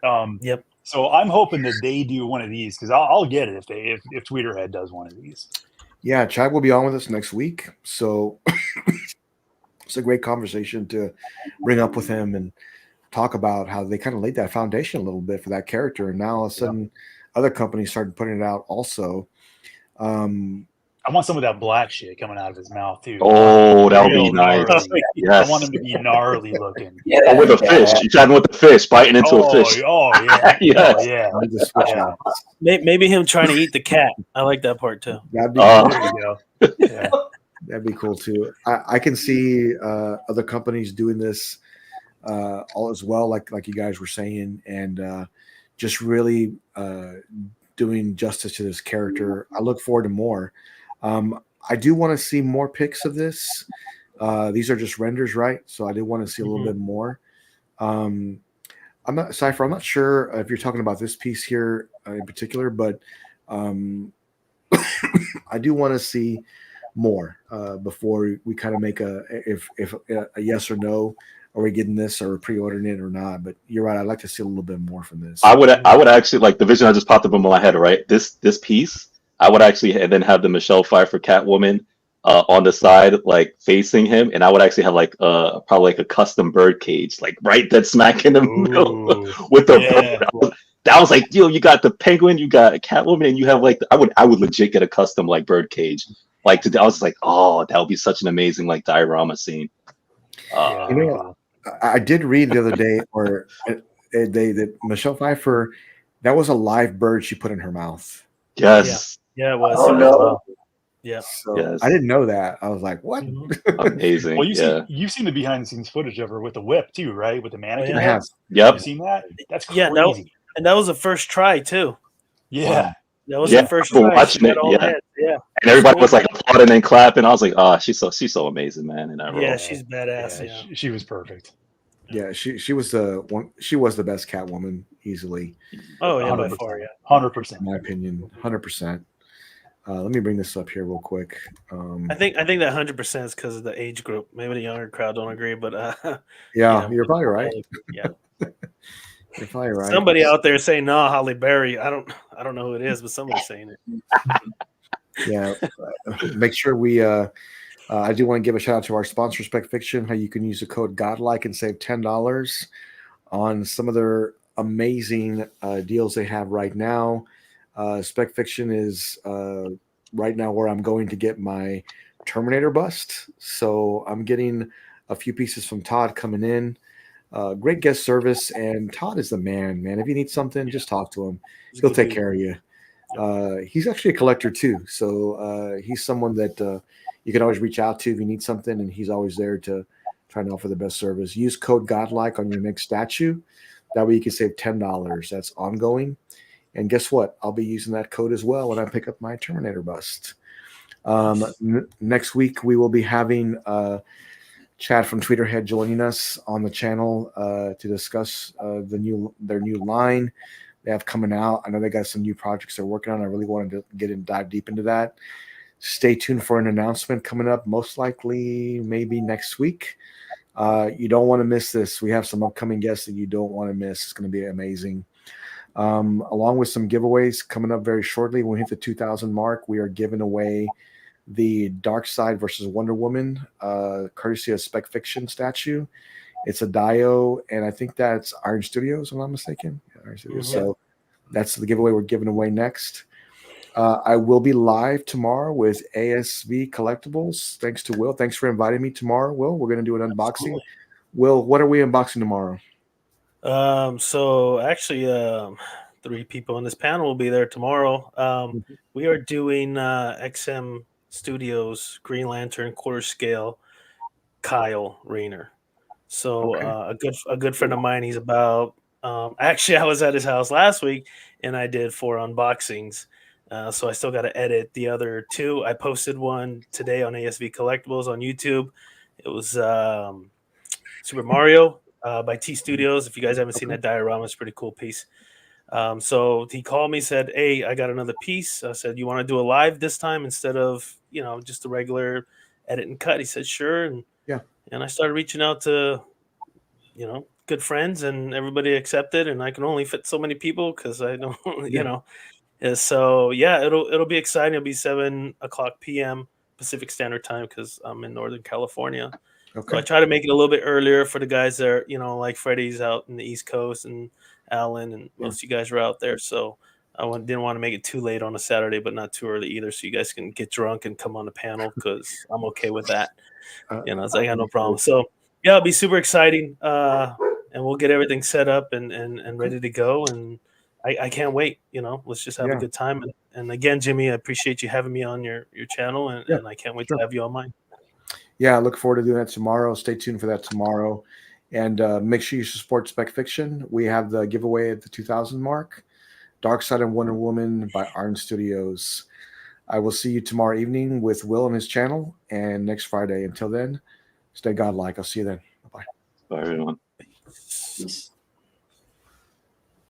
So I'm hoping that they do one of these, because I'll get it if Tweeterhead does one of these. Yeah, Chad will be on with us next week, so it's a great conversation to bring up with him and talk about how they kind of laid that foundation a little bit for that character, and now all of a sudden other companies started putting it out also. I want some of that black shit coming out of his mouth too. Oh, that would be nice. Yes. I want him to be gnarly looking. Or with a fish. You're chatting with the fish, biting into a fish. Oh yeah. Yes. Maybe him trying to eat the cat. I like that part too. That'd be there you go. Yeah. That'd be cool too. I can see other companies doing this all as well, like you guys were saying, and just really doing justice to this character. I look forward to more. I do want to see more pics of this. These are just renders, right? So I do want to see a little bit more. I'm not Cypher. I'm not sure if you're talking about this piece here in particular, but I do want to see more before we kind of make a yes or no. Are we getting this, or pre-ordering it or not? But you're right. I'd like to see a little bit more from this. I would actually like the vision I just popped up in my head. Right, this piece. I would actually then have the Michelle Pfeiffer Catwoman on the side, like facing him, and I would actually have probably like a custom bird cage, like right dead smack in the middle with the bird. That was like, you got the Penguin, you got a Catwoman, and you have like I would legit get a custom like bird cage. I was like, oh, that would be such an amazing like diorama scene. I did read the other day, or that Michelle Pfeiffer, that was a live bird she put in her mouth. Yes. Yeah, it was. Oh no. Yeah. So I didn't know that. I was like, what? Amazing. Well, you've seen the behind the scenes footage of her with the whip too, right? With the mannequin. I have. Yep. You seen that? That's crazy. Yeah, that was the first try too. Yeah. That was the first try. Watching it, yeah. And everybody was like applauding and clapping. I was like, oh, she's so amazing, man. In that role. Yeah, she's badass. Yeah. She was perfect. Yeah, she was the one. She was the best Catwoman easily. Oh yeah, by far, yeah. 100%. In my opinion, 100%. Let me bring this up here real quick. I think that 100% is because of the age group. Maybe the younger crowd don't agree, but you're probably right. Yeah, you're probably right. Somebody out there saying no, Halle Berry. I don't know who it is, but somebody's saying it. Yeah, make sure we. I do want to give a shout out to our sponsor, Spec Fiction. How you can use the code Godlike and save $10 on some of their amazing deals they have right now. Spec Fiction is right now where I'm going to get my Terminator bust. So I'm getting a few pieces from Todd coming in. Great guest service, and Todd is the man. If you need something, just talk to him. He'll take care of you. He's actually a collector too, so he's someone that you can always reach out to if you need something, and he's always there to try and offer the best service. Use code Godlike on your next statue. That way you can save $10. That's ongoing. And guess what? I'll be using that code as well when I pick up my Terminator bust. Next week, we will be having Chad from Tweeterhead joining us on the channel to discuss their new line they have coming out. I know they got some new projects they're working on. I really wanted to dive deep into that. Stay tuned for an announcement coming up, most likely maybe next week. You don't want to miss this. We have some upcoming guests that you don't want to miss. It's going to be amazing. Along with some giveaways coming up very shortly. When we hit the 2,000 mark, we are giving away the Darkseid versus Wonder Woman, courtesy of Spec Fiction statue. It's a Dio, and I think that's Iron Studios, if I'm not mistaken. Iron Studios. So that's the giveaway we're giving away next. I will be live tomorrow with ASV Collectibles. Thanks to Will. Thanks for inviting me tomorrow, Will. We're going to do an unboxing. Absolutely. Will, what are we unboxing tomorrow? So actually, 3 people on this panel will be there tomorrow. We are doing XM Studios Green Lantern quarter scale Kyle Rayner. So a good friend of mine. He's about. Actually, I was at his house last week, and I did 4 unboxings. So I still got to edit the other 2. I posted one today on ASV Collectibles on YouTube. It was Super Mario by T Studios. If you guys haven't seen that diorama, it's a pretty cool piece. So he called me, said, "Hey, I got another piece." I said, "You want to do a live this time instead of just a regular edit and cut?" He said, "Sure." And I started reaching out to good friends, and everybody accepted. And I can only fit so many people because I don't, So yeah, it'll be exciting. It'll be 7:00 p.m. Pacific Standard Time because I'm in Northern California. So I try to make it a little bit earlier for the guys that are, like Freddie's out in the East Coast and Alan and most of you guys are out there. So I didn't want to make it too late on a Saturday, but not too early either. So you guys can get drunk and come on the panel because I'm okay with that. I got no problem. So yeah, it'll be super exciting. And we'll get everything set up and ready to go. And I can't wait. Let's just have a good time. And again, Jimmy, I appreciate you having me on your channel, and I can't wait to have you on mine. Yeah, I look forward to doing that tomorrow. Stay tuned for that tomorrow. And make sure you support Spec Fiction. We have the giveaway at the 2,000 mark. Dark Side and Wonder Woman by Arn Studios. I will see you tomorrow evening with Will on his channel and next Friday. Until then, stay godlike. I'll see you then. Bye-bye. Bye, everyone. Peace.